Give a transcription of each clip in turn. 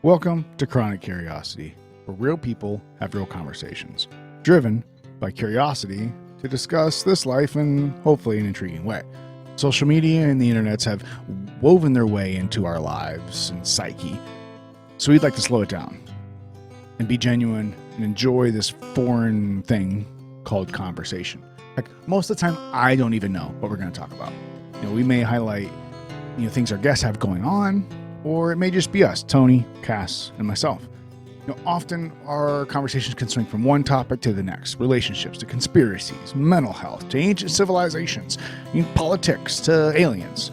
Welcome to Chronic Curiosity, where real people have real conversations, driven by curiosity to discuss this life in hopefully an intriguing way. Social media and the internets have woven their way into our lives and psyche, so we'd like to slow it down and be genuine and enjoy this foreign thing called conversation. Like, most of the time, I don't even know what we're going to talk about. We may highlight things our guests have going on, or it may just be us, Tony, Cass, and myself. Often our conversations can swing from one topic to the next: relationships to conspiracies, mental health to ancient civilizations, politics to aliens.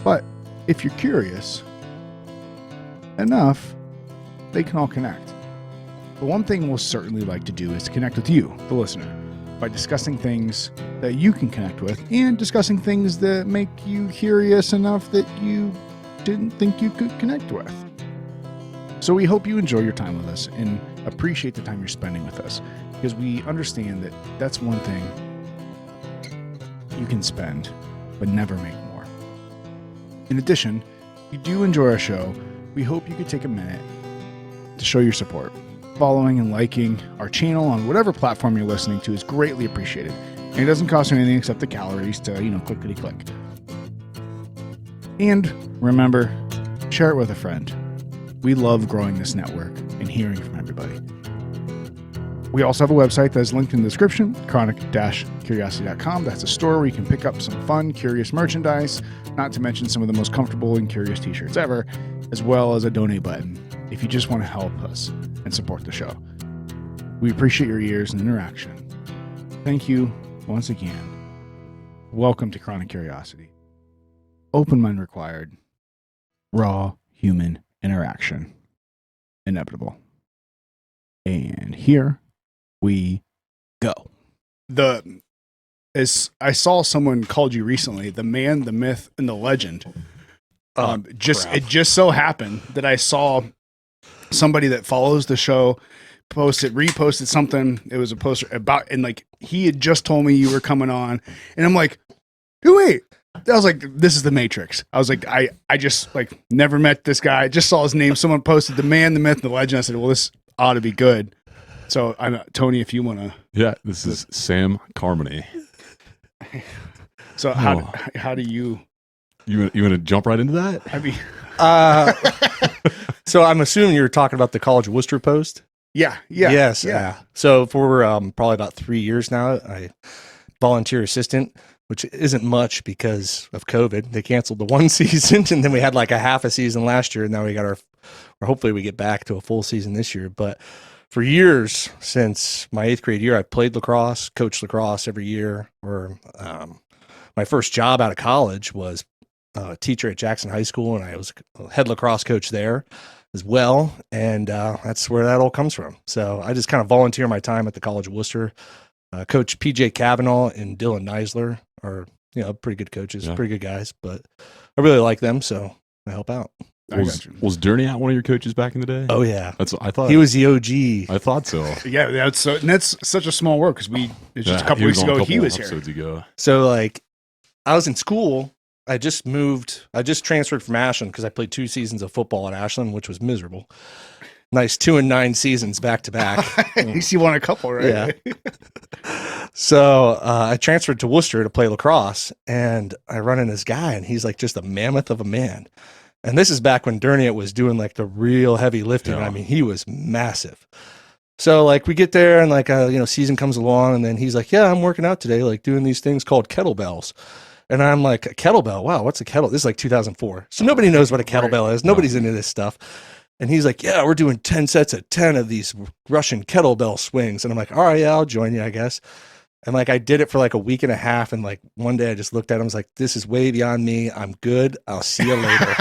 But if you're curious enough, they can all connect. The one thing we'll certainly like to do is to connect with you, the listener, by discussing things that you can connect with and discussing things that make you curious enough that you didn't think you could connect with. So we hope you enjoy your time with us and appreciate the time you're spending with us, because we understand that that's one thing you can spend but never make more. In addition, if you do enjoy our show, we hope you could take a minute to show your support. Following and liking our channel on whatever platform you're listening to is greatly appreciated, and it doesn't cost you anything except the calories to, clickety-click. And remember, share it with a friend. We love growing this network and hearing from everybody. We also have a website that is linked in the description, chronic-curiosity.com. That's a store where you can pick up some fun, curious merchandise, not to mention some of the most comfortable and curious t-shirts ever, as well as a donate button if you just want to help us and support the show. We appreciate your ears and interaction. Thank you once again. Welcome to Chronic Curiosity. Open mind required. Raw human interaction. Inevitable. And here we go. As I saw someone called you recently, the man, the myth, and the legend. It just so happened that I saw somebody that follows the show reposted something. It was a poster about, and he had just told me you were coming on, and I'm like, wait. I was like, this is the Matrix. I was like, I just never met this guy. I just saw his name. Someone posted the man, the myth, the legend. I said, well, this ought to be good. So I'm Tony, if you want to. Yeah, this is Sam Carmony. So how do you want to jump right into that? I mean, so I'm assuming you're talking about the College of Worcester post. Yeah. Yes. Yeah. So for probably about 3 years now, I volunteer assistant, which isn't much because of COVID. They canceled the one season, and then we had a half a season last year, and now we got hopefully we get back to a full season this year. But for years, since my 8th grade year, I played lacrosse, coached lacrosse every year. My first job out of college was a teacher at Jackson High School, and I was a head lacrosse coach there as well. And that's where that all comes from. So I just kind of volunteer my time at the College of Worcester. Coach PJ Cavanaugh and Dylan Neisler are, pretty good coaches, pretty good guys, but I really like them, so I help out. Was Derniat one of your coaches back in the day? Oh yeah, that's what I thought. He was the OG. I thought so. Yeah, that's such a small world, because just a couple weeks ago he was here. So I was in school. I just transferred from Ashland because I played 2 seasons of football at Ashland, which was miserable. Nice 2 and 9 seasons back to back. At least you won a couple, right? Yeah. So I transferred to Worcester to play lacrosse, and I run into this guy, and he's just a mammoth of a man. And this is back when Derniat was doing the real heavy lifting. Yeah. I mean, he was massive. So we get there, and season comes along, and then he's like, yeah, I'm working out today, doing these things called kettlebells. And I'm like, a kettlebell? Wow, what's a kettle? This is 2004. So nobody knows what a kettlebell is. Nobody's into this stuff. And he's like, yeah, we're doing 10 sets of 10 of these Russian kettlebell swings. And I'm like, all right, yeah, I'll join you, I guess. And I did it for a week and a half. And one day I just looked at him, I was like, this is way beyond me. I'm good. I'll see you later.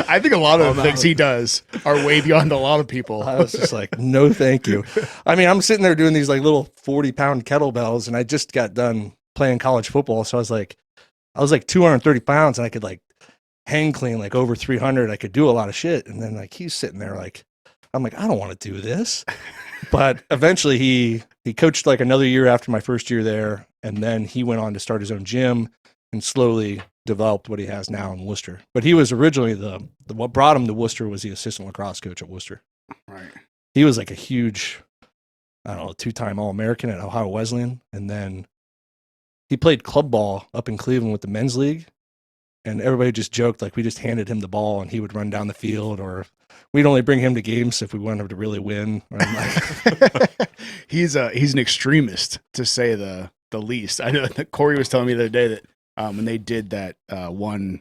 I think a lot of the things he does are way beyond a lot of people. I was just like, no, thank you. I mean, I'm sitting there doing these little 40-pound kettlebells, and I just got done playing college football. So I was 230 pounds, and I could hang clean over 300. I could do a lot of shit. And then he's sitting there I'm like, I don't want to do this. But eventually he coached another year after my first year there, and then he went on to start his own gym and slowly developed what he has now in Worcester. But he was originally what brought him to Worcester was the assistant lacrosse coach at Worcester. Right. He was like a huge, I don't know, 2-time All-American at Ohio Wesleyan. And then he played club ball up in Cleveland with the men's league. And everybody just joked, like we just handed him the ball and he would run down the field, or we'd only bring him to games if we wanted him to really win. Like, he's an extremist, to say the least. I know that Corey was telling me the other day that when they did that one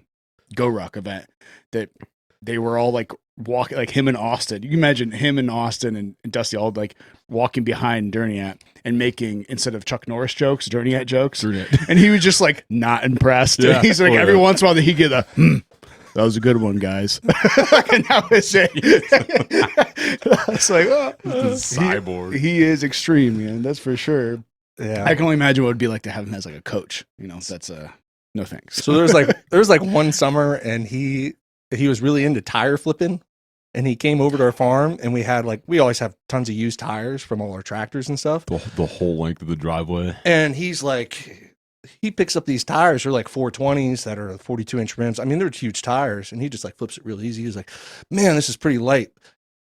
Go Ruck event, that they were all like walking, like him and Austin. You can imagine him and Austin and Dusty all like walking behind Derniat and making, instead of Chuck Norris jokes, Derniat jokes. And he was just like not impressed. Yeah. He's like, every once in a while he'd get a, that was a good one, guys. And that was it. It's like, oh, cyborg. He is extreme, man. That's for sure. yeah. I can only imagine what it would be like to have him as like a coach. You know, that's no thanks. So there was like one summer, and he was really into tire flipping, and he came over to our farm, and we always have tons of used tires from all our tractors and stuff. The whole length of the driveway. And he's like, he picks up these tires. They're like 420s that are 42-inch rims. I mean, they're huge tires, and he just like flips it real easy. He's like, man, this is pretty light.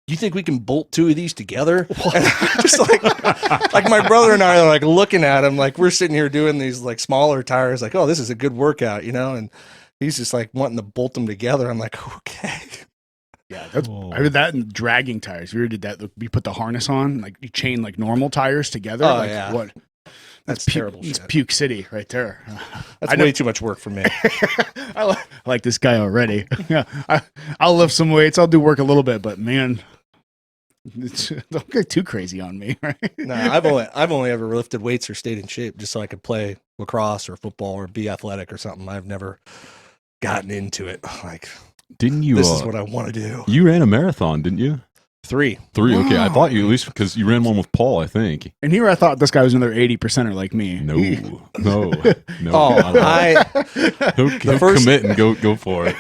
You think we can bolt 2 of these together? And I'm just like my brother and I are like looking at him, like we're sitting here doing these like smaller tires, like, oh, this is a good workout, you know? And he's just like wanting to bolt them together. I'm like, okay. Yeah, I did that in dragging tires. We did that. We put the harness on, like you chain like normal tires together. Oh, like, yeah. What? That's terrible It's shit. Puke City right there. That's way too much work for me. I like this guy already. Yeah, I'll lift some weights. I'll do work a little bit, but man, don't get too crazy on me. Right? No, I've only ever lifted weights or stayed in shape just so I could play lacrosse or football or be athletic or something. I've never gotten into it. Like, Didn't you? This is what I want to do. You ran a marathon, didn't you? 3. Okay, I Wow. thought you, at least because you ran one with Paul, I think. And here I thought this guy was another 80%er like me. No. Oh, No, first- commit and go for it.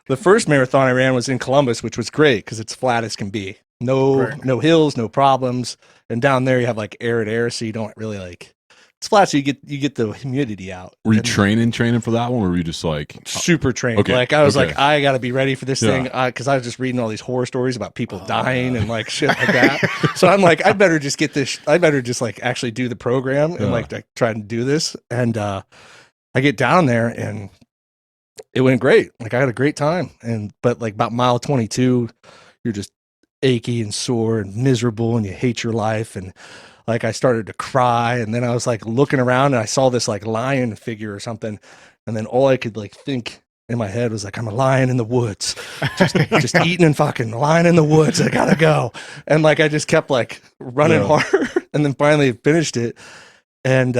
The first marathon I ran was in Columbus, which was great because it's flat as can be. No hills, no problems. And down there you have like air, so you don't really like. It's flat, so you get the humidity out. Were you And training for that one, or were you just like super trained? Okay, Like I was okay. like, I got to be ready for this Yeah. thing because I was just reading all these horror stories about people dying and like shit like that. So I'm like, I better just get this. I better just like actually do the program and like try and do this. And I get down there and it went great. Like I had a great time. But like about mile 22, you're just achy and sore and miserable and you hate your life. And like I started to cry, and then I was like looking around and I saw this like lion figure or something. And then all I could like think in my head was like, I'm a lion in the woods, just eating and fucking lion in the woods. I gotta go. And like, I just kept like running hard and then finally finished it. And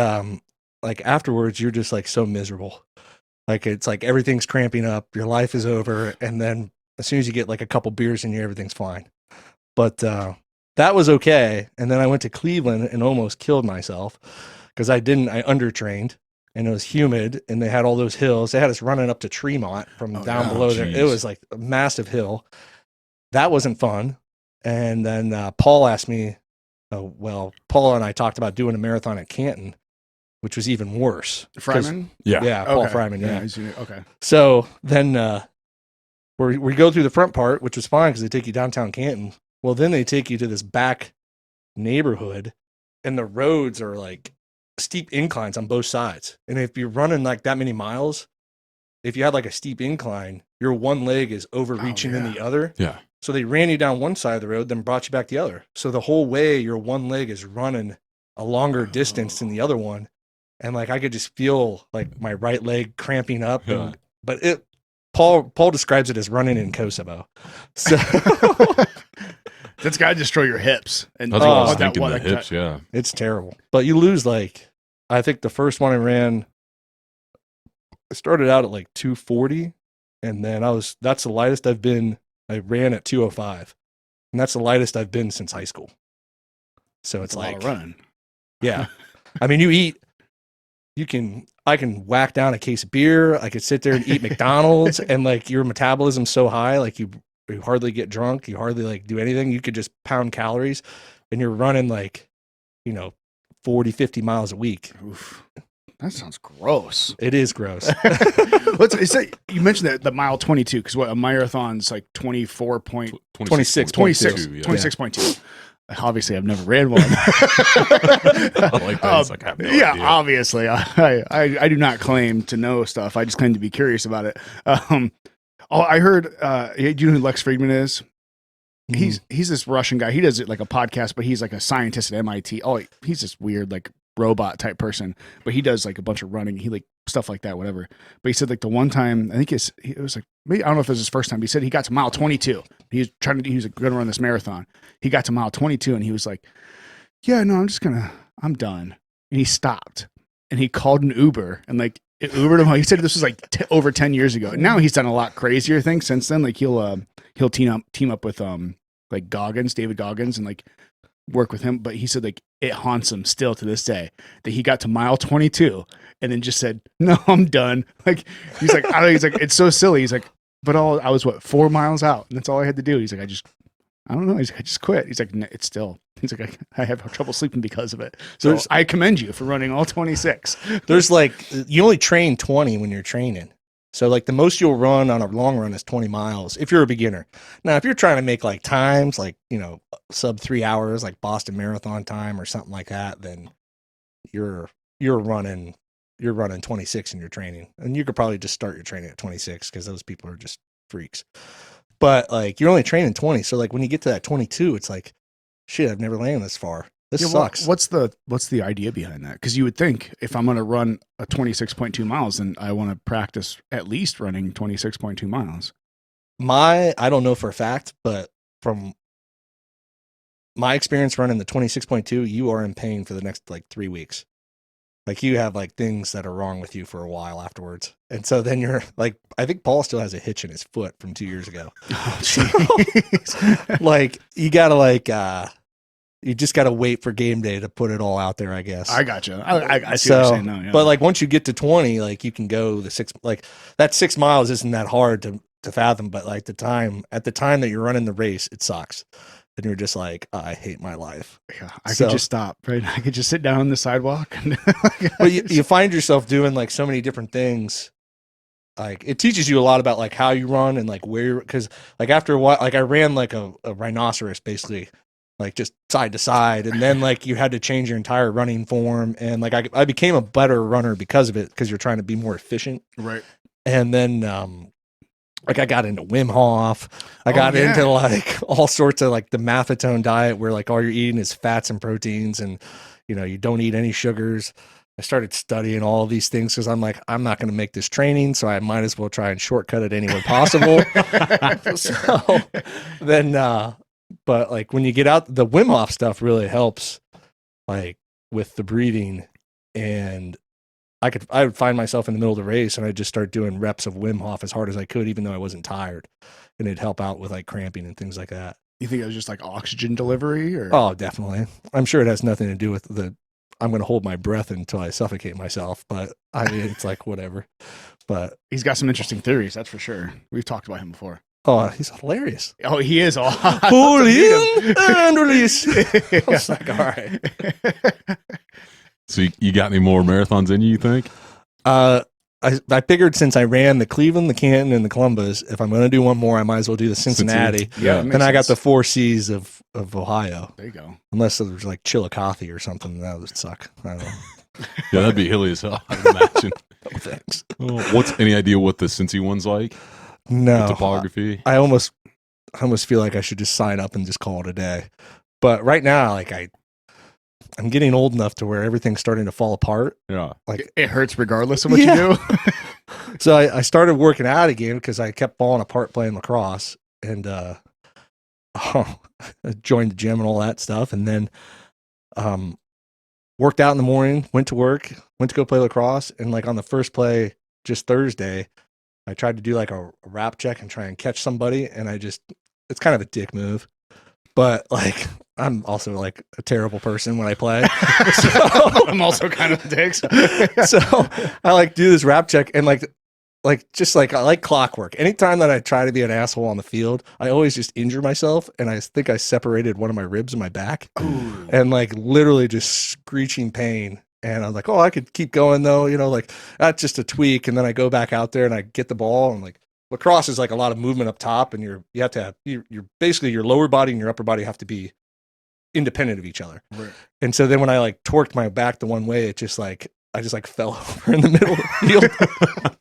like afterwards, you're just like so miserable. Like, it's like everything's cramping up, your life is over. And then as soon as you get like a couple beers in you, everything's fine. But that was okay. And then I went to Cleveland and almost killed myself because I undertrained, and it was humid, and they had all those hills. They had us running up to Tremont from down below there. It was like a massive hill. That wasn't fun. And then Paul asked me, Paul and I talked about doing a marathon at Canton, which was even worse. Fryman? Yeah, Paul Okay. Fryman, yeah. Okay. So then we go through the front part, which was fine because they take you downtown Canton. Well, then they take you to this back neighborhood, and the roads are like steep inclines on both sides. And if you're running like that many miles, if you had like a steep incline, your one leg is overreaching in the other. Yeah. So they ran you down one side of the road, then brought you back the other. So the whole way, your one leg is running a longer distance than the other one. And like I could just feel like my right leg cramping up. Yeah. But Paul describes it as running in Kosovo. So That's got to destroy your hips. And That's what I was that thinking, one, the like, hips, yeah. it's terrible. But you lose like, I think the first one I ran, I started out at like 240, and then that's the lightest I've been. I ran at 205, and that's the lightest I've been since high school. So it's a like lot of running. Yeah. I mean, I can whack down a case of beer. I could sit there and eat McDonald's, and like your metabolism's so high, like you hardly get drunk. You hardly like do anything. You could just pound calories, and you're running like, 40, 50 miles a week. Oof. That sounds gross. It is gross. You mentioned that the mile 22, because what a marathon's like 24 point 26. 26.2. Obviously, I've never ran one. I like that. It's like, I have no idea. Obviously, I do not claim to know stuff. I just claim to be curious about it. I heard. Do you know who Lex Friedman is? He's this Russian guy. He does it like a podcast, but he's like a scientist at MIT. Oh, he's this weird like robot type person, but he does like a bunch of running. He like stuff like that, whatever. But he said like the one time, I think it was like, maybe, I don't know if it was his first time, but he said he got to mile 22. He was going to run this marathon. He got to mile 22 and he was like, yeah, no, I'm done. And he stopped and he called an Uber and like it Ubered him. He said this was like over 10 years ago. Now he's done a lot crazier things since then. Like he'll team up with like David Goggins, and like work with him. But he said like it haunts him still to this day that he got to mile 22 and then just said, no, I'm done. Like he's like, he's like, it's so silly. He's like, but I was 4 miles out and that's all I had to do. He's like, I don't know. He's like, I just quit. He's like, it's still. He's like, I have trouble sleeping because of it. So I commend you for running all 26. There's like, you only train 20 when you're training. So like the most you'll run on a long run is 20 miles if you're a beginner. Now, if you're trying to make like times, like, sub 3 hours, like Boston Marathon time or something like that, then you're running 26 in your training. And you could probably just start your training at 26 because those people are just freaks. But like you're only training 20. So like when you get to that 22, it's like, shit, I've never landed this far. This sucks. What's the idea behind that? Because you would think if I'm going to run a 26.2 miles, then I want to practice at least running 26.2 miles. I don't know for a fact, but from my experience running the 26.2, you are in pain for the next like 3 weeks. Like you have like things that are wrong with you for a while afterwards. And so then you're like, I think Paul still has a hitch in his foot from 2 years ago. Oh, so, like you gotta like, you just got to wait for game day to put it all out there, I guess. I gotcha. I see what you're saying now. Yeah. But like once you get to 20, like you can go that 6 miles isn't that hard to fathom. But like at the time that you're running the race, it sucks. And you're just like, I hate my life. Yeah, I could just stop, right? I could just sit down on the sidewalk. But you find yourself doing like so many different things. Like it teaches you a lot about like how you run and like because like after a while, like I ran like a rhinoceros basically. Like just side to side, and then like you had to change your entire running form, and like I became a better runner because of it, because you're trying to be more efficient, right? And then like I got into Wim Hof, I got into like all sorts of like the Maffetone diet, where like all you're eating is fats and proteins, and you don't eat any sugars. I started studying all of these things because I'm like, I'm not going to make this training, so I might as well try and shortcut it any way possible. So then. But like when you get out, the Wim Hof stuff really helps, like with the breathing. And I would find myself in the middle of the race and I'd just start doing reps of Wim Hof as hard as I could, even though I wasn't tired, and it'd help out with like cramping and things like that. You think it was just like oxygen delivery, or? Oh, definitely. I'm sure it has nothing to do with I'm going to hold my breath until I suffocate myself, but I mean, it's like whatever. But he's got some interesting theories, that's for sure. We've talked about him before. Oh, he's hilarious. Oh, he is. Pull in and release. I was like, all right. So you got any more marathons in you think? I figured since I ran the Cleveland, the Canton, and the Columbus, if I'm going to do one more, I might as well do the Cincinnati. Yeah. Then I got the 4 C's of Ohio. There you go. Unless there's like Chillicothe or something. That would suck. I don't know. Yeah, that'd be hilly as hell, I'd imagine. Oh, thanks. What's any idea what the Cincy one's like? No. The topography? I almost feel like I should just sign up and just call it a day. But right now, like I'm getting old enough to where everything's starting to fall apart. Yeah. Like it hurts regardless of what you do. So I started working out again because I kept falling apart playing lacrosse, and I joined the gym and all that stuff. And then worked out in the morning, went to work, went to go play lacrosse. And like on the first play, just Thursday, I tried to do like a wrap check and try and catch somebody. And it's kind of a dick move, but like, I'm also like a terrible person when I play. So, I'm also kind of a dick. So I like do this wrap check and like just like I like clockwork. Anytime that I try to be an asshole on the field, I always just injure myself. And I think I separated one of my ribs in my back. Ooh. And like literally just screeching pain And I was like, oh, I could keep going though, like that's just a tweak. And then I go back out there and I get the ball, and like lacrosse is like a lot of movement up top, and you have to have you're basically your lower body and your upper body have to be independent of each other. Right. And so then when I like torqued my back the one way, I just like fell over in the middle of the field.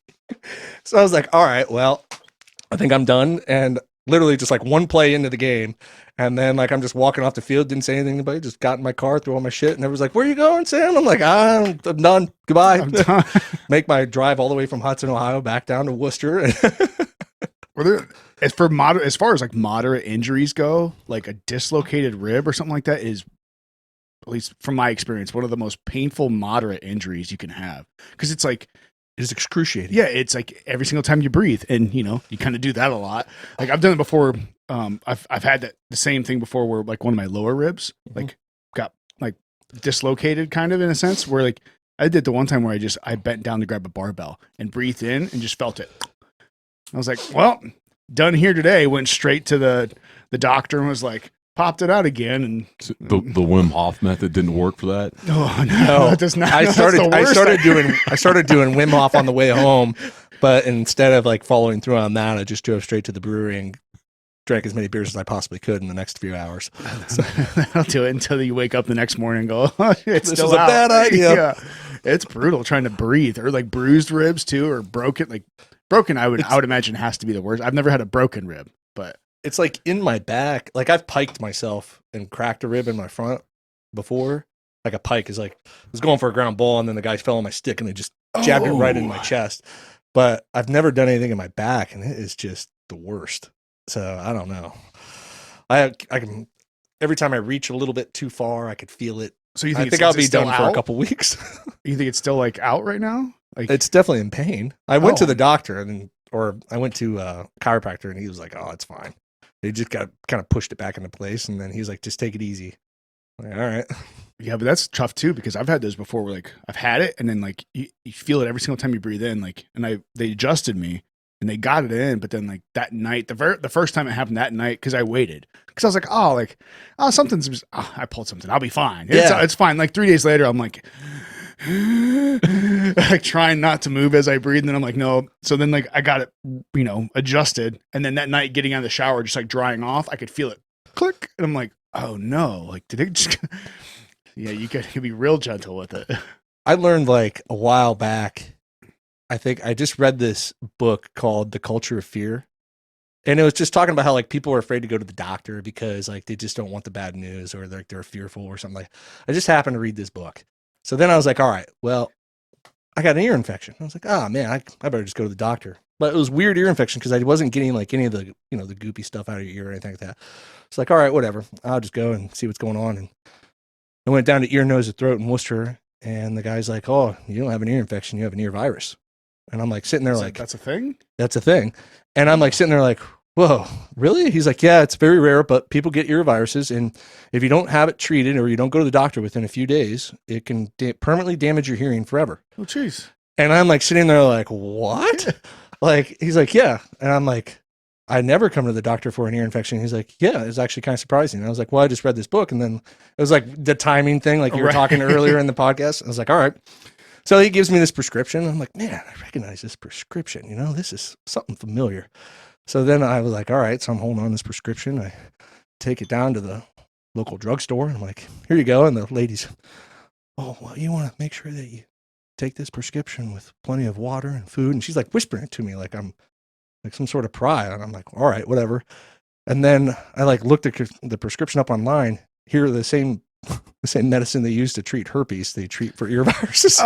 So I was like, all right, well, I think I'm done. And literally just like one play into the game. And then like I'm just walking off the field, didn't say anything to anybody, just got in my car, threw all my shit, and everyone's like, where are you going, Sam? I'm like, I'm done. Goodbye. I'm done. Make my drive all the way from Hudson, Ohio, back down to Worcester. As far as like moderate injuries go, like a dislocated rib or something like that is, at least from my experience, one of the most painful moderate injuries you can have. Because it's like, It's excruciating. yeah, it's like every single time you breathe, and you kind of do that a lot. Like I've done it before. I've had the same thing before, where like one of my lower ribs like got like dislocated, kind of in a sense. Where like I did the one time where I bent down to grab a barbell and breathed in and just felt it. I was like, well, done here today. Went straight to the doctor and was like, popped it out again, and The Wim Hof method didn't work for that. oh no, it does not. I That's started the worst. I started doing Wim Hof on the way home, but instead of like following through on that, I just drove straight to the brewery and drank as many beers as I possibly could in the next few hours. That'll do it until you wake up the next morning and go, oh, it's This still is a out. bad idea. Yeah. It's brutal trying to breathe, or like bruised ribs too, or broken. Like broken, I would imagine has to be the worst. I've never had a broken rib, but It's like in my back. Like I've piked myself and cracked a rib in my front before. Like a pike is like, I was going for a ground ball and then the guy fell on my stick and they just jabbed it right in my chest. But I've never done anything in my back, and it is just the worst. So I don't know. I can, every time I reach a little bit too far, I could feel it. So you I think think I'll be done for a couple weeks. You think it's still like out right now? Like It's definitely in pain. I went to Oh. the doctor or I went to a chiropractor, and he was like, "Oh, it's fine." They just got kind of pushed it back into place, and then he's like, "Just take it easy." I'm like, all right. yeah, but that's tough too, because I've had those before where like I've had it and then like you feel it every single time you breathe in, like, and they adjusted me and they got it in, but then like that night, the first time it happened that night, because I waited, because I was like, something's, I pulled something, I'll be fine. It's fine. Like 3 days later, I'm like, like trying not to move as I breathe, and then I'm like, no. So then like I got it, adjusted, and then that night getting out of the shower, just like drying off, I could feel it click, and I'm like, oh no, like did it just? Yeah, you could be real gentle with it. I learned like a while back, I think I just read this book called The Culture of Fear. And it was just talking about how like people are afraid to go to the doctor because like they just don't want the bad news, or like they're fearful or something. Like I just happened to read this book. So then I was like, all right, well, I got an ear infection. I was like, oh man, I better just go to the doctor. But it was weird ear infection because I wasn't getting like any of the, the goopy stuff out of your ear or anything like that. It's like, all right, whatever. I'll just go and see what's going on. And I went down to ear, nose, and throat in Worcester, and the guy's like, oh, you don't have an ear infection, you have an ear virus. And I'm like sitting there like, that's a thing? that's a thing. And I'm like sitting there like, whoa, really? He's like, yeah, it's very rare, but people get ear viruses. And if you don't have it treated or you don't go to the doctor within a few days, it can permanently damage your hearing forever. Oh, jeez. And I'm like sitting there like, what? Like, he's like, yeah. And I'm like, I never come to the doctor for an ear infection. He's like, yeah, it's actually kind of surprising. And I was like, well, I just read this book. And then it was like the timing thing, like you were Right. talking earlier in the podcast. I was like, all right. So he gives me this prescription. I'm like, man, I recognize this prescription. This is something familiar. So then I was like, all right. So I'm holding on this prescription. I take it down to the local drugstore. And I'm like, here you go. And the lady's, oh, well, you want to make sure that you take this prescription with plenty of water and food. And she's like whispering it to me like I'm like some sort of pry. And I'm like, all right, whatever. And then I like looked at the prescription up online. Here are the same medicine they use to treat herpes, they treat for ear viruses.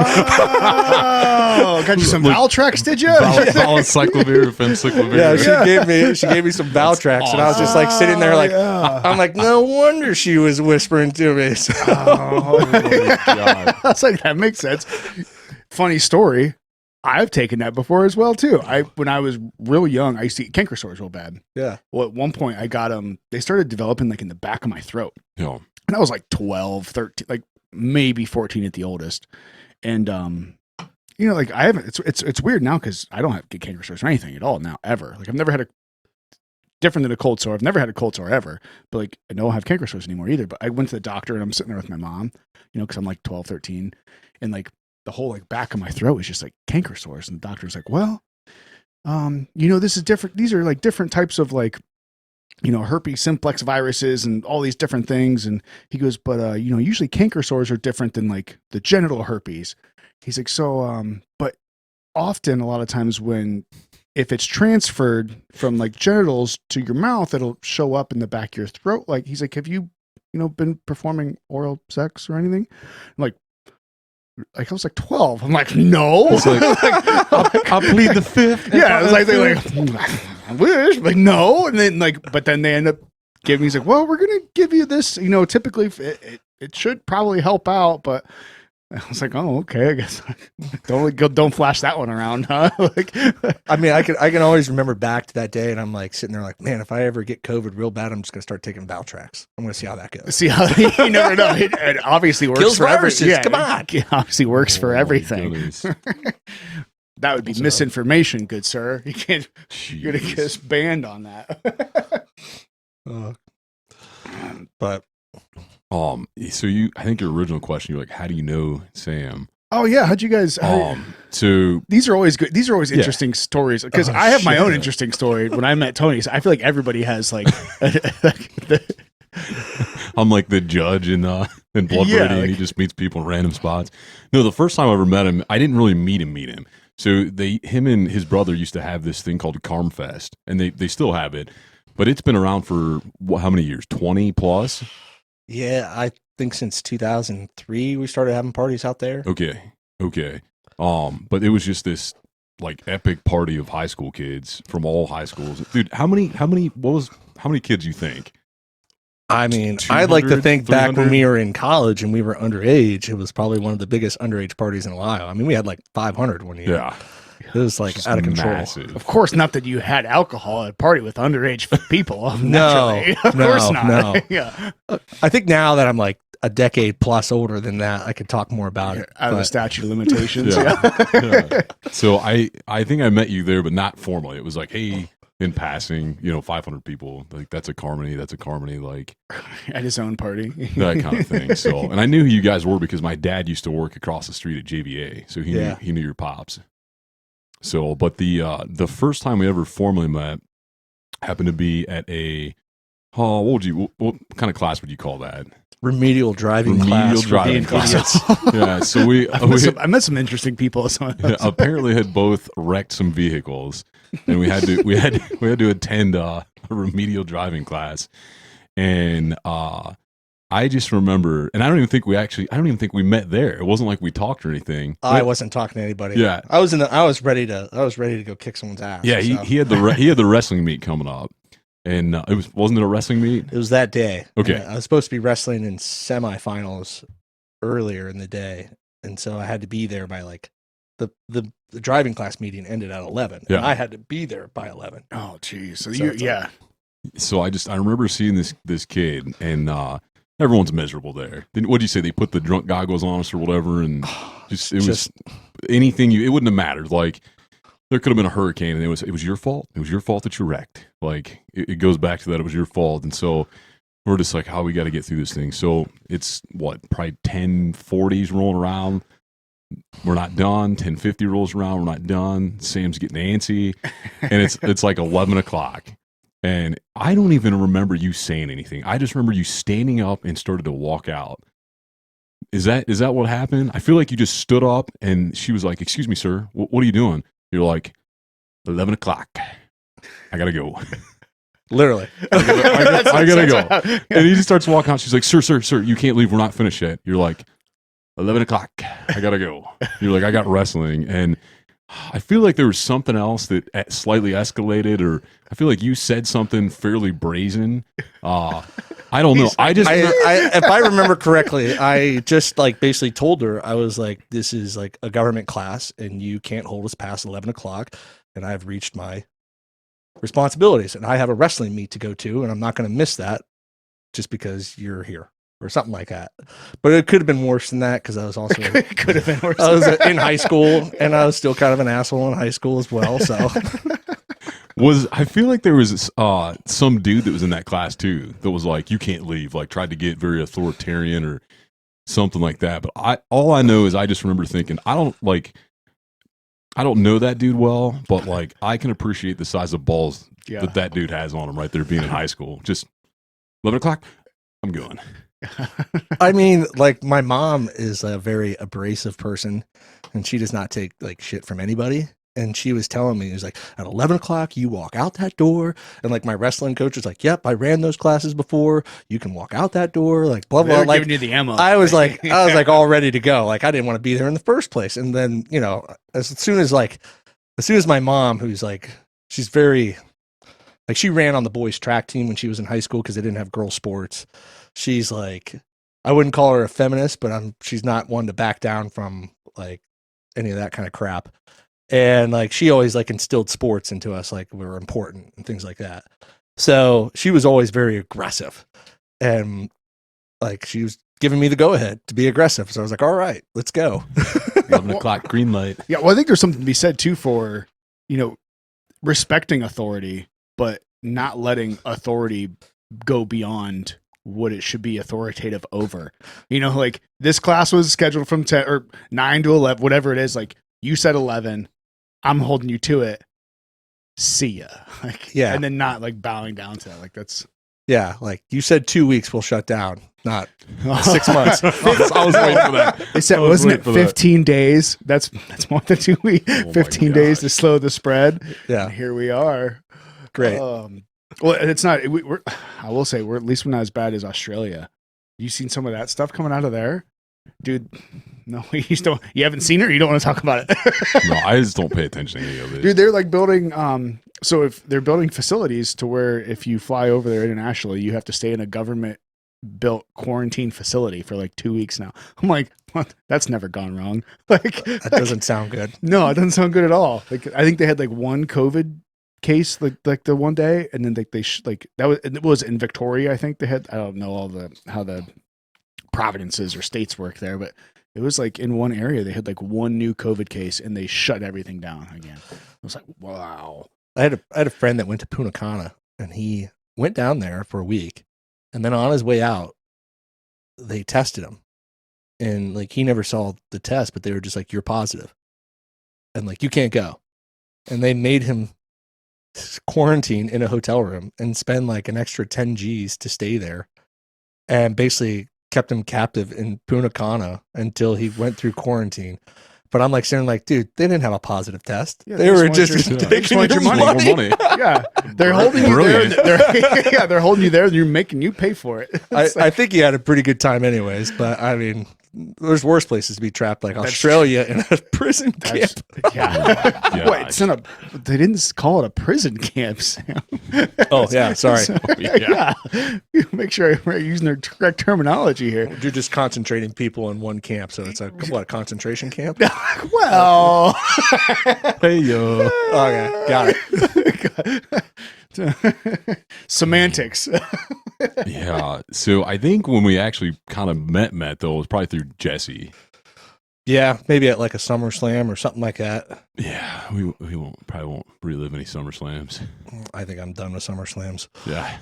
Oh, got you some Valtrex, did you? Valacyclovir, Femcyclovir. Yeah, she gave me some Valtrex, and I was just like sitting there like, yeah. I'm like, no wonder she was whispering to me. So- Oh, God. I was like, that makes sense. Funny story. I've taken that before as well too. When I was real young, I used to eat canker sores real bad. yeah. Well, at one point I got they started developing like in the back of my throat. Yeah. And I was like 12, 13, like maybe 14 at the oldest. And like I haven't it's weird now because I don't have get canker sores or anything at all now, ever. Like I've never had different than a cold sore. I've never had a cold sore ever. But like I don't have canker sores anymore either. But I went to the doctor and I'm sitting there with my mom, because I'm like 12, 13. and like the whole like back of my throat was just like canker sores. And the doctor was like, well, this is different. These are like different types of like, herpes simplex viruses and all these different things. And he goes, but, usually canker sores are different than like the genital herpes. He's like, so, but often a lot of times if it's transferred from like genitals to your mouth, it'll show up in the back of your throat. Like, he's like, have you, been performing oral sex or anything? I'm like I was like 12. I'm like, no. It's like, I'll plead the fifth. Yeah, I was like, I wish, like, no. And then but then they end up giving me, he's like, well, we're going to give you this, typically it should probably help out, but I was like, oh, okay, I guess don't flash that one around, huh? I mean, I can always remember back to that day, and I'm like sitting there like, man, if I ever get COVID real bad, I'm just gonna start taking Valtrex. I'm gonna see how that goes. See how you never know. It obviously works Kills for viruses. everything. Come on, it obviously works for everything. That would be So- misinformation, good sir. You can't. You're gonna Jeez. get us banned on that. but So I think your original question, you're like, how do you know Sam? Oh yeah, how'd you guys? So These are always good. These are always interesting stories because I have my own interesting story. When I met Tony, so I feel like everybody has like. I'm like the judge in Blood Yeah, Brady, and he just meets people in random spots. No, the first time I ever met him, I didn't really meet him. So him and his brother used to have this thing called Carmfest, and they still have it, but it's been around for how many years? 20 plus. yeah, I think since 2003 we started having parties out there. Okay. But it was just this like epic party of high school kids from all high schools. Dude, how many kids you think? I mean, I'd like to 200, think back when 300? we were in college and we were underage, it was probably one of the biggest underage parties in Ohio. I mean, we had like 500 one year. Yeah. It was like Just out of control. massive. Of course, not that you had alcohol at a party with underage people. No, Naturally. Of course not. no. Yeah, I think now that I'm like a decade plus older than that, I could talk more about it. out of the but- statute of limitations. Yeah. Yeah. Yeah. So I think I met you there, but not formally. It was like, hey, in passing, 500 people. Like that's a Carmony, like At his own party. that kind of thing. So, and I knew who you guys were because my dad used to work across the street at JVA, so he knew your pops. So, but the first time we ever formally met happened to be at what kind of class would you call that? Remedial driving Remedial class. for driving being class. idiots. Yeah. So I met some interesting people. apparently had both wrecked some vehicles, and we had to attend a remedial driving class, and I just remember, and I don't even think we met there. It wasn't like we talked or anything. I wasn't talking to anybody. Yeah. I was ready to go kick someone's ass. Yeah, so. he had the wrestling meet coming up, and wasn't it a wrestling meet? It was that day. Okay. I was supposed to be wrestling in semifinals earlier in the day, and so I had to be there by like the driving class meeting ended at 11. Yeah. And I had to be there by 11. Oh, geez. So So it's like- So I remember seeing this kid, and everyone's miserable there. What did you say? They put the drunk goggles on us or whatever, and it was anything. It wouldn't have mattered. Like there could have been a hurricane, and it was your fault. It was your fault that you wrecked. Like it goes back to that. It was your fault, and so we're just like, how we got to get through this thing. So it's probably 10:40s rolling around. We're not done. 10:50 rolls around. We're not done. Sam's getting antsy, and it's like 11 o'clock. And I don't even remember you saying anything. I just remember you standing up and started to walk out. Is that what happened? I feel like you just stood up and she was like, "Excuse me, sir. What are you doing?" You're like, 11 o'clock. I gotta go. Literally. I gotta go. And he just starts walking out. She's like, "Sir, you can't leave. We're not finished yet." You're like, 11 o'clock. I gotta go. You're like, "I got wrestling." And I feel like there was something else that slightly escalated, or I feel like you said something fairly brazen. I don't know. If I remember correctly, I just like basically told her, I was like, this is like a government class and you can't hold us past 11 o'clock. And I've reached my responsibilities and I have a wrestling meet to go to and I'm not going to miss that just because you're here or something like that. But it could have been worse than that because I was also It could have been worse. I was in high school and I was still kind of an asshole in high school as well. So I feel like there was some dude that was in that class too that was like, "You can't leave," like tried to get very authoritarian, or something like that. But all I know is I just remember thinking, I don't know that dude well, but like I can appreciate the size of balls that dude has on him right there being in high school. Just 11 o'clock, I'm going. I mean, like my mom is a very abrasive person and she does not take like shit from anybody. And she was telling me, it was like, at 11 o'clock, you walk out that door. And like my wrestling coach was like, yep, I ran those classes before. You can walk out that door. Like, blah, blah. Like, giving you the ammo. I was like all ready to go. Like, I didn't want to be there in the first place. And then, you know, as soon as my mom, who's like, she's very, like, she ran on the boys track team when she was in high school because they didn't have girl sports. She's like, I wouldn't call her a feminist, but she's not one to back down from like any of that kind of crap. And like she always like instilled sports into us, like we were important and things like that. So she was always very aggressive, and like she was giving me the go ahead to be aggressive. So I was like, all right, let's go. 11 o'clock, green light. Yeah, well, I think there's something to be said too for, you know, respecting authority, but not letting authority go beyond what it should be authoritative over. You know, like this class was scheduled from 10 or 9 to 11, whatever it is. Like you said 11. I'm holding you to it. See ya. Like, yeah. And then not like bowing down to that. Like that's. Yeah. Like you said 2 weeks we'll shut down, not 6 months. I was waiting for that. They said, wasn't it 15 days? That's more than 2 weeks. 15 days to slow the spread. Yeah. And here we are. Great. Well, it's not, I will say we're at least we're not as bad as Australia. You seen some of that stuff coming out of there? Dude, no, you haven't seen it or you don't want to talk about it? No, I just don't pay attention to any of it. Dude, they're like building, so if they're building facilities to where if you fly over there internationally, you have to stay in a government built quarantine facility for like 2 weeks now. I'm like, what? That's never gone wrong. Like that doesn't sound good. No, it doesn't sound good at all. Like I think they had like one COVID case like the one day, and then it was in Victoria. I think they had, I don't know how the provinces or states work there, but it was like in one area they had like one new COVID case and they shut everything down again. I was like, wow. I had a friend that went to Punta Cana and he went down there for a week, and then on his way out they tested him, and like he never saw the test, but they were just like, you're positive and like you can't go, and they made him quarantine in a hotel room and spend like an extra 10 G's to stay there, and basically kept him captive in Punta Cana until he went through quarantine. But I'm like saying, like, dude, they didn't have a positive test. Yeah, they were just taking your money. Yeah, they're holding you there. They're holding you there, and you're making you pay for it. I think he had a pretty good time, anyways. But I mean, there's worse places to be trapped, like Australia in a prison camp. Yeah. Wait, they didn't call it a prison camp, Sam. Oh yeah, sorry. Make sure we're using the correct terminology here. You're just concentrating people in one camp, so it's a concentration camp. Well, hey yo, okay, got it. Semantics. Yeah. So I think when we actually kind of met though, it was probably through Jesse. Yeah, maybe at like a SummerSlam or something like that. Yeah, we probably won't relive any SummerSlams. I think I'm done with SummerSlams. Yeah,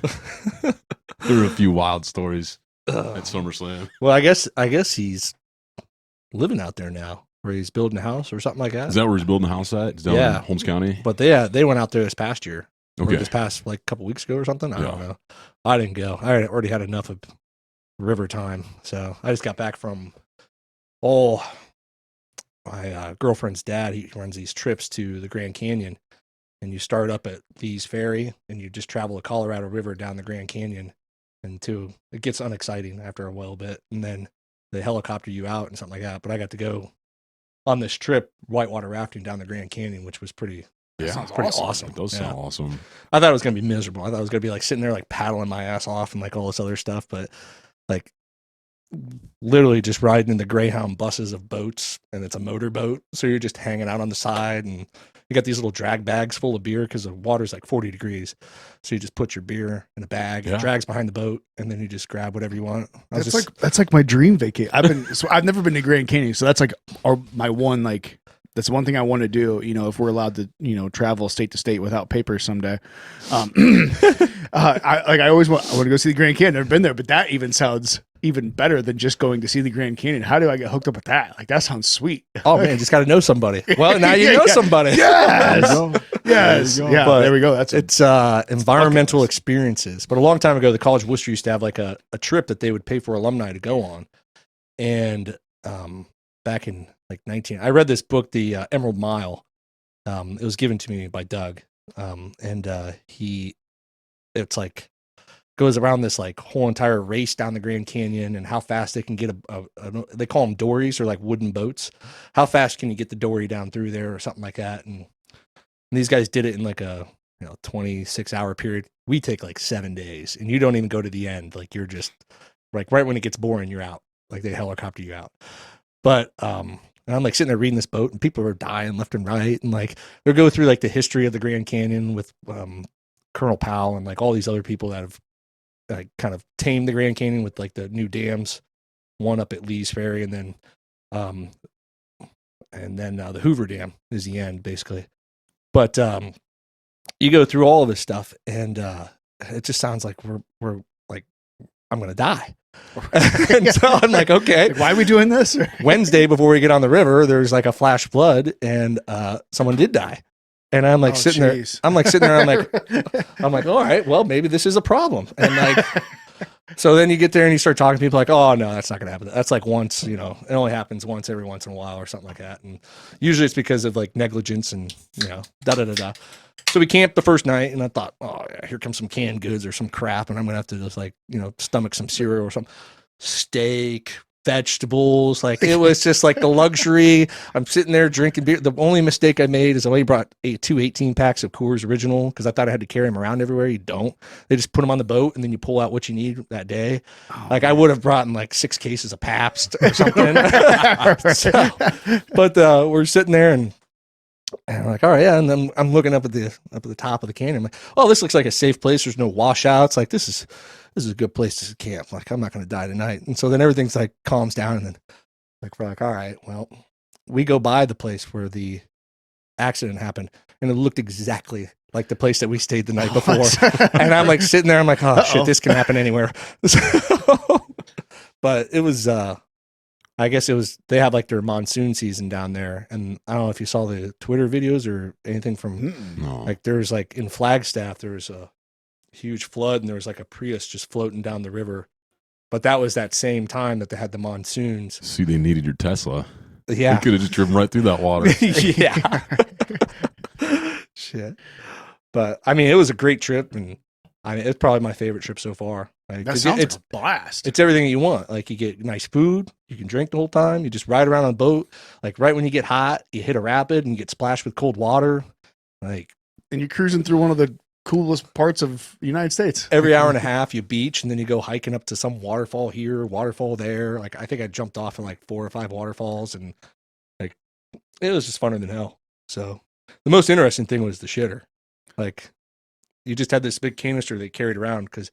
there were a few wild stories at SummerSlam. Well, I guess he's living out there now, where he's building a house or something like that. Is that where he's building a house at? It's down in Holmes County. But they went out there this past year. Okay, this past like a couple weeks ago or something. I don't know. I didn't go. I already had enough of river time, so I just got back from my girlfriend's dad. He runs these trips to the Grand Canyon, and you start up at Lee's Ferry, and you just travel the Colorado River down the Grand Canyon, and it gets unexciting after a while bit, and then they helicopter you out and something like that. But I got to go on this trip whitewater rafting down the Grand Canyon, which was pretty. Yeah, sounds pretty awesome. It does sound awesome. I thought it was going to be miserable. I thought it was going to be like sitting there like paddling my ass off and like all this other stuff, but like literally just riding in the Greyhound buses of boats, and it's a motorboat. So you're just hanging out on the side, and you got these little drag bags full of beer because the water's like 40 degrees. So you just put your beer in a bag, it drags behind the boat, and then you just grab whatever you want. That's like my dream vacation. I've never been to Grand Canyon, so that's like my one like. That's one thing I want to do, you know, if we're allowed to, you know, travel state to state without papers someday. I always want to go see the Grand Canyon. I've never been there, but that even sounds even better than just going to see the Grand Canyon. How do I get hooked up with that? Like, that sounds sweet. Oh man, just got to know somebody. Well, now you know somebody. Yes. There you go. Yes. There you go. Yeah. But there we go. That's It's environmental experiences. But a long time ago, the College of Worcester used to have like a trip that they would pay for alumni to go on. And back in like I read this book, The Emerald Mile. It was given to me by Doug. It's like goes around this like whole entire race down the Grand Canyon and how fast they can get they call them dories, or like wooden boats. How fast can you get the dory down through there or something like that? And these guys did it in like a 26-hour period. We take like 7 days, and you don't even go to the end. Like, you're just like right when it gets boring, you're out. Like, they helicopter you out. But and I'm like sitting there reading this boat, and people are dying left and right, and like they'll go through like the history of the Grand Canyon with Colonel Powell and like all these other people that have like kind of tamed the Grand Canyon with like the new dams, one up at Lee's Ferry, and then the Hoover Dam is the end basically. But you go through all of this stuff, and it just sounds like we're like, I'm gonna die. And so I'm like, okay, like, why are we doing this? Wednesday before we get on the river, there's like a flash flood, and someone did die. And I'm like sitting there. I'm like sitting there. I'm like, all right, well, maybe this is a problem. And like, so then you get there and you start talking to people like, oh no, that's not gonna happen. That's like once, it only happens once every once in a while or something like that. And usually it's because of like negligence and da da da da. So we camped the first night, and I thought, oh yeah, here comes some canned goods or some crap, and I'm gonna have to just like stomach some cereal or something, steak, vegetables. Like, it was just like the luxury. I'm sitting there drinking beer. The only mistake I made is I only brought 2 18-packs of Coors Original because I thought I had to carry them around everywhere. You don't. They just put them on the boat, and then you pull out what you need that day. Like, I would have brought in like 6 cases of Pabst or something. But we're sitting there, and I'm like, all right, yeah. And then I'm looking up at the top of the canyon. I'm like, oh, this looks like a safe place. There's no washouts. Like, this is a good place to camp. Like, I'm not going to die tonight. And so then everything's like calms down, and then like we're like, all right, well, we go by the place where the accident happened, and it looked exactly like the place that we stayed the night before. And I'm like sitting there, I'm like, oh shit, this can happen anywhere. But it was I guess they have like their monsoon season down there, and I don't know if you saw the Twitter videos or anything from like, there's like in Flagstaff, there was a huge flood, and there was like a Prius just floating down the river. But that was that same time that they had the monsoons. See, they needed your Tesla. Yeah. You could have just driven right through that water. Yeah. Shit. But I mean, it was a great trip, and I mean, it's probably my favorite trip so far. Like, that sounds like a blast. It's everything that you want. Like, you get nice food, you can drink the whole time, you just ride around on a boat. Like, right when you get hot, you hit a rapid and you get splashed with cold water. Like, and you're cruising through one of the coolest parts of the United States. Every hour and a half, you beach, and then you go hiking up to some waterfall here, waterfall there. Like, I think I jumped off in like 4 or 5 waterfalls, and like, it was just funner than hell. So the most interesting thing was the shitter. Like, you just had this big canister they carried around, because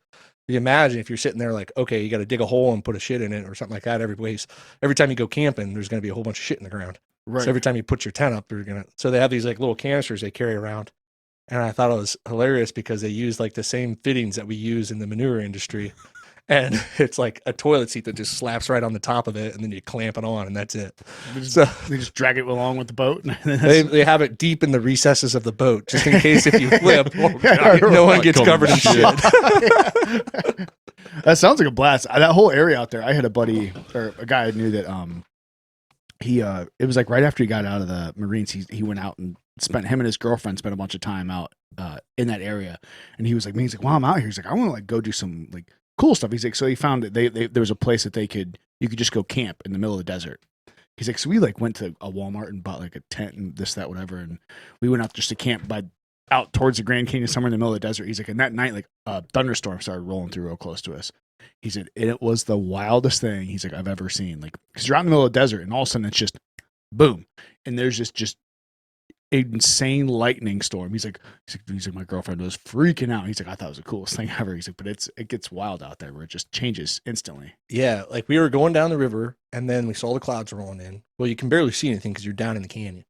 you imagine if you're sitting there like, okay, you got to dig a hole and put a shit in it or something like that. Every time you go camping, there's going to be a whole bunch of shit in the ground. Right. So every time you put your tent up, so they have these like little canisters they carry around. And I thought it was hilarious because they use like the same fittings that we use in the manure industry. And it's like a toilet seat that just slaps right on the top of it, and then you clamp it on, and that's it. They just drag it along with the boat. They have it deep in the recesses of the boat, just in case if you flip, no one gets covered in shit. That sounds like a blast. That whole area out there, I had a buddy or a guy I knew that it was like right after he got out of the Marines, he went out and him and his girlfriend spent a bunch of time out in that area. And he was like, while I'm out here, he's like, I want to like go do some like cool stuff. He's like, so he found that there was a place that you could just go camp in the middle of the desert. He's like, so we like went to a Walmart and bought like a tent and this, that, whatever. And we went out just to camp out towards the Grand Canyon, somewhere in the middle of the desert. He's like, and that night, like a thunderstorm started rolling through real close to us. He said, it was the wildest thing he's like, I've ever seen. Like, cause you're out in the middle of the desert, and all of a sudden it's just boom. And there's just insane lightning storm. He's like, my girlfriend was freaking out. He's like, I thought it was the coolest thing ever. He's like, but it gets wild out there where it just changes instantly. Yeah. Like, we were going down the river, and then we saw the clouds rolling in. Well, you can barely see anything because you're down in the canyon,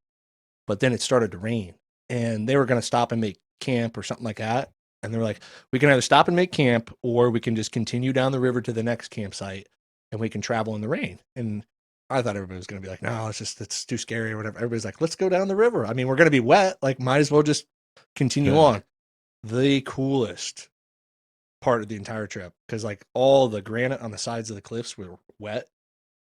but then it started to rain, and they were going to stop and make camp or something like that. And they were like, we can either stop and make camp, or we can just continue down the river to the next campsite. and we can travel in the rain. And I thought everybody was going to be like, no, it's too scary or whatever. Everybody's like, let's go down the river. I mean, we're going to be wet. Like, might as well just continue on. The coolest part of the entire trip, because like all the granite on the sides of the cliffs were wet,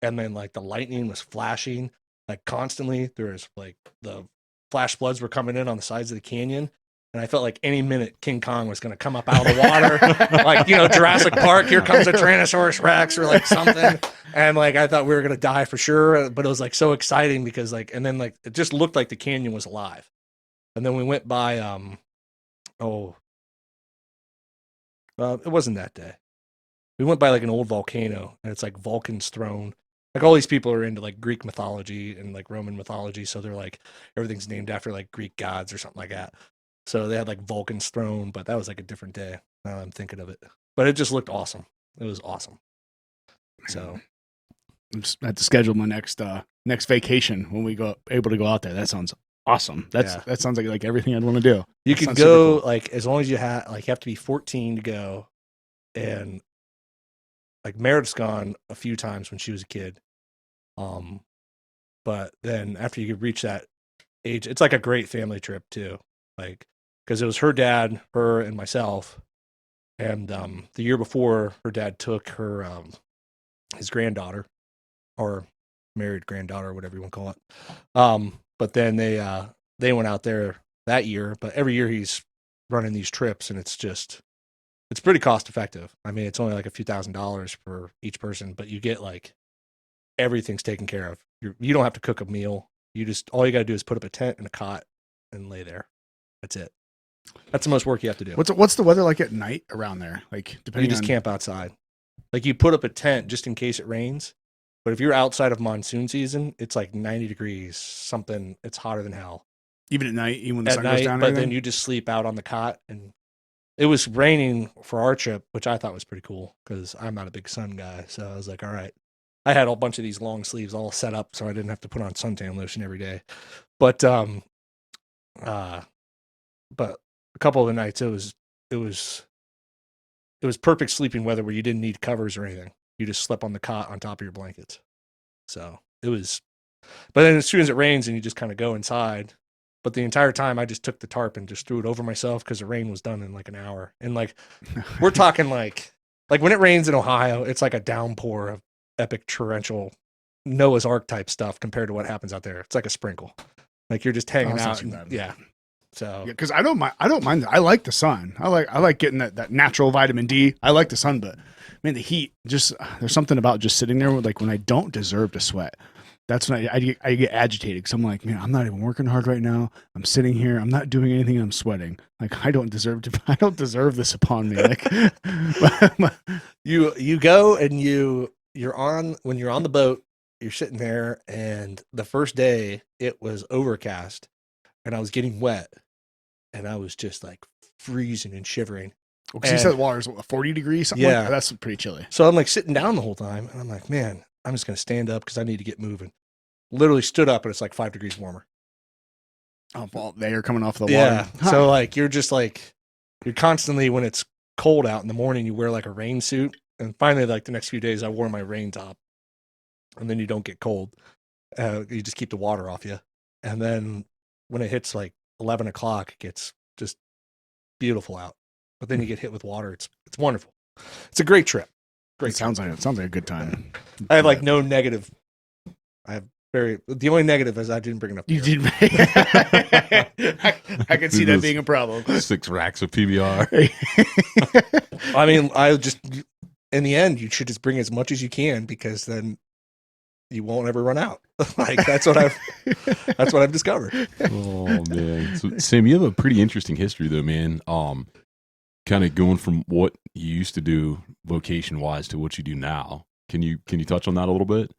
and then like the lightning was flashing like constantly. There was like the flash floods were coming in on the sides of the canyon, and I felt like any minute King Kong was going to come up out of the water. Like, Jurassic Park, here comes a Tyrannosaurus Rex or like something. And like I thought we were going to die for sure, but it was like so exciting because like, and then like it just looked like the canyon was alive. And then we went by it wasn't that day. We went by like an old volcano, and it's like Vulcan's throne. Like all these people are into like Greek mythology and like Roman mythology, so they're like everything's named after like Greek gods or something like that. So they had like Vulcan's throne, but that was like a different day. Now I'm thinking of it, but it just looked awesome. It was awesome. So I have to schedule my next vacation when we able to go out there. That sounds awesome. That sounds like everything I'd want to do. You can go cool. Like as long as you have to be 14 to go, and like Meredith's gone a few times when she was a kid. But then after you reach that age, it's like a great family trip too. Like, because it was her dad, her, and myself. And the year before, her dad took her his granddaughter, or married granddaughter, or whatever you want to call it. But then they went out there that year. But every year he's running these trips, and it's pretty cost effective. I mean, it's only like a few $1,000s for each person, but you get like everything's taken care of. You don't have to cook a meal. All you got to do is put up a tent and a cot and lay there. That's it. That's the most work you have to do. What's the weather like at night around there? Like, depending, you just camp outside. Like, you put up a tent just in case it rains. But if you're outside of monsoon season, it's like 90 degrees, something. It's hotter than hell. Even at night, even when the sun goes down. But then you just sleep out on the cot. And it was raining for our trip, which I thought was pretty cool because I'm not a big sun guy. So I was like, all right. I had a bunch of these long sleeves all set up so I didn't have to put on suntan lotion every day. But a couple of the nights it was perfect sleeping weather where you didn't need covers or anything. You just slept on the cot on top of your blankets. So it was, but then as soon as it rains and you just kind of go inside, but the entire time I just took the tarp and just threw it over myself because the rain was done in like an hour. And like, we're talking like when it rains in Ohio, it's like a downpour of epic torrential Noah's Ark type stuff compared to what happens out there. It's like a sprinkle. Like you're just hanging out. Yeah. So because I don't mind. I like the sun. I like getting that natural vitamin D. I like the sun, but man, the heat just there's something about just sitting there like when I don't deserve to sweat. That's when I get agitated because I'm like, man, I'm not even working hard right now. I'm sitting here. I'm not doing anything. I'm sweating. Like I don't deserve this upon me. Like you go and when you're on the boat, you're sitting there, and the first day it was overcast, and I was getting wet. And I was just like freezing and shivering. Well, because you said the water's 40 degrees, something like that. That's pretty chilly. So I'm like sitting down the whole time, and I'm like, man, I'm just going to stand up because I need to get moving. Literally stood up, and it's like 5 degrees warmer. Oh, well, they are coming off the water. Yeah. Huh. So like you're constantly, when it's cold out in the morning, you wear like a rain suit. And finally, like the next few days, I wore my rain top. And then you don't get cold. You just keep the water off you. And then when it hits like 11 o'clock, it gets just beautiful out. But then you get hit with water. It's wonderful. It's a great trip. It sounds like a good time. I have like no negative. The only negative is I didn't bring enough beer. You didn't. I can see that being a problem. 6 racks of PBR. I mean, in the end, you should just bring as much as you can because then you won't ever run out. Like that's what I've discovered. Oh man. So Sam, you have a pretty interesting history though, man. Kind of going from what you used to do vocation wise to what you do now. Can you touch on that a little bit?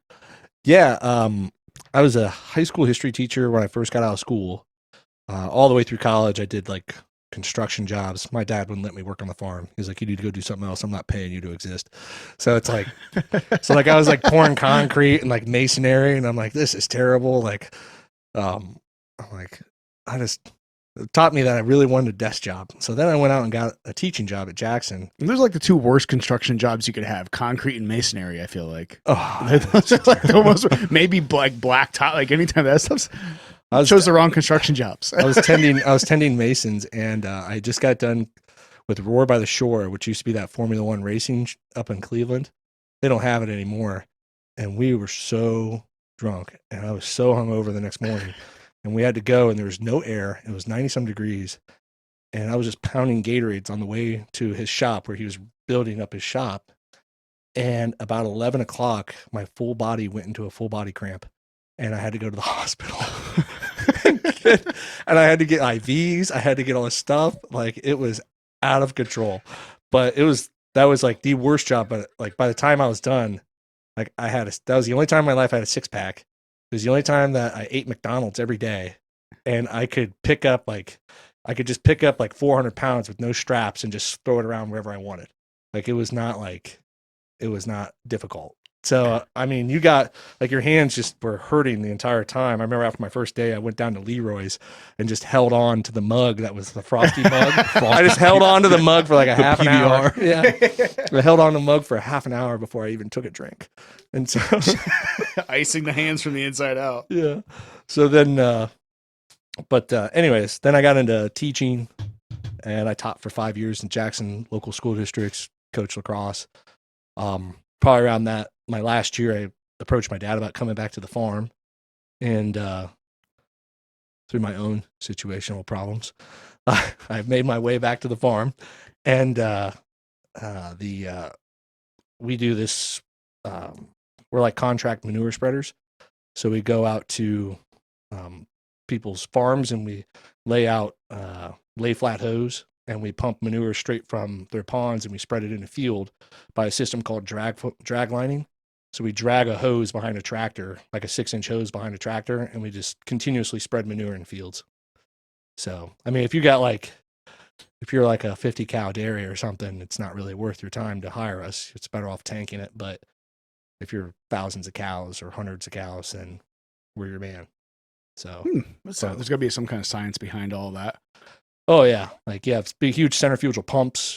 Yeah. I was a high school history teacher when I first got out of school. All the way through college, I did like construction jobs. My dad wouldn't let me work on the farm. He's like, you need to go do something else. I'm not paying you to exist. So it's like, I was like pouring concrete and like masonry, and I'm like, this is terrible. Like, I'm like, It taught me that I really wanted a desk job. So then I went out and got a teaching job at Jackson. And those are like the two worst construction jobs you could have: concrete and masonry. I feel like Oh, those are like the most, maybe like black top. Like anytime that stuff's, I chose the wrong construction jobs. I was tending masons, and I just got done with Roar by the Shore, which used to be that Formula One racing up in Cleveland. They don't have it anymore, and we were so drunk, and I was so hungover the next morning, and we had to go, and there was no air. It was 90-some degrees, and I was just pounding Gatorades on the way to his shop where he was building up his shop. And about 11 o'clock, my full body went into a full body cramp, and I had to go to the hospital. And I had to get IVs. I had to get all this stuff. Like, it was out of control. But that was like the worst job. But like by the time I was done, like that was the only time in my life I had a 6-pack. It was the only time that I ate McDonald's every day, and I could just pick up like 400 pounds with no straps and just throw it around wherever I wanted. Like, it was not difficult. So, I mean, you got like your hands just were hurting the entire time. I remember after my first day, I went down to Leroy's and just held on to the mug that was the Frosty mug. I just held on to the mug for like a half an hour. Yeah. I held on to the mug for a half an hour before I even took a drink. And so Icing the hands from the inside out. yeah. So then, anyways, then I got into teaching, and I taught for 5 years in Jackson local school districts, coached lacrosse. Probably around that, my last year, I approached my dad about coming back to the farm, and through my own situational problems, I've made my way back to the farm, and we do this. We're like contract manure spreaders, so we go out to people's farms and we lay flat hose, and we pump manure straight from their ponds, and we spread it in a field by a system called drag lining. So we drag a hose behind a tractor, like a 6-inch hose behind a tractor, and we just continuously spread manure in fields. So, I mean, if you're like a 50 cow dairy or something, it's not really worth your time to hire us. It's better off tanking it. But if you're thousands of cows or hundreds of cows, then we're your man. So, There's got to be some kind of science behind all that. oh yeah, like you have big, huge centrifugal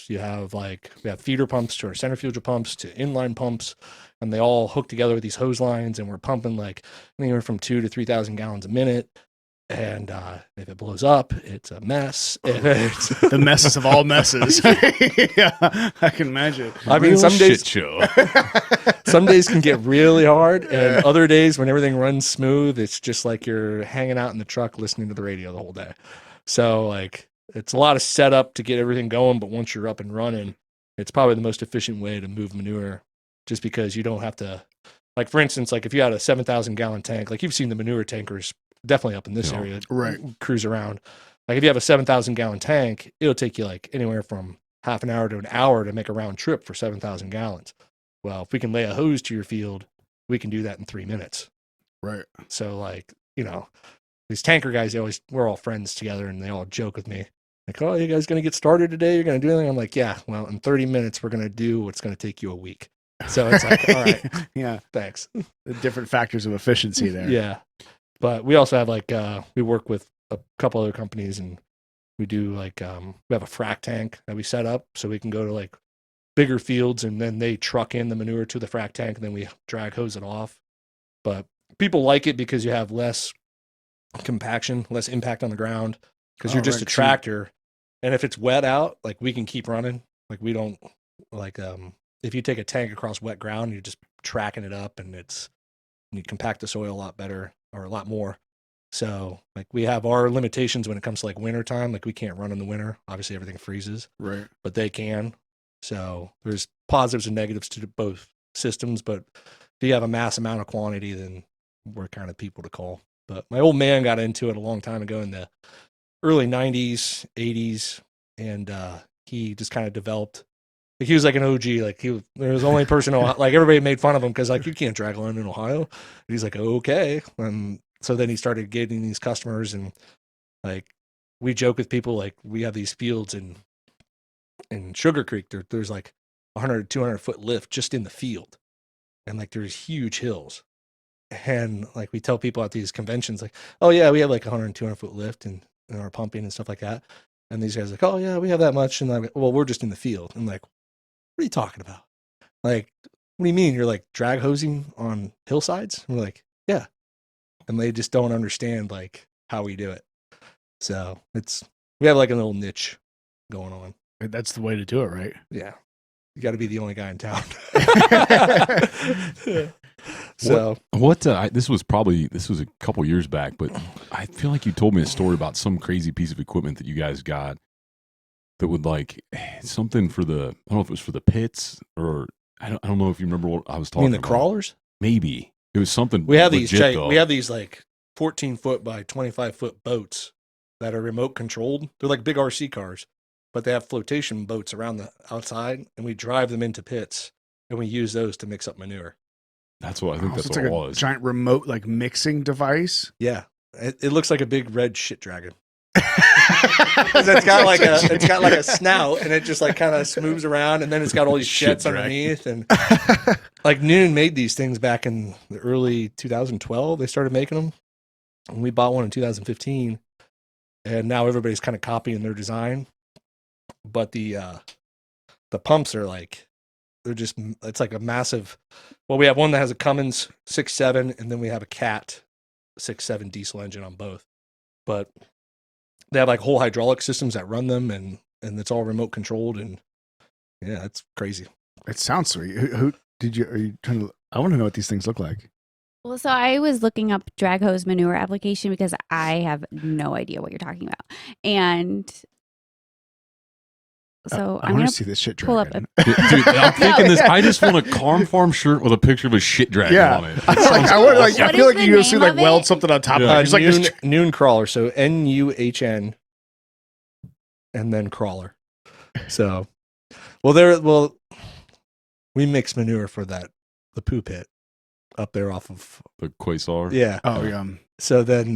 we have feeder pumps to our centrifugal pumps to inline pumps, and they all hook together with these hose lines, and we're pumping like anywhere from 2,000 to 3,000 gallons a minute. And if it blows up, it's a mess. The messes of all messes. Yeah, I can imagine. I mean, some days show. some days can get really hard, and other days when everything runs smooth, it's just like you're hanging out in the truck listening to the radio the whole day. So like, it's a lot of setup to get everything going, but once you're up and running, it's probably the most efficient way to move manure, just because you don't have to, like, for instance, like if you had a 7,000 gallon tank, like you've seen the manure tankers definitely up in this area, right, cruise around. Like if you have a 7,000 gallon tank, it'll take you like anywhere from half an hour to an hour to make a round trip for 7,000 gallons. Well, if we can lay a hose to your field, we can do that in 3 minutes. Right. So like, these tanker guys, we're all friends together, and they all joke with me. Like, oh, you guys going to get started today? You're going to do anything? I'm like, yeah, well, in 30 minutes, we're going to do what's going to take you a week. So it's like, all right, yeah, thanks. The different factors of efficiency there. Yeah. But we also have we work with a couple other companies, and we do we have a frac tank that we set up so we can go to like bigger fields, and then they truck in the manure to the frac tank, and then we drag hose it off. But people like it because you have less compaction, less impact on the ground, because you're just a tractor. And if it's wet out, like we can keep running. Like we don't if you take a tank across wet ground, you're just tracking it up, and you compact the soil a lot better, or a lot more. So like we have our limitations when it comes to like winter time. Like we can't run in the winter. Obviously everything freezes. Right. But they can. So there's positives and negatives to both systems. But if you have a mass amount of quantity, then we're kind of people to call. But my old man got into it a long time ago in the early 90s, 80s. And he just kind of developed. Like he was like an OG. Like there was the only person, like everybody made fun of him because like you can't drag land in Ohio. And he's like, okay. So then he started getting these customers, and like we joke with people, like we have these fields in Sugar Creek. There's like 100, 200 foot lift just in the field, and like there's huge hills. And like we tell people at these conventions, like, oh yeah, we have like 100, 200 foot lift, and and our pumping and stuff like that. And these guys are like, oh yeah, we have that much. And I'm like, well, we're just in the field. I'm like, what are you talking about? Like, what do you mean? You're like drag hosing on hillsides? And we're like, yeah. And they just don't understand like how we do it. So we have like a little niche going on. That's the way to do it, right? Yeah. You got to be the only guy in town. So this was a couple years back, but I feel like you told me a story about some crazy piece of equipment that you guys got that would like something for I don't know if it was for the pits or I don't know if you remember what I was talking you mean the about. crawlers? Maybe it was something. We have legit, we have these like 14-foot by 25-foot boats that are remote controlled. They're like big RC cars, but they have flotation boats around the outside, and we drive them into pits, and we use those to mix up manure. That's what I think. So That's it's what like it a was. giant remote like mixing device. Yeah, it looks like a big red shit dragon. It's got like a snout, and it just like kind of moves around, and then it's got all these jets underneath. And like Noon made these things back in the early 2012. They started making them, and we bought one in 2015. And now everybody's kind of copying their design, but the pumps are like it's like a massive. Well, we have one that has a Cummins 6.7, and then we have a Cat 6.7 diesel engine on both. But they have like whole hydraulic systems that run them, and it's all remote controlled, and yeah, it's crazy. It sounds sweet. Who did you? Are you trying to? I want to know what these things look like. Well, so I was looking up drag hose manure application because I have no idea what you're talking about, and so I I'm want gonna to see this shit pull dragon. up Dude, I'm thinking this. I just want a Carm Farm shirt with a picture of a shit dragon on it. I What feel is like the you go see name like of it? weld something on top Yeah. of it. It's like this. Noon crawler, so NUHN, and then crawler. So, we mix manure for the poo pit up there off of The Quasar. yeah. Oh yeah. So then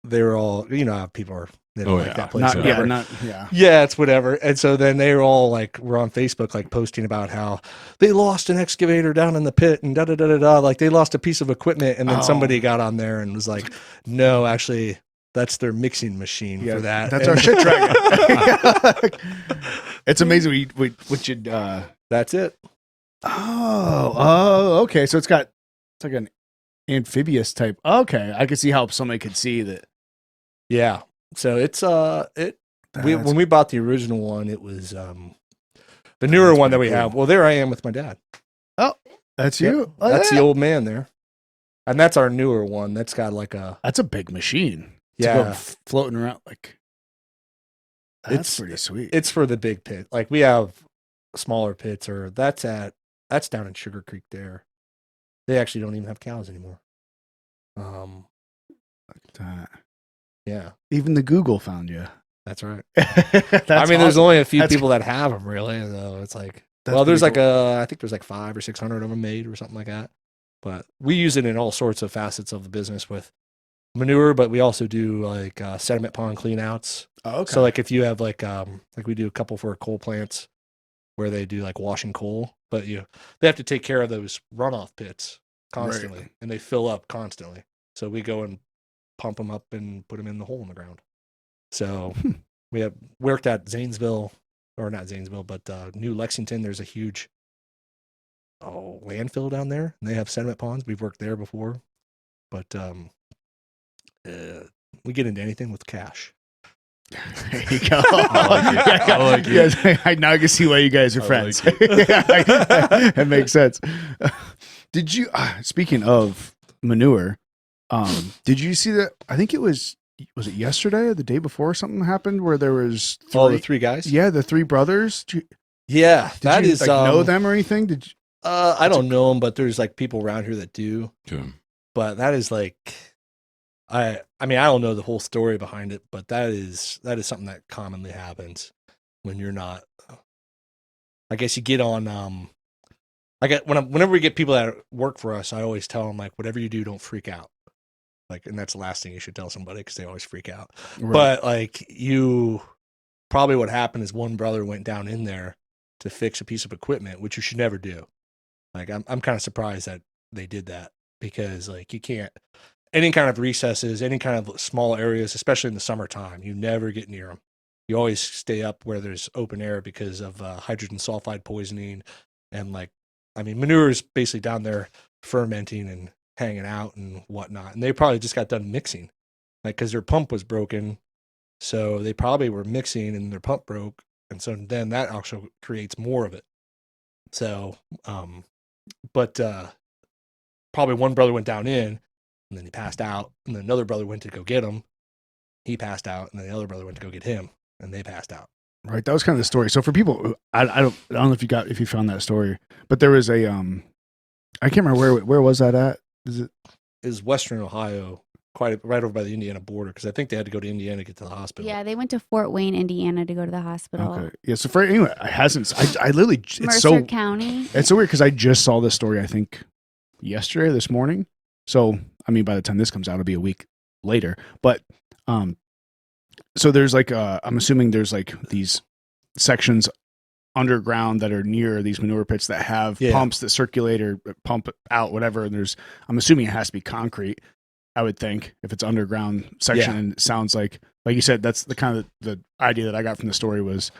they were all, how people are. They don't like that place. Not whatever. yeah. Yeah, it's whatever. And so then they were all like, we're on Facebook, like posting about how they lost an excavator down in the pit and da da da da da. Like they lost a piece of equipment, and then somebody got on there and was like, no, actually, that's their mixing machine for that. That's our shit dragon. It's amazing. We should. That's it. Oh, okay. So it's like an amphibious type. Okay, I could see how somebody could see that. Yeah. So it's when we bought the original one, it was the newer one that we have. Well, there I am with my dad. Oh, that's you. Yep. That's the old man there, and that's our newer one. That's got like that's a big machine. Yeah, to go floating around like. That's pretty sweet. It's for the big pit. Like we have smaller pits, or that's down in Sugar Creek. There, they actually don't even have cows anymore. Like that. Yeah, even the Google found you. that's right. That's I mean, there's awesome. only a few That's- people that have them, really. So it's like, That's well, there's pretty like I think there's like 500 or 600 of them made, or something like that. But we use it in all sorts of facets of the business with manure, but we also do like sediment pond cleanouts. Oh, okay. So like if you have like we do a couple for coal plants where they do like washing coal, but they have to take care of those runoff pits constantly, Right. and they fill up constantly. So we go and pump them up and put them in the hole in the ground. So we have worked at Zanesville, or not Zanesville, but New Lexington. There's a huge landfill down there, and they have sediment ponds. We've worked there before, but we get into anything with cash. There you go. I like it. You guys, now I can see why you guys are friends. like That makes sense. Did you? Speaking of manure, did you see that? I think it was it yesterday or the day before something happened where there was The 3 guys. Yeah, the 3 brothers. Did That you is know them or anything? Did you? I don't know them, but there's like people around here that do. Okay. But that is like, I mean, I don't know the whole story behind it, but that is something that commonly happens when you're not. I guess you get on. Whenever we get people that work for us, I always tell them like, whatever you do, don't freak out. Like, and that's the last thing you should tell somebody because they always freak out. Right. But like probably what happened is one brother went down in there to fix a piece of equipment, which you should never do. Like I'm kind of surprised that they did that, because like you can't any kind of recesses, any kind of small areas, especially in the summertime, you never get near them. You always stay up where there's open air because of hydrogen sulfide poisoning. And manure is basically down there fermenting and hanging out and whatnot. And they probably just got done mixing, because their pump was broken. So they probably were mixing and their pump broke. And so then that also creates more of it. So, but probably one brother went down in and then he passed out. And then another brother went to go get him. He passed out. And then the other brother went to go get him and they passed out. Right. That was kind of the story. So for people, I don't know if you found that story, but there was a, I can't remember where was that at? Is Western Ohio, right over by the Indiana border, because I think they had to go to Indiana to get to the hospital. Yeah, they went to Fort Wayne, Indiana to go to the hospital. Okay. Yeah. So for anyway, I literally, it's Mercer County. It's so weird because I just saw this story, I think yesterday, this morning. So, I mean, by the time this comes out, it'll be a week later, but, so there's I'm assuming there's these sections underground that are near these manure pits that have pumps that circulate or pump out, whatever. And I'm assuming it has to be concrete, I would think, if it's underground section. And it sounds like you said, that's the kind of the idea that I got from the story was,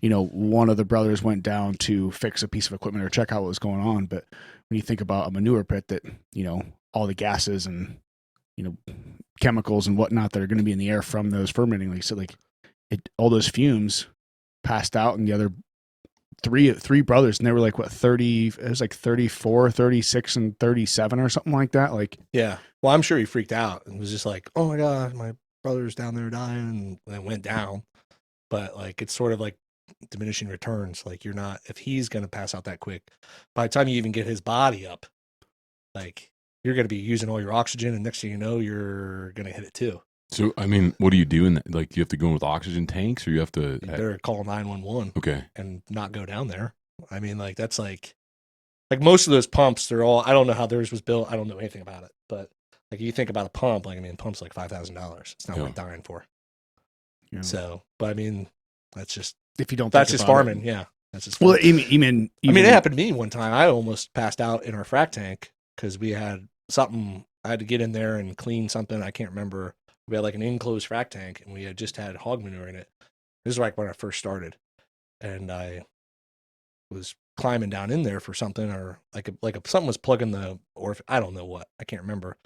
one of the brothers went down to fix a piece of equipment or check out what was going on. But when you think about a manure pit that, all the gases and, chemicals and whatnot that are going to be in the air from those fermenting, all those fumes passed out, and the other three brothers, and they were 30, it was 34, 36 and 37 or something like that. Yeah. Well, I'm sure he freaked out and was just like, oh my God, my brother's down there dying, and it went down. But it's sort of like diminishing returns. You're not, if he's going to pass out that quick, by the time you even get his body up, you're going to be using all your oxygen, and next thing you know, you're going to hit it too. So, I mean, what do you do in that? Do you have to go in with oxygen tanks, or you have to? You better call 911. Okay. And not go down there. I mean, that's most of those pumps, they're all, I don't know how theirs was built. I don't know anything about it. But you think about a pump, pump's $5,000. It's not worth dying for. Yeah. So, but I mean, that's just, if you don't, that's just farming. Yeah. That's just farming. Well, even it happened to me one time. I almost passed out in our frac tank because we had something, I had to get in there and clean something. I can't remember. We had an enclosed frac tank, and we had just had hog manure in it. This is when I first started, and I was climbing down in there for something, or something was plugging or I don't know what. I can't remember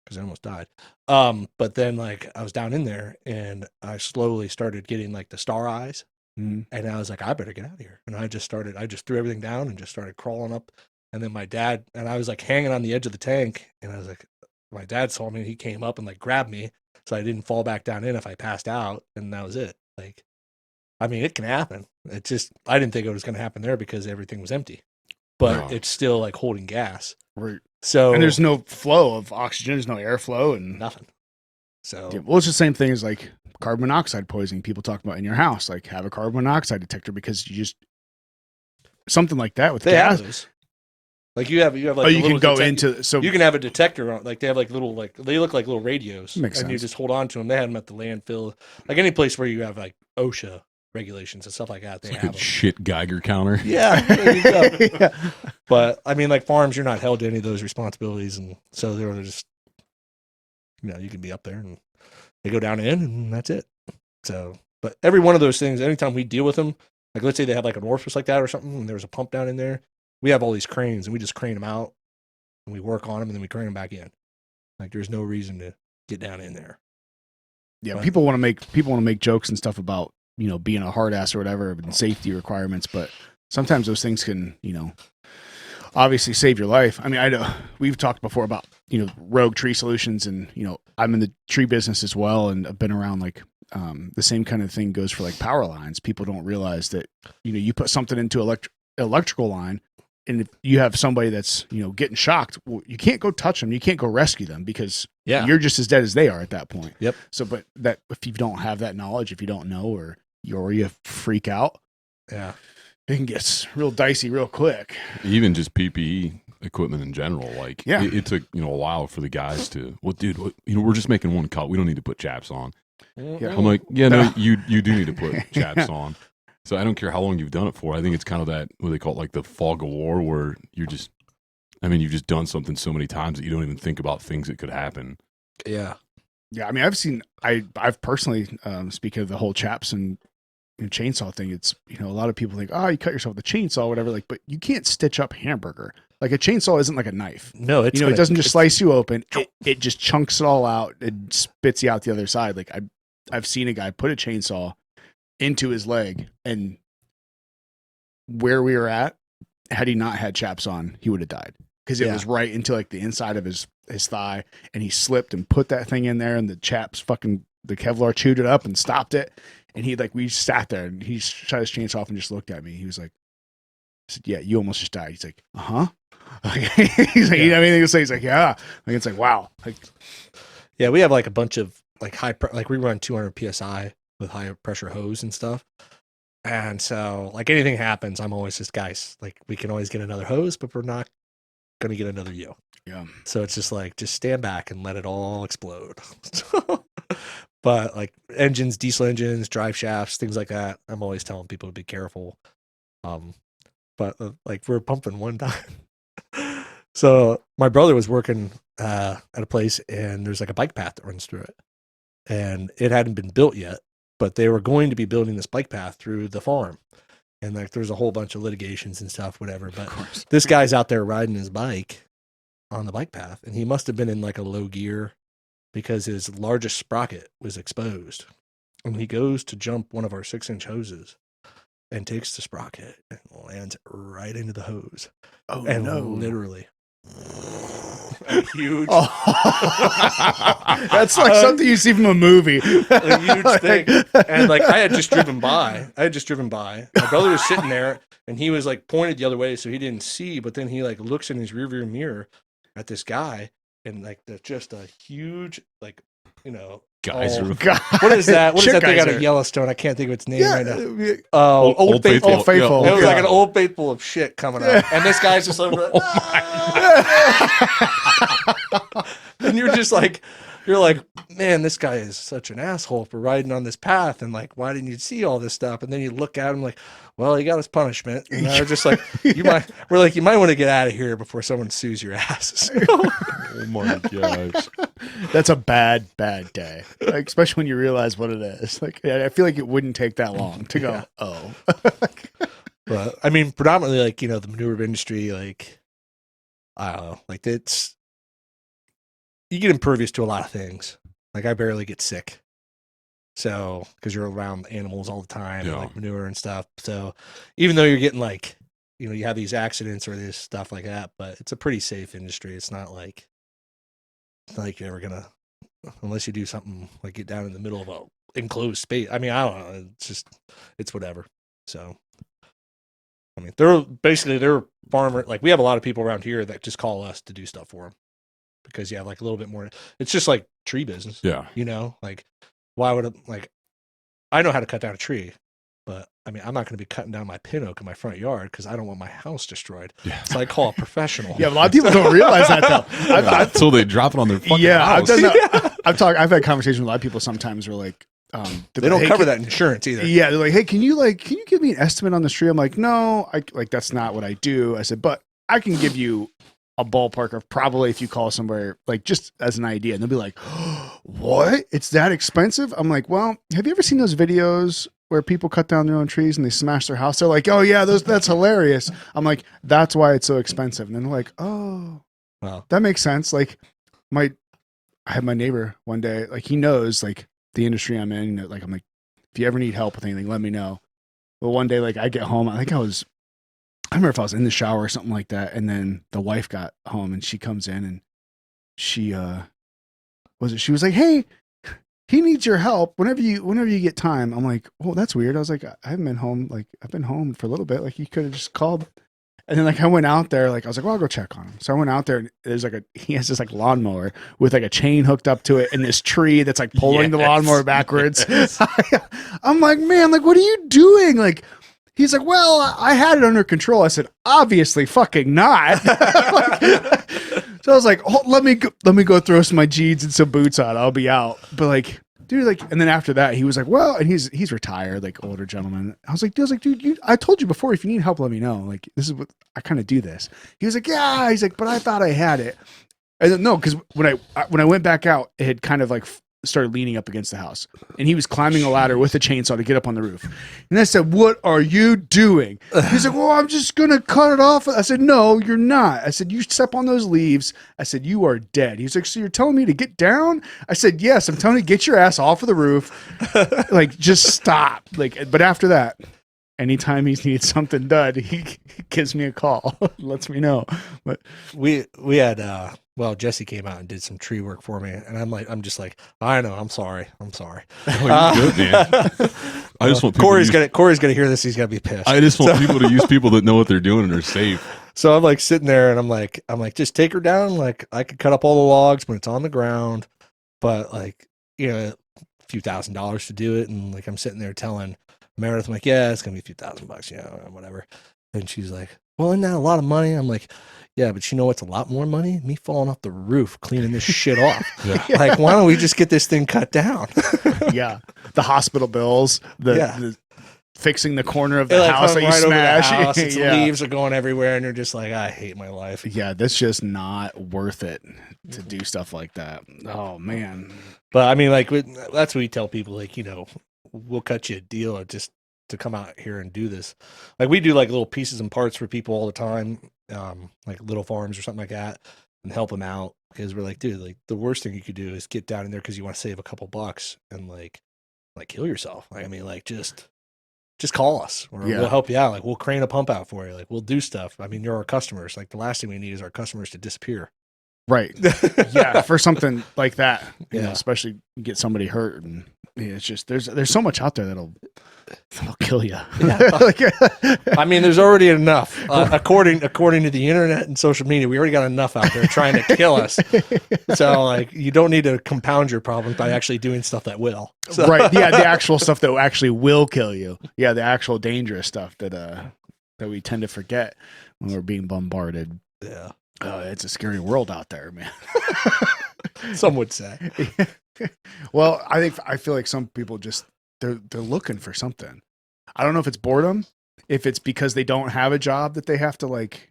because I almost died. But then I was down in there, and I slowly started getting the star eyes, and I was I better get out of here. And I just threw everything down and just started crawling up. And then my dad, and I was hanging on the edge of the tank, and I was my dad saw me, and he came up and grabbed me, so I didn't fall back down in if I passed out, and that was it. It can happen. It just, I didn't think it was going to happen there because everything was empty, but it's still holding gas. Right. So, and there's no flow of oxygen, there's no airflow and nothing. So, it's the same thing as carbon monoxide poisoning. People talk about in your house, have a carbon monoxide detector, because you just, something like that with gas. Have those. You have you can go into, so you can have a detector on, they have little, they look like little radios. Makes and sense. You just hold on to them. They had them at the landfill, any place where you have OSHA regulations and stuff like that. They it's have a shit Geiger counter. Yeah, there you go. Yeah. But farms, you're not held to any of those responsibilities, and so they're just, you can be up there and they go down in, and that's it. So, but every one of those things, anytime we deal with them, let's say they have an orifice like that or something, and there's a pump down in there, we have all these cranes, and we just crane them out, and we work on them, and then we crane them back in. There's no reason to get down in there. Yeah, but people want to make jokes and stuff about being a hard ass or whatever and safety requirements, but sometimes those things can obviously save your life. I mean, I know we've talked before about rogue tree solutions, and I'm in the tree business as well, and I've been around the same kind of thing goes for power lines. People don't realize that you put something into electrical line, and if you have somebody that's getting shocked, well, you can't go touch them, you can't go rescue them, because you're just as dead as they are at that point. Yep. So, but that if you don't have that knowledge, if you don't know, or you freak out, it can get real dicey real quick. Even just PPE equipment in general, it took a while for the guys to, well, dude, we're just making one cut, we don't need to put chaps on. Yeah. I'm no, you do need to put chaps on. So I don't care how long you've done it for. I think it's kind of that, what they call it, the fog of war, where you've just done something so many times that you don't even think about things that could happen. Yeah. Yeah, I mean, I've personally, speaking of the whole chaps and chainsaw thing, it's, a lot of people think, oh, you cut yourself with a chainsaw, whatever. Like, but you can't stitch up hamburger. Like a chainsaw isn't like a knife. No, it's it doesn't just slice you open. It just chunks it all out. It spits you out the other side. Like I've seen a guy put a chainsaw into his leg, and where we were at, had he not had chaps on, he would have died because it was right into like the inside of his thigh, and he slipped and put that thing in there, and the chaps the Kevlar chewed it up and stopped it. And we sat there, and he shut his chainsaw off and just looked at me. He was like, I said, yeah, you almost just died. He's like, uh-huh. He's like, you know anything to say? He's like, yeah. Like, it's like, wow. Like, yeah, we have like a bunch of like like we run 200 PSI with high pressure hose and stuff. And so like anything happens, I'm always just, guys, like we can always get another hose, but we're not going to get another you. Yeah. So it's just like, just stand back and let it all explode. But like engines, diesel engines, drive shafts, things like that, I'm always telling people to be careful. But like we're pumping one time. So my brother was working at a place, and there's like a bike path that runs through it, and it hadn't been built yet, but they were going to be building this bike path through the farm. And like there's a whole bunch of litigations and stuff, whatever. But this guy's out there riding his bike on the bike path, and he must have been in like a low gear because his largest sprocket was exposed. And he goes to jump one of our 6-inch hoses and takes the sprocket and lands right into the hose. Oh, and no. Literally. A huge. That's like something you see from a movie. A huge thing. And like I had just driven by. My brother was sitting there, and he was like pointed the other way, so he didn't see. But then he like looks in his rearview mirror at this guy, and like just a huge like, Geyser. What is that? What is that thing out geyser. of Yellowstone? I can't think of its name right now. Old Old Faithful. Faithful. Old Faithful. Yeah. It was like an Old Faithful of shit coming up, and this guy's just like, and you're like, man, this guy is such an asshole for riding on this path, and like, why didn't you see all this stuff? And then you look at him like, well, he got his punishment. And they're just like, you might want to get out of here before someone sues your ass. Oh my gosh. That's a bad day. Like, especially when you realize what it is. Like, I feel like it wouldn't take that long to go, oh. But I mean, predominantly like, the manure industry, like, I don't know, like you get impervious to a lot of things. Like I barely get sick. So, because you're around animals all the time, and like manure and stuff. So, even though you're getting like, you have these accidents or this stuff like that, but it's a pretty safe industry. It's not like you're ever gonna, unless you do something like get down in the middle of a enclosed space. I mean, I don't know. It's whatever. So, I mean, they're farmer. Like we have a lot of people around here that just call us to do stuff for them because you have like a little bit more. It's just like tree business. Yeah. Like. Why would I know how to cut down a tree, but I mean, I'm not going to be cutting down my pin oak in my front yard because I don't want my house destroyed. Yeah. So I call a professional. Yeah, a lot of people don't realize that though. Until they drop it on their fucking house. I've done that. I've had conversations with a lot of people sometimes who are like, they don't cover that insurance either. Yeah, they're like, hey, can you give me an estimate on this tree? I'm like, no, that's not what I do. I said, but I can give you a ballpark of probably if you call somewhere, like just as an idea, and they'll be like, oh, what? It's that expensive? I'm like, well, have you ever seen those videos where people cut down their own trees and they smash their house? They're like, oh yeah, that's hilarious. I'm like, that's why it's so expensive. And then they're like, oh, wow, that makes sense. Like I had my neighbor one day, like he knows like the industry I'm in. Like I'm like, if you ever need help with anything, let me know. Well, one day, like I get home, I remember if I was in the shower or something like that, and then the wife got home and she comes in and she was like, hey, he needs your help whenever you get time. I'm like, oh, that's weird. I was like, I haven't been home. Like I've been home for a little bit. Like you could have just called. And then like I went out there, like I was like, well, I'll go check on him. So I went out there and there's like he has this like lawnmower with like a chain hooked up to it and this tree that's like pulling the lawnmower backwards. Yes. I'm like, man, like what are you doing? Like he's like, well, I had it under control. I said, obviously fucking not. So I was like, oh, let me go throw some of my jeans and some boots on. I'll be out. But like, dude, like, and then after that, he was like, well, and he's retired, like older gentleman. I was like, dude, I told you before, if you need help, let me know. Like, this is what I kind of do this. He was like, yeah. He's like, but I thought I had it. No, because when I went back out, it had kind of like started leaning up against the house, and he was climbing a ladder with a chainsaw to get up on the roof. And I said, "What are you doing?" He's like, "Well, I'm just gonna cut it off." I said, "No, you're not." I said, "You step on those leaves." I said, "You are dead." He's like, "So you're telling me to get down?" I said, "Yes, I'm telling you to get your ass off of the roof. Like, just stop." Like, but after that, anytime he needs something done, he gives me a call, lets me know. But we had Jesse came out and did some tree work for me, and I'm just like, I know, I'm sorry. Oh, you're good, man. I just want people Corey's gonna hear this. He's gonna be pissed. I just want people to use people that know what they're doing and are safe. So I'm like sitting there, and I'm like, just take her down. Like, I could cut up all the logs when it's on the ground, but like, a few $1,000s to do it. And like, I'm sitting there telling Meredith, I'm like, yeah, it's gonna be a few $1,000, whatever. And she's like, well, isn't that a lot of money? I'm like, yeah, but you know what's a lot more money? Me falling off the roof, cleaning this shit off. Yeah. Like, why don't we just get this thing cut down? yeah, the hospital bills, the fixing the corner of the Like, house that you right over the smash. house, its Yeah. leaves are going everywhere, and you're just like, I hate my life. Yeah, that's just not worth it to do stuff like that. Oh man. But I mean, like, that's what we tell people, like, we'll cut you a deal just to come out here and do this. Like, we do like little pieces and parts for people all the time, like little farms or something like that, and help them out, because we're like, dude, like, the worst thing you could do is get down in there because you want to save a couple bucks and like kill yourself. Like, I mean, like, just call us, or we'll help you out. Like, we'll crane a pump out for you. Like, we'll do stuff. I mean, you're our customers. Like, the last thing we need is our customers to disappear. Right. Yeah, for something like that, Yeah. especially get somebody hurt, and it's just there's so much out there that'll kill you. Yeah. I mean, there's already enough. According to the internet and social media, we already got enough out there trying to kill us. So, like, you don't need to compound your problems by actually doing stuff that will. So. Right. Yeah, the actual stuff that actually will kill you. Yeah, the actual dangerous stuff that we tend to forget when we're being bombarded. Yeah. It's a scary world out there, man. Some would say. Well, I feel like some people just they're looking for something. I don't know if it's boredom, if it's because they don't have a job that they have to like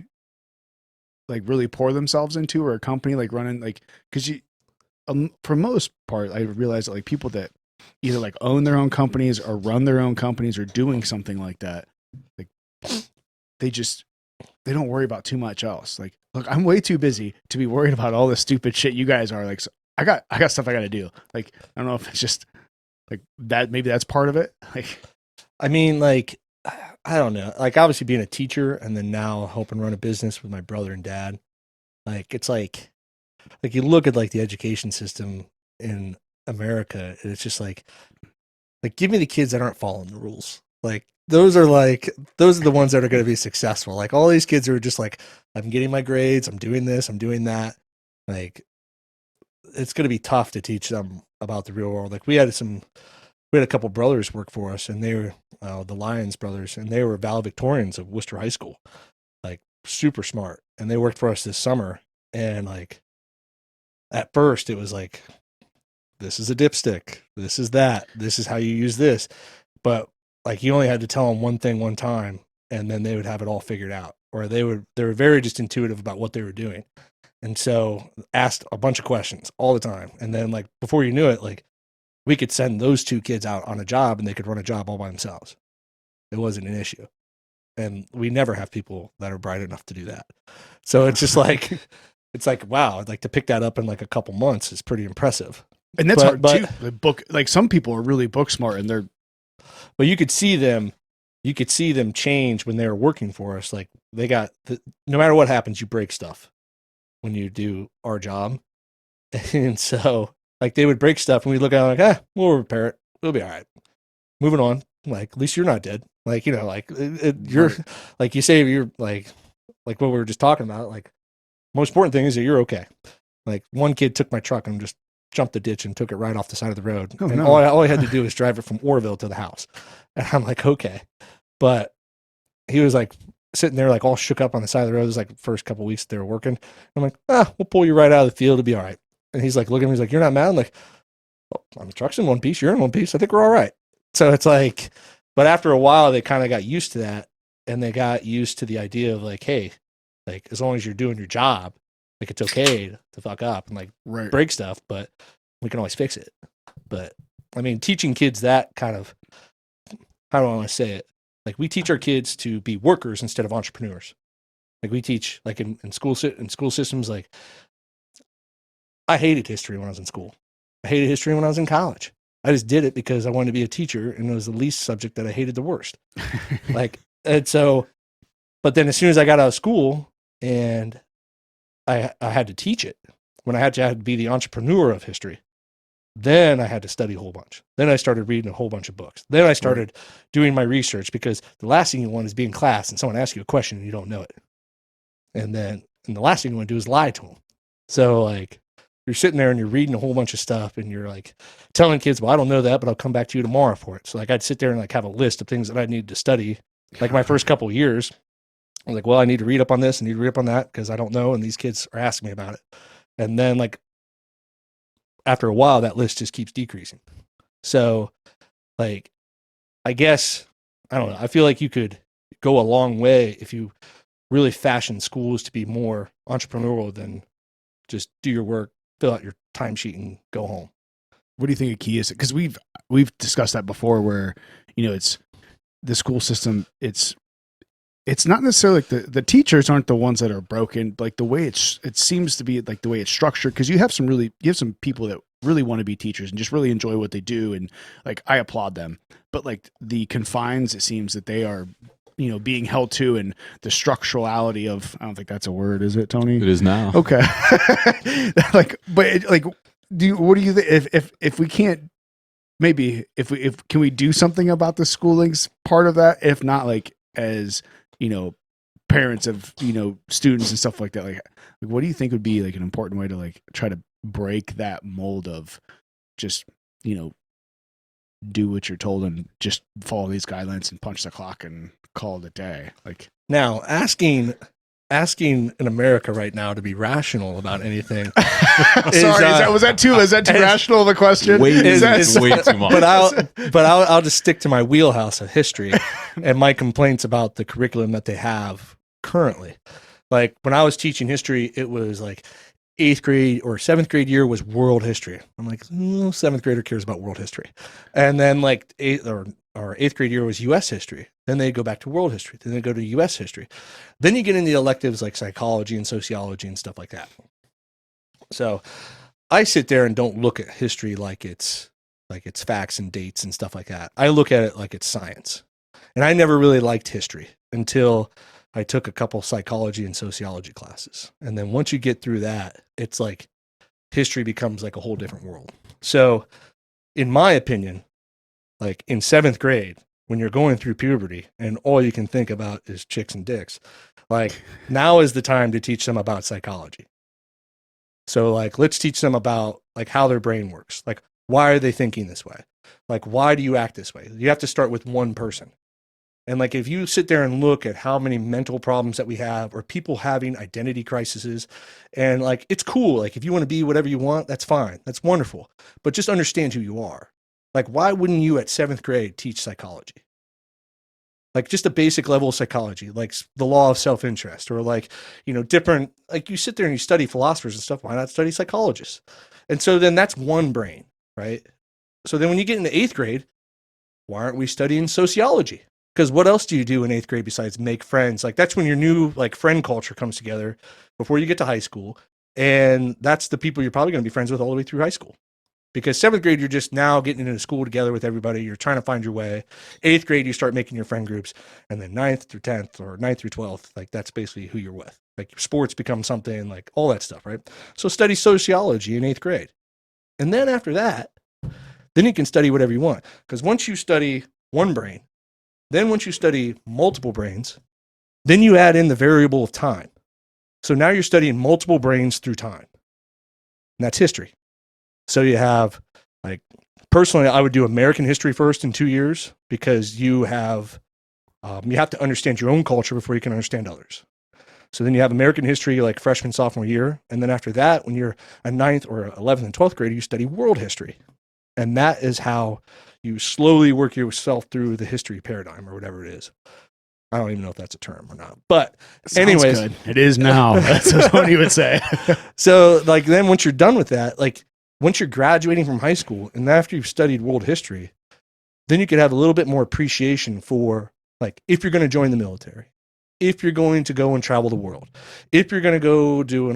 really pour themselves into, or a company like running, like, because you for most part, I realize that like people that either like own their own companies or run their own companies or doing something like that, like they don't worry about too much else. Like, look, I'm way too busy to be worried about all the stupid shit you guys are. Like, so I got stuff I got to do. Like, I don't know if it's just like that. Maybe that's part of it. Like, I mean, like, I don't know. Like, obviously being a teacher and then now helping run a business with my brother and dad. Like, it's like you look at like the education system in America, and it's just like give me the kids that aren't following the rules. Like, those are the ones that are going to be successful. Like, all these kids are just like, I'm getting my grades, I'm doing this, I'm doing that. Like, it's going to be tough to teach them about the real world. Like, we had a couple brothers work for us, and they were the Lyons brothers, and they were valedictorians of Worcester High School, like, super smart. And they worked for us this summer. And like, at first it was like, this is a dipstick, this is that, this is how you use this. But like, you only had to tell them one thing one time, and then they would have it all figured out. Or they were very just intuitive about what they were doing. And so asked a bunch of questions all the time. And then, like, before you knew it, like, we could send those two kids out on a job, and they could run a job all by themselves. It wasn't an issue. And we never have people that are bright enough to do that. So it's just like, it's like, wow, like, to pick that up in like a couple months is pretty impressive. And that's hard too. The book, like, some people are really book smart, and they're. But you could see them change when they were working for us. Like, they got no matter what happens, you break stuff when you do our job. And so, like, they would break stuff, and we'd look at it like, we'll repair it. We'll be all right. Moving on. Like, at least you're not dead. Like, like, you're like, you say you're like what we were just talking about. Like, most important thing is that you're okay. Like, one kid took my truck and just jumped the ditch and took it right off the side of the road. Oh, and no. all I had to do was drive it from Orville to the house. And I'm like, okay. But he was like sitting there, like, all shook up on the side of the road. It was like the first couple of weeks they were working. I'm like, we'll pull you right out of the field. It'll be all right. And he's like, looking at me, he's like, you're not mad? I'm like, well, the truck's in one piece. You're in one piece. I think we're all right. So it's like, but after a while, they kind of got used to that. And they got used to the idea of like, hey, like, as long as you're doing your job, Like it's okay to fuck up and like Right. break stuff, but we can always fix it. But I mean, teaching kids that kind of, how do I want to say it? Like we teach our kids to be workers instead of entrepreneurs. Like we teach, like in school systems, like I hated history when I was in school. I hated history when I was in college. I just did it because I wanted to be a teacher, and it was the least subject that I hated the worst. Like, and so, but then as soon as I got out of school and I had to teach it, when I had to be the entrepreneur of history, then I had to study a whole bunch. Then I started reading a whole bunch of books. Then I started doing my research, because the last thing you want is be in class and someone asks you a question and you don't know it. And the last thing you want to do is lie to them. So like, you're sitting there and you're reading a whole bunch of stuff and you're like telling kids, well, I don't know that, but I'll come back to you tomorrow for it. So like I'd sit there and like have a list of things that I needed to study. Like my first couple of years, I was like, well, I need to read up on this, I need to read up on that because I don't know. And these kids are asking me about it. And then like after a while, that list just keeps decreasing. So like, I guess, I don't know. I feel like you could go a long way if you really fashion schools to be more entrepreneurial than just do your work, fill out your timesheet and go home. What do you think a key is? Because we've discussed that before, where it's the school system. It's not necessarily like the teachers aren't the ones that are broken. Like the way it seems to be like the way it's structured. Because you have some people that really want to be teachers and just really enjoy what they do, and like I applaud them. But like the confines, it seems that they are being held to, and the structurality of, I don't think that's a word, is it, Tony? It is now. Okay. Like, but like, what do you think if we can't, maybe can we do something about the schooling's part of that? If not, like, as, parents of, students and stuff like that, like what do you think would be like an important way to like try to break that mold of just, do what you're told and just follow these guidelines and punch the clock and call it a day? Like, now asking in America right now to be rational about anything. Sorry, was that too rational of a question? Way too much. But I'll just stick to my wheelhouse of history and my complaints about the curriculum that they have currently. Like when I was teaching history, it was like 8th grade or 7th grade year was world history. I'm like, 7th grader cares about world history. And then like 8th grade year was US history. Then they go back to world history. Then they go to US history. Then you get into the electives like psychology and sociology and stuff like that. So I sit there and don't look at history like it's facts and dates and stuff like that. I look at it like it's science. And I never really liked history until I took a couple psychology and sociology classes. And then once you get through that, it's like history becomes like a whole different world. So in my opinion, like in 7th grade, when you're going through puberty and all you can think about is chicks and dicks, like now is the time to teach them about psychology. So like, let's teach them about like how their brain works. Like, why are they thinking this way? Like, why do you act this way? You have to start with one person. And like, if you sit there and look at how many mental problems that we have, or people having identity crises, and like, it's cool. Like, if you want to be whatever you want, that's fine. That's wonderful. But just understand who you are. Like, why wouldn't you at 7th grade teach psychology? Like just a basic level of psychology, like the law of self-interest, or like, different, like you sit there and you study philosophers and stuff. Why not study psychologists? And so then that's one brain, right? So then when you get into 8th grade, why aren't we studying sociology? Because what else do you do in 8th grade besides make friends? Like that's when your new like friend culture comes together before you get to high school. And that's the people you're probably going to be friends with all the way through high school. Because 7th grade, you're just now getting into school together with everybody. You're trying to find your way. 8th grade, you start making your friend groups. And then 9th through 10th or 9th through 12th, like that's basically who you're with. Like sports become something, like all that stuff, right? So study sociology in 8th grade. And then after that, then you can study whatever you want. Because once you study one brain, then once you study multiple brains, then you add in the variable of time. So now you're studying multiple brains through time. And that's history. So you have, like, personally, I would do American history first in 2 years, because you have to understand your own culture before you can understand others. So then you have American history like freshman, sophomore year. And then after that, when you're a 9th or 11th and 12th grade, you study world history. And that is how you slowly work yourself through the history paradigm or whatever it is. I don't even know if that's a term or not. But Sounds anyways, good. It is now. That's what he would say. so like then once you're done with that, like once you're graduating from high school and after you've studied world history, then you could have a little bit more appreciation for like if you're going to join the military, if you're going to go and travel the world, if you're going to go do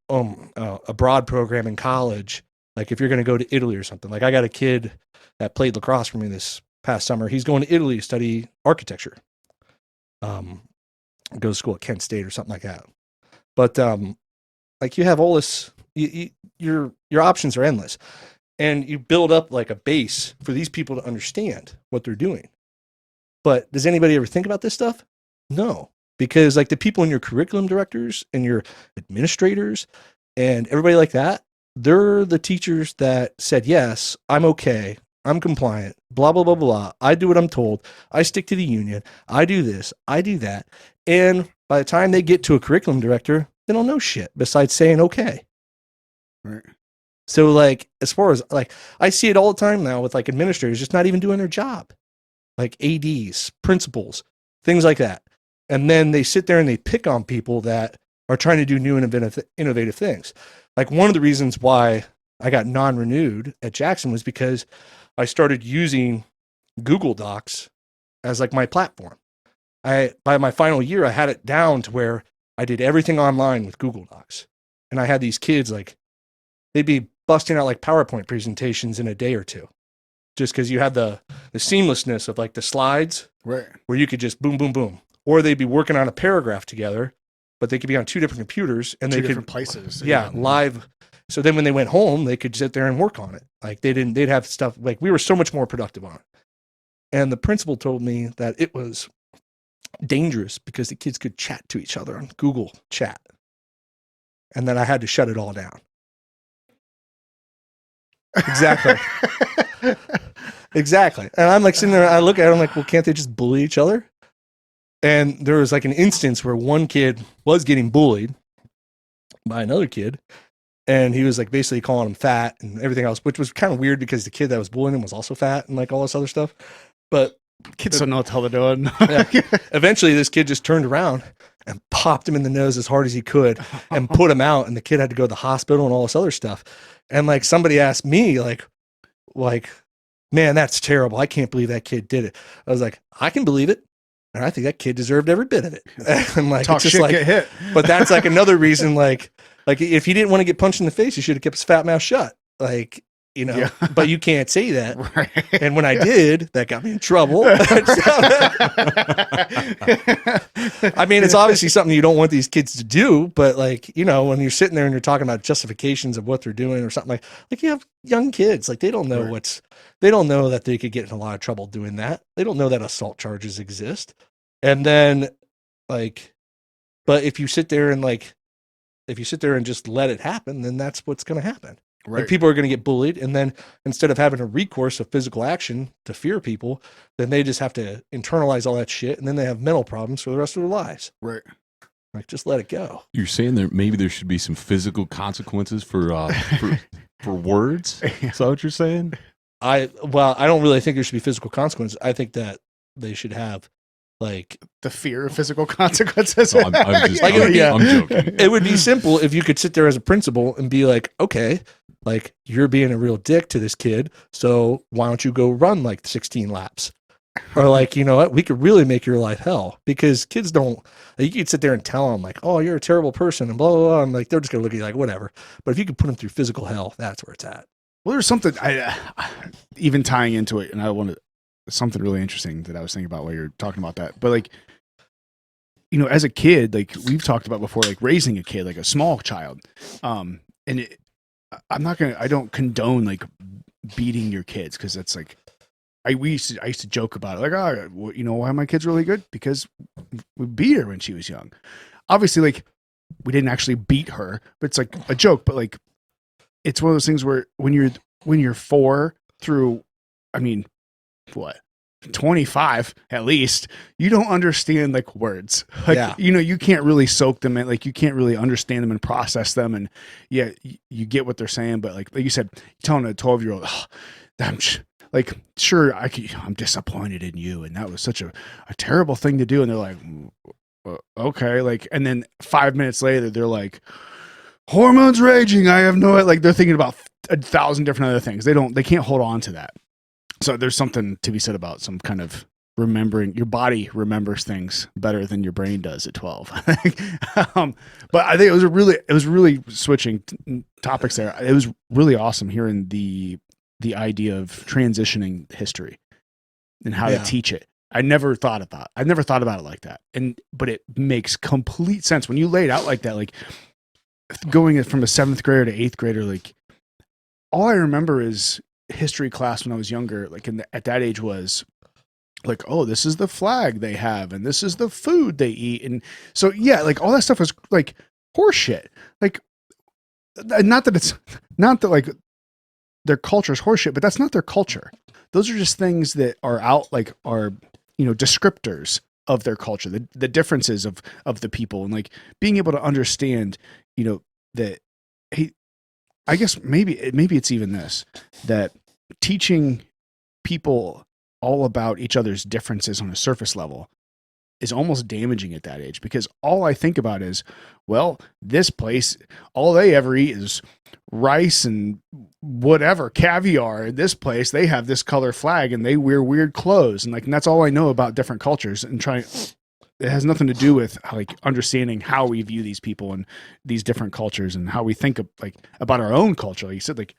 a broad program in college, like if you're going to go to Italy or something. Like I got a kid that played lacrosse for me this past summer. He's going to Italy to study architecture. Go to school at Kent State or something like that. But like you have all this, your options are endless, and you build up like a base for these people to understand what they're doing. But does anybody ever think about this stuff? No, because like the people in your curriculum directors and your administrators and everybody like that, they're the teachers that said, yes, I'm okay. I'm compliant, blah, blah, blah, blah. I do what I'm told. I stick to the union. I do this. I do that. And by the time they get to a curriculum director, they don't know shit besides saying okay. Right. So like, as far as like, I see it all the time now with like administrators just not even doing their job, like ADs, principals, things like that. And then they sit there and they pick on people that are trying to do new and innovative things. Like one of the reasons why I got non-renewed at Jackson was because I started using Google Docs as like my platform. By my final year, I had it down to where I did everything online with Google Docs. And I had these kids like, they'd be busting out like PowerPoint presentations in a day or two, just because you had the seamlessness of like the slides, Right. where you could just boom, boom, boom. Or they'd be working on a paragraph together, but they could be on two different computers and Two they different could, places. yeah, live. So then when they went home, they could sit there and work on it. Like they'd have stuff, like we were so much more productive on it. And the principal told me that it was dangerous because the kids could chat to each other on Google Chat. And then I had to shut it all down. Exactly. Exactly. And I'm like sitting there, I look at it, I'm like, well, can't they just bully each other? And there was like an instance where one kid was getting bullied by another kid. And he was like basically calling him fat and everything else, which was kind of weird because the kid that was bullying him was also fat and like all this other stuff. But Kids don't know what the hell they're doing. yeah, eventually this kid just turned around and popped him in the nose as hard as he could and put him out. And the kid had to go to the hospital and all this other stuff. And like somebody asked me like, man, that's terrible. I can't believe that kid did it. I was like, I can believe it. And I think that kid deserved every bit of it. And like, Talk it's just shit, like, get hit. but that's like another reason, like if he didn't want to get punched in the face, he should have kept his fat mouth shut. Like, you know, Yeah. but you can't say that. Right. And when I did, that got me in trouble. I mean, it's obviously something you don't want these kids to do, but like, you know, when you're sitting there and you're talking about justifications of what they're doing or something like you have young kids, like they don't know Right. they don't know that they could get in a lot of trouble doing that. They don't know that assault charges exist. And then like, but if you sit there and just let it happen, then that's what's going to happen. Right. Like people are going to get bullied. And then instead of having a recourse of physical action to fear people, then they just have to internalize all that shit. And then they have mental problems for the rest of their lives. Right. Like, just let it go. You're saying there should be some physical consequences for words? Is that what you're saying? I don't really think there should be physical consequences. I think that they should have like The fear of physical consequences. No, I'm joking. it would be simple if you could sit there as a principal and be like, okay, like you're being a real dick to this kid, so why don't you go run like 16 laps? Or like, you know what, we could really make your life hell, because kids don't, like, you could sit there and tell them like, oh, you're a terrible person and blah, blah, blah. And like, they're just going to look at you like, whatever. But if you could put them through physical hell, that's where it's at. Well, there's something even tying into it, and I wanted something really interesting that I was thinking about while you're talking about that. But like, you know, as a kid, like we've talked about before, like raising a kid, like a small child, and I don't condone like beating your kids, because that's like, I used to joke about it, like, oh, well, you know why my kid's really good? Because we beat her when she was young. Obviously, like we didn't actually beat her, but it's like a joke. But like, it's one of those things where when you're 4 through, I mean, what, 25 at least, you don't understand like words. Like, Yeah. you know, you can't really soak them in, like you can't really understand them and process them. And yeah, you get what they're saying, but like you said, telling a 12-year-old, oh, like, sure, I'm disappointed in you, and that was such a terrible thing to do. And they're like, okay, like, and then 5 minutes later, they're like, hormones raging. I have no, like, they're thinking about 1,000 different other things. They can't hold on to that. So there's something to be said about some kind of remembering. Your body remembers things better than your brain does at 12. But I think it was really switching topics there. It was really awesome hearing the idea of transitioning history and how to teach it. I never thought about it like that. But it makes complete sense when you lay it out like that, like going from a 7th grader to 8th grader. Like, all I remember is history class when I was younger, like at that age, was like, oh, this is the flag they have, and this is the food they eat. And so, yeah, like all that stuff was like horseshit. Like, not that like their culture is horseshit, but that's not their culture. Those are just things that are descriptors of their culture, the differences of the people, and like being able to understand, that, hey, I guess maybe it's even this, that teaching people all about each other's differences on a surface level is almost damaging at that age, because all I think about is, well, this place, all they ever eat is rice and whatever, caviar. In this place, they have this color flag and they wear weird clothes. And that's all I know about different cultures, and it has nothing to do with like understanding how we view these people and these different cultures and how we think about our own culture. Like you said, like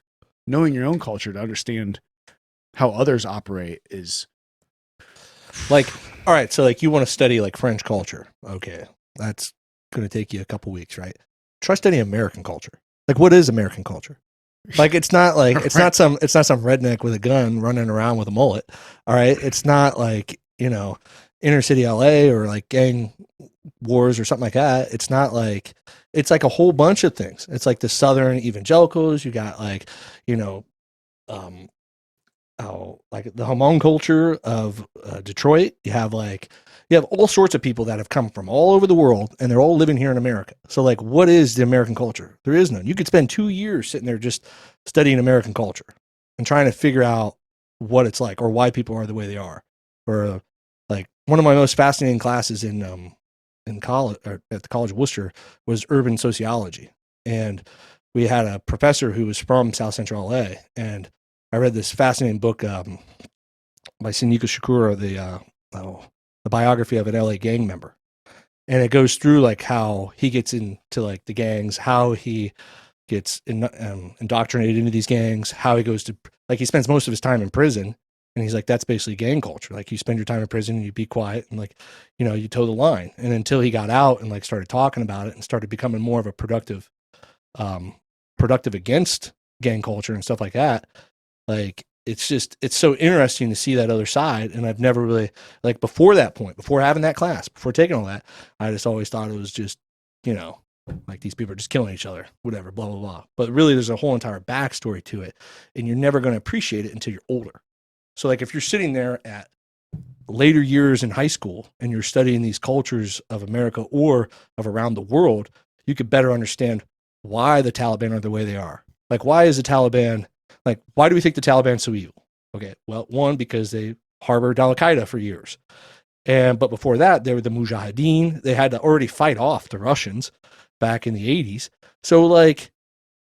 knowing your own culture to understand how others operate is like, all right. So like you want to study like French culture. Okay. That's going to take you a couple weeks, right? Try studying American culture. Like, what is American culture? Like, it's not like, it's not some redneck with a gun running around with a mullet. All right. It's not like, inner city LA or like gang wars or something like that. It's not like, it's like a whole bunch of things. It's like the Southern evangelicals. You got like, like the Hmong culture of Detroit. You have all sorts of people that have come from all over the world, and they're all living here in America. So like, what is the American culture? There is none. You could spend 2 years sitting there just studying American culture and trying to figure out what it's like or why people are the way they are. Or like one of my most fascinating classes in college, or at the College of Worcester, was urban sociology. And we had a professor who was from South Central LA, and I read this fascinating book by Sinika Shakura, the biography of an LA gang member. And it goes through like how he gets into like the gangs, how he gets indoctrinated into these gangs, how he goes to, like, he spends most of his time in prison. And he's like, that's basically gang culture. Like, you spend your time in prison and you be quiet and like, you toe the line. And until he got out and like started talking about it and started becoming more of a productive against gang culture and stuff like that. Like, it's so interesting to see that other side. And I've never really, like, before that point, before having that class, before taking all that, I just always thought it was just, like, these people are just killing each other, whatever, blah, blah, blah. But really, there's a whole entire backstory to it. And you're never going to appreciate it until you're older. So like, if you're sitting there at later years in high school and you're studying these cultures of America or of around the world, you could better understand why the Taliban are the way they are. Like, why is the Taliban, like, why do we think the Taliban's so evil? Okay, well, one, because they harbored Al-Qaeda for years. But before that, they were the Mujahideen. They had to already fight off the Russians back in the 80s. So like,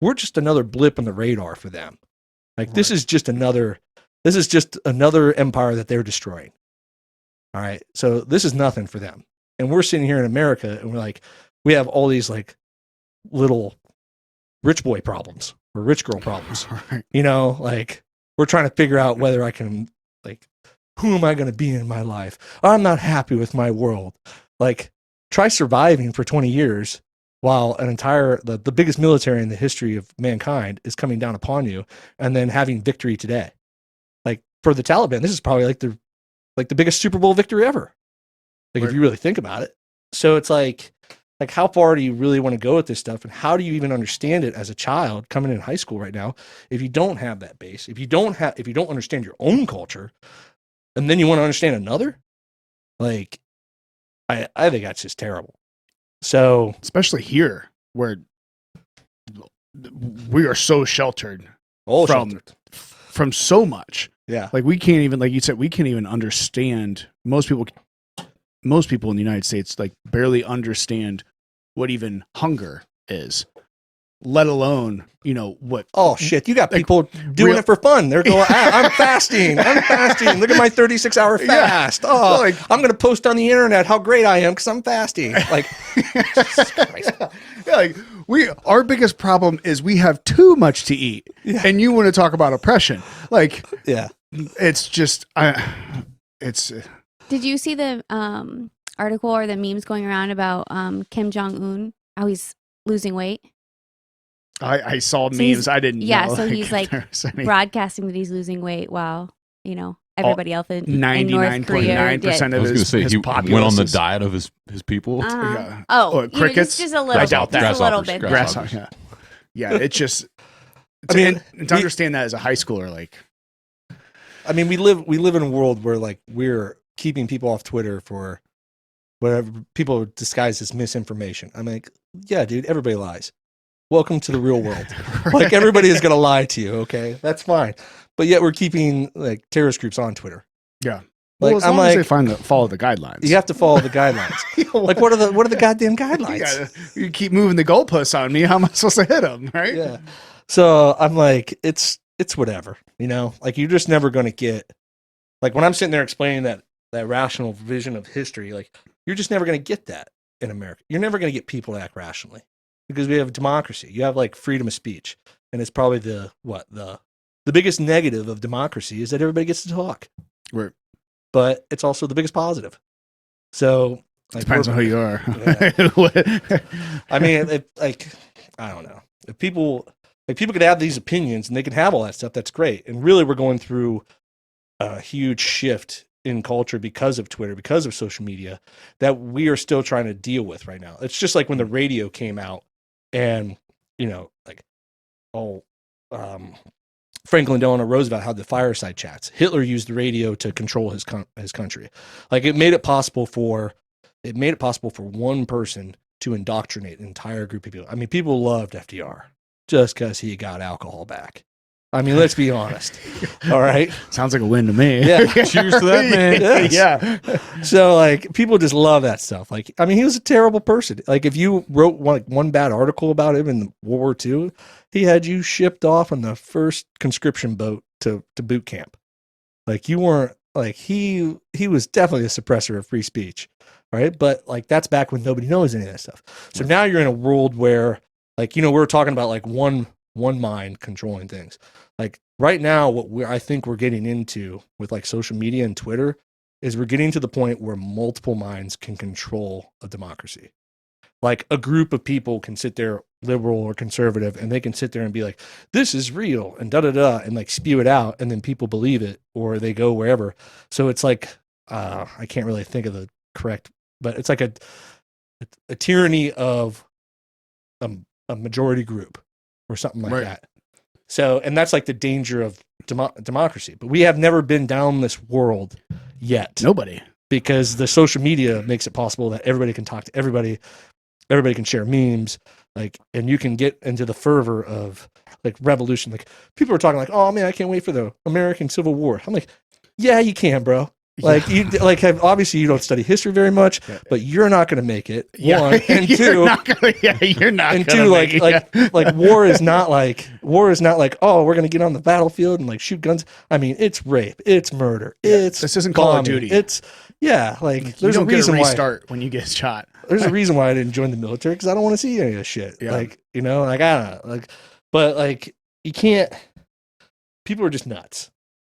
we're just another blip on the radar for them. Like, right. This is just another empire that they're destroying. All right. So this is nothing for them. And we're sitting here in America and we're like, we have all these like little rich boy problems or rich girl problems. Right. Like, we're trying to figure out whether I can, like, who am I going to be in my life? I'm not happy with my world. Like, try surviving for 20 years while the biggest military in the history of mankind is coming down upon you, and then having victory today. Like, for the Taliban, this is probably like the biggest Super Bowl victory ever. Like, right. If you really think about it. So it's like how far do you really want to go with this stuff? And how do you even understand it as a child coming in high school right now? If you don't have that base, if you don't understand your own culture, and then you want to understand another, like, I think that's just terrible. So, especially here where we are so sheltered from so much. Yeah. Like we can't even, like you said, we can't even understand. Most people in the United States like barely understand what even hunger is, let alone, what. Oh shit! You got Like, people doing real- it for fun. They're going, I'm fasting. I'm fasting. Look at my 36-hour fast. Oh, like- I'm going to post on the internet how great I am because I'm fasting. Like, Jesus Christ. Yeah, like our biggest problem is we have too much to eat, and you want to talk about oppression. Like, Yeah. it's just, it's. Did you see the article or the memes going around about Kim Jong-un, how he's losing weight? I saw So he's- memes. I didn't. yeah, know, so he's, if like, there was any- Broadcasting that he's losing weight while, everybody else in North Korea 99% I of was going to say his he populace went on the is diet of his people. Yeah. Oh, crickets? just a little. I doubt that. Just a little Grasshoppers. bit. Grasshoppers. Grasshopper. Yeah, it's just. I mean, and to understand that as a high schooler, like, I mean, we live in a world where like we're keeping people off Twitter for whatever people disguise as misinformation. I'm like, yeah, dude, everybody lies. Welcome to the real world. Like everybody is going to lie to you. Okay, that's fine. But yet we're keeping like terrorist groups on Twitter. yeah. Like, Well, as I'm long as like, they follow the guidelines. you have to follow the guidelines. Like, what are the goddamn guidelines? Yeah, you keep moving the goalposts on me. How am I supposed to hit them? Right? Yeah. So I'm like, it's whatever, like you're just never going to get, like when I'm sitting there explaining that rational vision of history, like you're just never going to get that in America. You're never going to get people to act rationally because we have democracy. You have like freedom of speech. And it's probably the biggest negative of democracy is that everybody gets to talk. Right. But it's also the biggest positive. So like, Depends on who you are. I mean, I don't know. If people could have these opinions and they can have all that stuff, that's great. And really, we're going through a huge shift in culture because of Twitter, because of social media, that we are still trying to deal with right now. It's just like when the radio came out and, Franklin Delano Roosevelt had the fireside chats. Hitler used the radio to control his country. Like it made it possible for one person to indoctrinate an entire group of people. I mean, people loved FDR just because he got alcohol back. I mean, let's be honest. All right. Sounds like a win to me. Yeah. Cheers to that, man. Yes. Yeah. So like people just love that stuff. Like, I mean, he was a terrible person. Like if you wrote one bad article about him in World War II, he had you shipped off on the first conscription boat to boot camp. Like you weren't like he was definitely a suppressor of free speech. Right. But like that's back when nobody knows any of that stuff. So now you're in a world where like, we're talking about like one mind controlling things. Like right now, I think we're getting into with like social media and Twitter is we're getting to the point where multiple minds can control a democracy. Like a group of people can sit there, liberal or conservative, and they can sit there and be like, this is real and and like spew it out. And then people believe it or they go wherever. So it's like, I can't really think of the correct, but it's like a tyranny of a majority group or something like that. So, and that's like the danger of democracy. But we have never been down this world yet. Nobody. Because the social media makes it possible that everybody can talk to everybody. Everybody can share memes, like, and you can get into the fervor of like revolution. Like people are talking like, oh man, I can't wait for the American Civil War. I'm like, yeah, you can, bro. Like you obviously you don't study history very much, but you're not going to make it. Yeah. One and You're two, not gonna, you're not. and gonna two, make it. like war is not like oh we're gonna get on the battlefield and like shoot guns. I mean, it's rape, it's murder, it's this isn't Call of bombing. Duty. It's like you there's a don't get reason a why. restart when you get shot. There's a reason why I didn't join the military because I don't want to see any of this shit. Yeah. Like like I don't know, like, but like you can't. People are just nuts,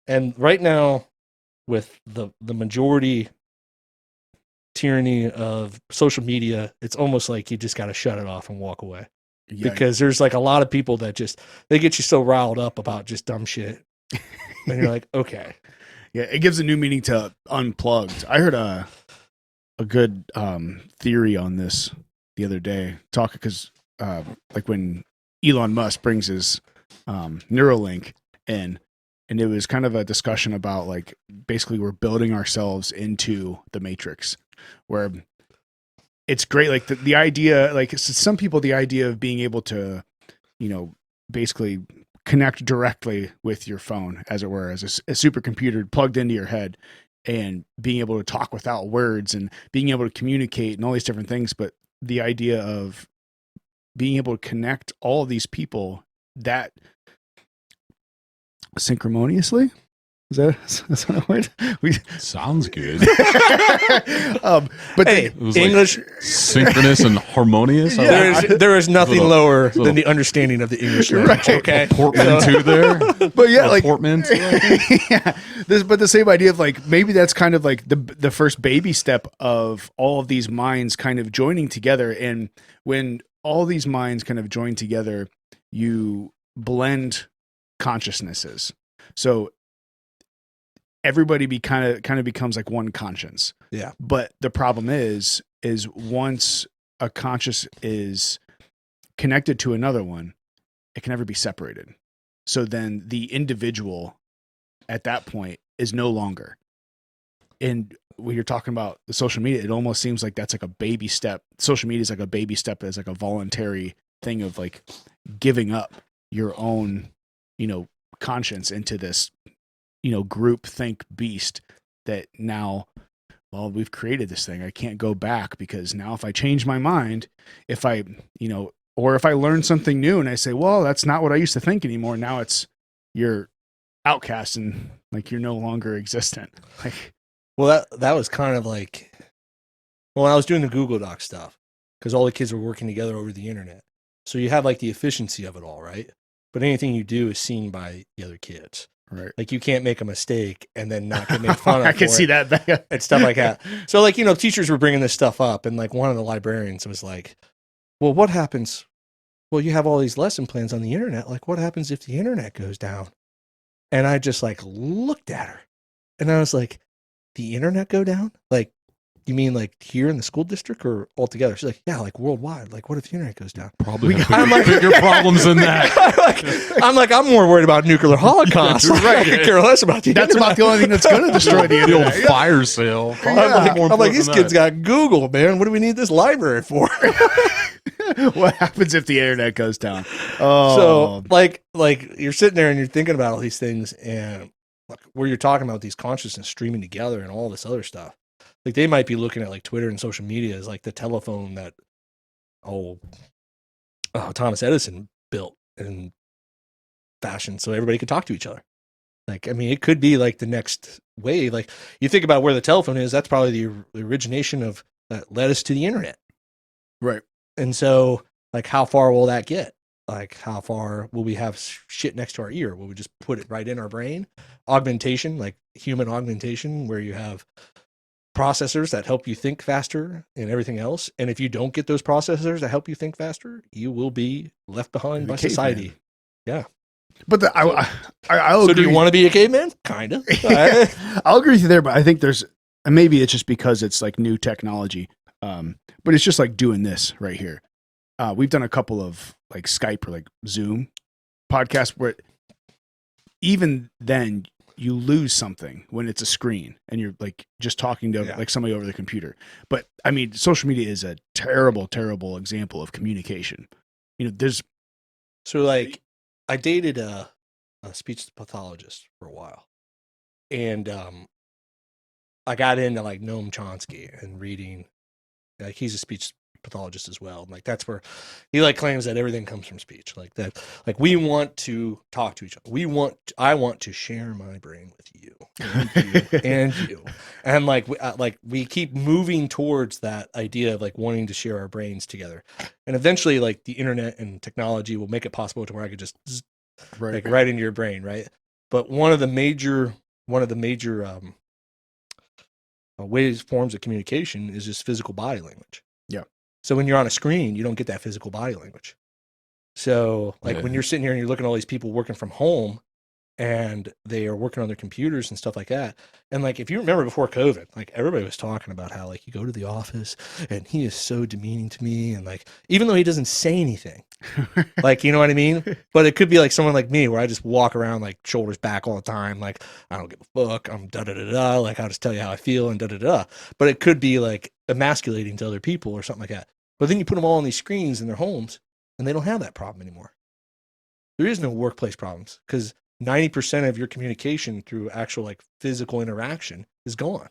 and right now with the majority tyranny of social media, it's almost like you just got to shut it off and walk away. Yeah. Because there's like a lot of people that they get you so riled up about just dumb shit. And you're like, okay. Yeah, it gives a new meaning to unplugged. I heard a good theory on this the other day. Because like when Elon Musk brings his Neuralink in, and it was kind of a discussion about like basically we're building ourselves into the Matrix, where it's great. Like the idea, like some people, the idea of being able to, basically connect directly with your phone, as it were, as a supercomputer plugged into your head, and being able to talk without words and being able to communicate and all these different things. But the idea of being able to connect all of these people that synchronously, is that a word? Sounds good. But Hey, It was English. like synchronous and harmonious. I Yeah. like There is nothing Little- lower little- than the understanding of the English language. Right. Okay. portmanteau there. but yeah, like Portmanteau. yeah, but the same idea of like maybe that's kind of like the first baby step of all of these minds kind of joining together. And when all these minds kind of join together, you blend consciousnesses. So everybody kind of becomes like one conscience. Yeah. But the problem is once a conscious is connected to another one, it can never be separated. So then the individual at that point is no longer. And when you're talking about the social media, it almost seems like that's like a baby step. Social media is like a baby step, as like a voluntary thing of like giving up your own, conscience into this, group think beast that now, well, we've created this thing. I can't go back because now if I change my mind, if I, or if I learn something new and I say, well, that's not what I used to think anymore. Now it's you're outcast and like you're no longer existent. Like, Well, that was kind of like when I was doing the Google Doc stuff, because all the kids were working together over the internet. So you have like the efficiency of it all, right? But anything you do is seen by the other kids. right. Like you can't make a mistake and then not get made fun of. I can for see it that. and stuff like that. So like, teachers were bringing this stuff up, and like one of the librarians was like, well, what happens? Well, you have all these lesson plans on the internet. Like what happens if the internet goes down? And I just like looked at her and I was like, the internet go down? Like, you mean like here in the school district or altogether? She's like, yeah, like worldwide. Like what if the internet goes down? Probably have I'm like- bigger problems than that. I'm more worried about nuclear holocaust. I could care less about the That's about the only thing that's going to destroy the The old internet. fire sale. I'm like, More I'm like, important these than kids that. got Google, man. What do we need this library for? What happens if the internet goes down? Oh, So like you're sitting there and you're thinking about all these things, and like where you're talking about these consciousness streaming together and all this other stuff. Like they might be looking at like Twitter and social media as like the telephone that Thomas Edison built and fashioned so everybody could talk to each other. Like, I mean, it could be like the next wave. Like you think about where the telephone is, that's probably the origination of that led us to the internet. right. And so, like, how far will that get? Like, how far will we have shit next to our ear? Will we just put it right in our brain? Augmentation, like human augmentation, where you have processors that help you think faster and everything else. And if you don't get those processors that help you think faster, you will be left behind by caveman. society. Yeah. But I'll So agree. do you want to be a caveman? Kind of. I'll agree with you there, but I think there's, and maybe it's just because it's like new technology. But it's just like doing this right here. We've done a couple of like Skype or like Zoom podcasts where even then you lose something when it's a screen and you're like just talking to like somebody over the computer. But I mean, social media is a terrible, terrible example of communication. There's So like I dated a speech pathologist for a while. And I got into like Noam Chomsky and reading, like he's a speech pathologist as well. And like that's where he like claims that everything comes from speech. Like that, like we want to talk to each other. I want to share my brain with you and you. And like we keep moving towards that idea of like wanting to share our brains together. And eventually like the internet and technology will make it possible to where I could just like right into your brain, right? But one of the major forms of communication is just physical body language. Yeah. So when you're on a screen, you don't get that physical body language. So like when you're sitting here and you're looking at all these people working from home and they are working on their computers and stuff like that. And like, if you remember before COVID, like everybody was talking about how like you go to the office and he is so demeaning to me. And like, even though he doesn't say anything, like, you know what I mean? But it could be like someone like me where I just walk around like shoulders back all the time. Like, I don't give a fuck. I'm da-da-da-da. Like, I'll just tell you how I feel and da-da-da. But it could be like emasculating to other people or something like that. But then you put them all on these screens in their homes and they don't have that problem anymore. there is no workplace problems because 90% of your communication through actual like physical interaction is gone.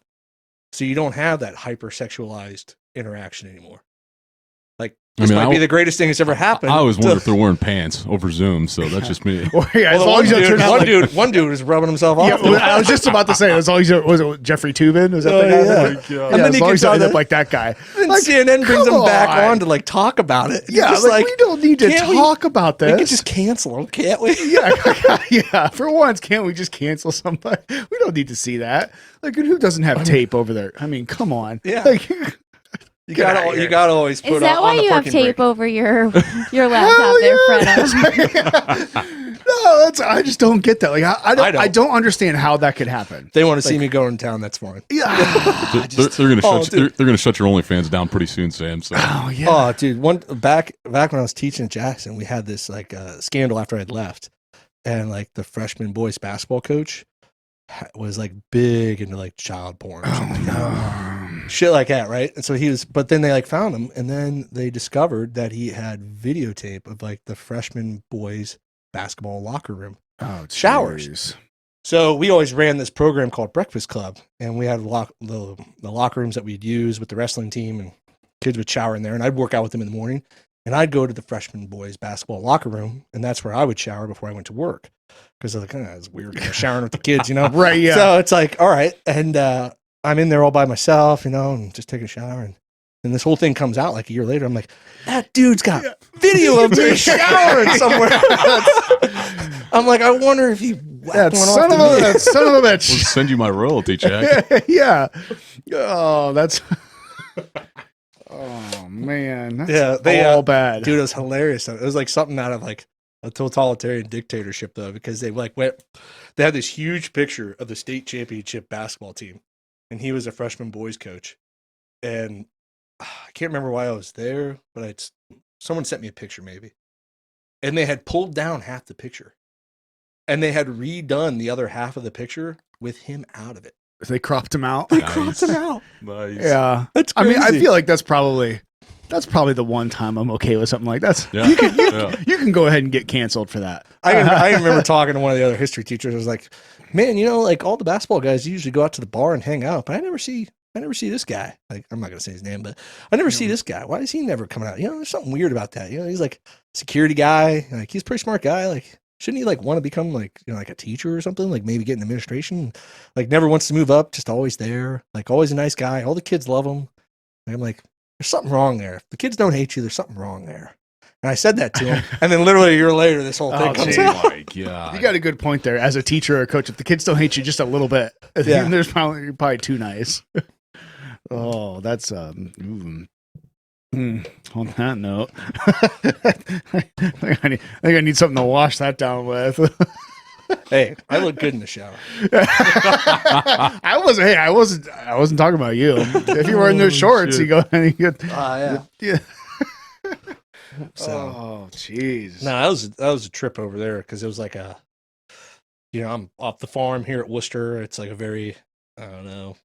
So you don't have that hypersexualized interaction anymore. Like this might be the greatest thing that's ever happened. I always wonder if they're wearing pants over Zoom, so that's just me. Well, yeah, well, one dude was rubbing himself off. Yeah, I was just about to say, was it Jeffrey Tubin? Was that the guy? Yeah. And then he gets up like that guy. And like, CNN brings him back on to like talk about it. Yeah, like, we don't need to talk about this. We can just cancel him, can't we? Yeah. For once, can't we just cancel somebody? We don't need to see that. Like, who doesn't have tape over there? I mean, come on. Yeah. Like, you gotta always put. Is that why you have tape over your laptop there, Fredo? No, I just don't get that. Like, I don't understand how that could happen. They want to see me go in town. That's fine. Yeah, they're gonna shut your OnlyFans down pretty soon, Sam. So. Oh yeah. Oh, dude. Back when I was teaching at Jackson, we had this like scandal after I'd left, and like the freshman boys basketball coach was like big into like child porn. Shit like that, right? And so but then they like found him, and then they discovered that he had videotape of like the freshman boys basketball locker room showers. So we always ran this program called Breakfast Club, and we had the locker rooms that we'd use with the wrestling team, and kids would shower in there, and I'd work out with them in the morning, and I'd go to the freshman boys basketball locker room, and that's where I would shower before I went to work, because like, it's weird showering with the kids, Right, yeah. So it's like, all right, and I'm in there all by myself, and just taking a shower, and this whole thing comes out like a year later. I'm like, that dude's got video of me showering somewhere. I'm like, I wonder if he whacked one off that son of a bitch. We'll send you my royalty check. Yeah. Oh, that's. Oh man. That's all bad. Dude, it was hilarious. It was like something out of like a totalitarian dictatorship, though, because they they had this huge picture of the state championship basketball team, and he was a freshman boys coach, and I can't remember why I was there, but someone sent me a picture maybe, and they had pulled down half the picture, and they had redone the other half of the picture with him out of it. They cropped him out. Nice. Nice. Yeah, that's crazy. I mean, I feel like that's probably the one time I'm okay with something like that. Yeah. You can go ahead and get canceled for that. I remember talking to one of the other history teachers. I was like, man, like all the basketball guys usually go out to the bar and hang out, but I never see this guy. Like, I'm not going to say his name, but I never see this guy. Why is he never coming out? There's something weird about that. He's like security guy. Like, he's a pretty smart guy. Like, shouldn't he like want to become like, like a teacher or something? Like maybe get in administration. Like never wants to move up, just always there. Like always a nice guy. All the kids love him. And I'm like, there's something wrong there. If the kids don't hate you, there's something wrong there. And I said that to him. And then literally a year later, this whole thing comes out. Oh my God. You got a good point there. As a teacher or a coach, if the kids don't hate you just a little bit, there's probably too nice. Oh, that's on that note, I think I need something to wash that down with. Hey, I look good in the shower. I wasn't talking about you. If you were in those shorts, you go and you get. Yeah. So, jeez. No, that was a trip over there because it was like I'm off the farm here at Worcester. It's like a very, I don't know.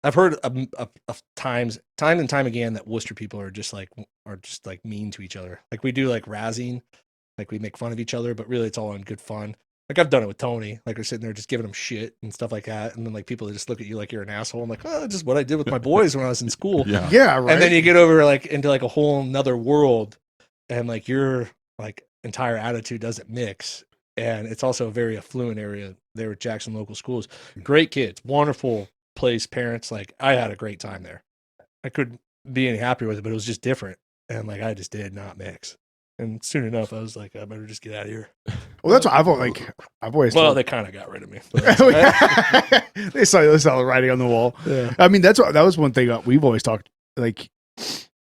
I've heard of time and time again that Worcester people are just like mean to each other. Like we do like razzing, like we make fun of each other, but really it's all in good fun. Like I've done it with Tony. Like we're sitting there just giving him shit and stuff like that, and then like people just look at you like you're an asshole. I'm like, oh, just what I did with my boys when I was in school. Yeah, right. And then you get over like into like a whole nother world, and like your like entire attitude doesn't mix. And it's also a very affluent area there at Jackson Local Schools. Great kids, wonderful place, parents. Like I had a great time there. I couldn't be any happier with it, but it was just different, and like I just did not mix. And soon enough, I was like, I better just get out of here. Well, that's what I've always. Well, they kind of got rid of me. They saw the writing on the wall. Yeah. I mean, that was one thing we've always talked. Like,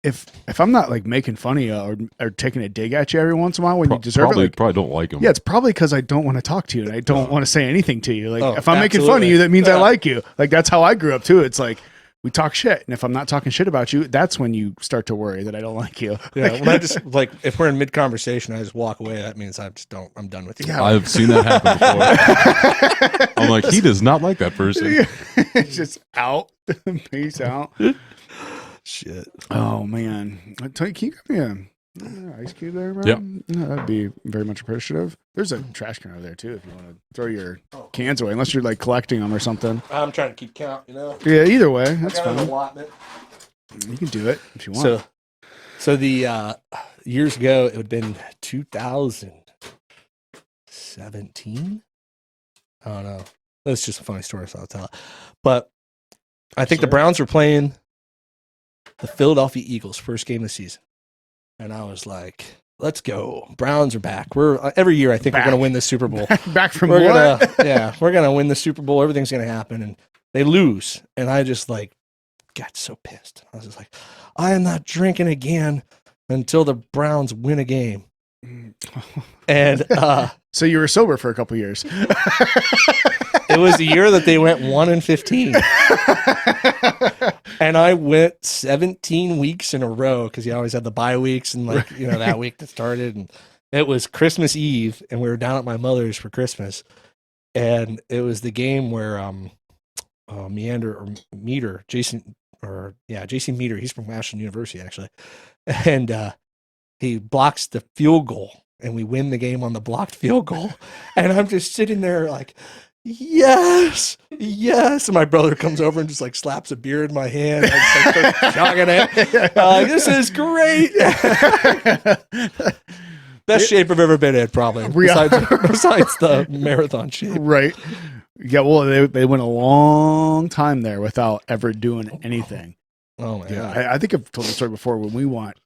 if I'm not like making fun of you or taking a dig at you every once in a while when you deserve it, probably don't like them. Yeah, it's probably because I don't want to talk to you and I don't want to say anything to you. Like, if I'm making absolutely. fun of you, that means I like you. Like that's how I grew up too. It's like. We talk shit, and if I'm not talking shit about you, that's when you start to worry that I don't like you. Yeah, when I just like if we're in mid conversation, I just walk away. That means I'm done with you. Yeah, I've seen that happen before. I'm like, he does not like that person. It's just out. Peace out. Shit. Oh man, can you give me Ice cube there, bro? Yep. No, that'd be very much appreciative. There's a trash can over there too if you want to throw your cans away, unless you're like collecting them or something. I'm trying to keep count, you know. Yeah, either way, that's I got an fine. allotment. You can do it if you want. So the years ago, it would have been 2017. I don't know. That's just a funny story, so I'll tell it. But I think the Browns were playing the Philadelphia Eagles first game of the season, and I was like, "Let's go! Browns are back. We're every year. I think we're going to win the Super Bowl. Back from We're what? we're gonna win the Super Bowl. Everything's gonna happen, and they lose, and I just like got so pissed. I was just like, I am not drinking again until the Browns win a game. And So you were sober for a couple years. it was the year that they went 1-15, and I went 17 weeks in a row because you always had the bye weeks and like that week that started, and it was Christmas Eve, and we were down at my mother's for Christmas, and it was the game where Jason Meter, he's from Washington University actually, and he blocks the field goal, and we win the game on the blocked field goal, and I'm just sitting there like, yes, and my brother comes over and just like slaps a beer in my hand, and I just like start jogging it. This is great. Best shape I've ever been in, probably, besides the marathon shape. Right. Yeah, well, they went a long time there without ever doing anything. Oh my god! I think I've told the story before. When we went,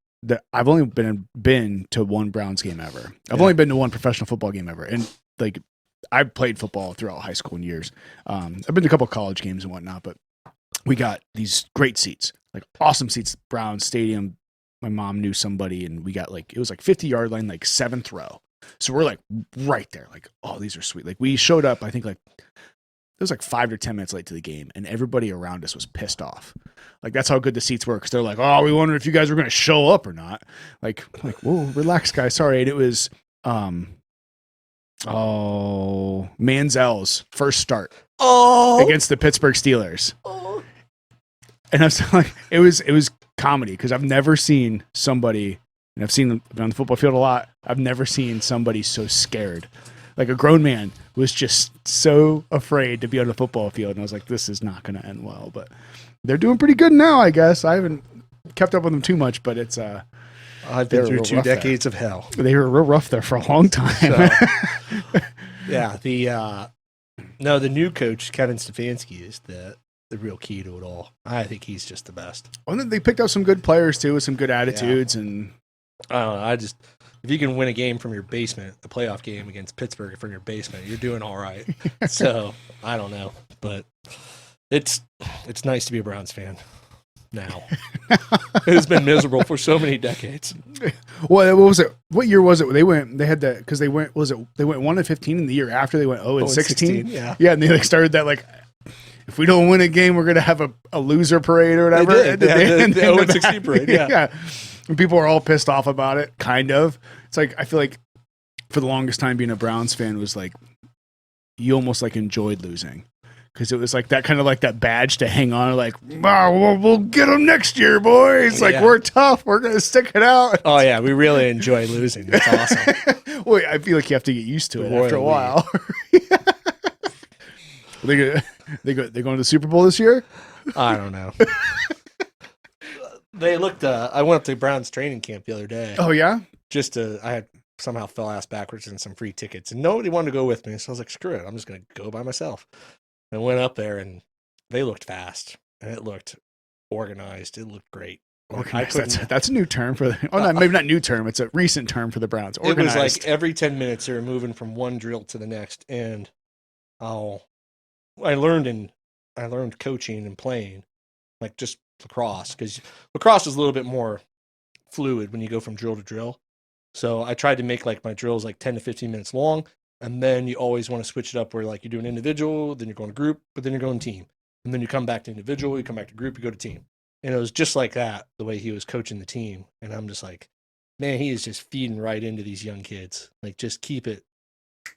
I've only been to one Browns game ever. I've only been to one professional football game ever, and like I've played football throughout high school and years. I've been to a couple of college games and whatnot, but we got these great seats, like awesome seats. Browns Stadium. My mom knew somebody, and we got it was like 50-yard line, like 7th row. So we're like right there, like, oh, these are sweet. Like we showed up, I think it was like 5 or 10 minutes late to the game, and everybody around us was pissed off. Like that's how good the seats were, because they're like, oh, we wondered if you guys were going to show up or not. Like, whoa, relax, guys. Sorry. And it was, Manziel's first start against the Pittsburgh Steelers. And I was like, it was comedy, because I've never seen somebody, and I've seen them on the football field a lot. I've never seen somebody so scared. Like a grown man was just so afraid to be on the football field. And I was like, this is not going to end well, but they're doing pretty good now, I guess. I haven't kept up with them too much, but it's, I've been through 2 decades of hell. They were real rough there for a long time. So, yeah. The new coach, Kevin Stefanski, is the real key to it all. I think he's just the best. Well, they picked up some good players too, with some good attitudes. And I don't know. If you can win a game from your basement, a playoff game against Pittsburgh from your basement, you're doing all right. So I don't know, but it's nice to be a Browns fan now. It has been miserable for so many decades. Well, what was it? What year was it? They went 1-15, and the year after they went 0-16. Yeah. Yeah, and they started that if we don't win a game, we're gonna have a loser parade or whatever. They had the 0-16 parade. Yeah. And people are all pissed off about it. Kind of. It's like, I feel like for the longest time, being a Browns fan was like, you almost enjoyed losing, because it was that kind of that badge to hang on. Like, oh, we'll get them next year, boys. We're tough. We're gonna stick it out. Oh yeah, we really enjoy losing. That's awesome. Well, I feel like you have to get used to it after a while. They're going to the Super Bowl this year? I don't know. They looked. I went up to Browns training camp the other day. Oh yeah. I had somehow fell ass backwards in some free tickets, and nobody wanted to go with me. So I was like, screw it, I'm just gonna go by myself. And I went up there, and they looked fast, and it looked organized. It looked great. That's a new term for maybe not new term. It's a recent term for the Browns. Organized. It was like every 10 minutes they were moving from one drill to the next, and I learned coaching and playing, just lacrosse, because lacrosse is a little bit more fluid when you go from drill to drill. So I tried to make my drills 10 to 15 minutes long, and then you always want to switch it up where you do an individual, then you're going to group, but then you're going team, and then you come back to individual, you come back to group, you go to team. And it was just like that, the way he was coaching the team. And I'm just like, man, he is just feeding right into these young kids. Just keep it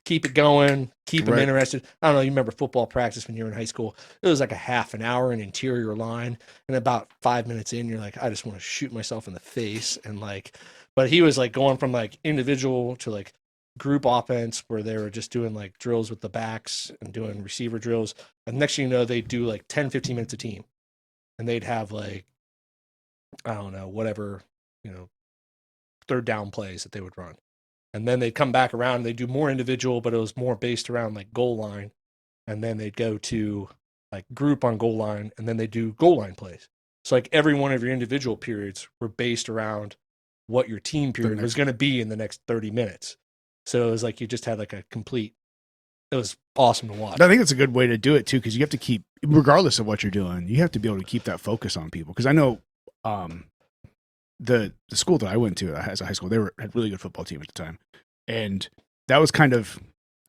keep it going, keep them Right. interested. I don't know. You remember football practice when you were in high school? It was like a half an hour in interior line, and about 5 minutes in, you're like, I just want to shoot myself in the face. And like, but he was like going from like individual to like group offense where they were just doing like drills with the backs and doing receiver drills. And next thing you know, they'd do like 10, 15 minutes a team, and they'd have like, I don't know, whatever, third down plays that they would run. And then they'd come back around and they'd do more individual, but it was more based around like goal line. And then they'd go to like group on goal line, and then they do goal line plays. So like every one of your individual periods were based around what your team period was going to be in the next 30 minutes. So it was like you just had like a complete, it was awesome to watch. I think it's a good way to do it too, because you have to keep, regardless of what you're doing, you have to be able to keep that focus on people. Because I know the school that I went to as a high school, had a really good football team at the time, and that was kind of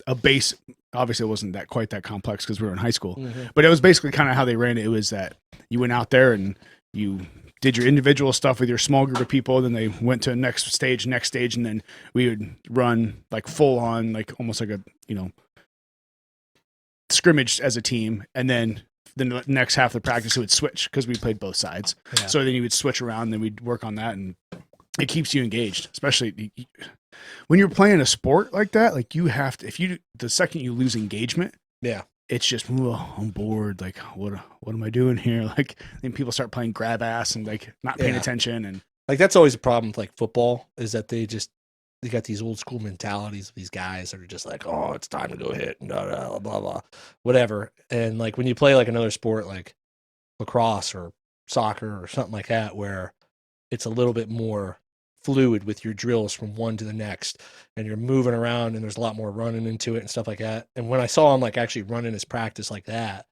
a base. Obviously, it wasn't quite that complex because we were in high school, but it was basically kind of how they ran it. It was that you went out there and you did your individual stuff with your small group of people. Then they went to next stage, and then we would run like full on, like almost like a scrimmage as a team, and then the next half of the practice it would switch because we played both sides. Yeah. So then you would switch around, and then we'd work on that, and it keeps you engaged, especially when you're playing a sport like that. Like you have to, the second you lose engagement, it's just, I'm bored. Like what am I doing here? Like then people start playing grab ass and like not paying attention, and like that's always a problem with like football, is that they got these old school mentalities of these guys that are just like, oh, it's time to go hit, and blah, blah, blah, whatever. And like when you play like another sport like lacrosse or soccer or something like that, where it's a little bit more fluid with your drills from one to the next, and you're moving around, and there's a lot more running into it and stuff like that. And when I saw him like actually running his practice like that,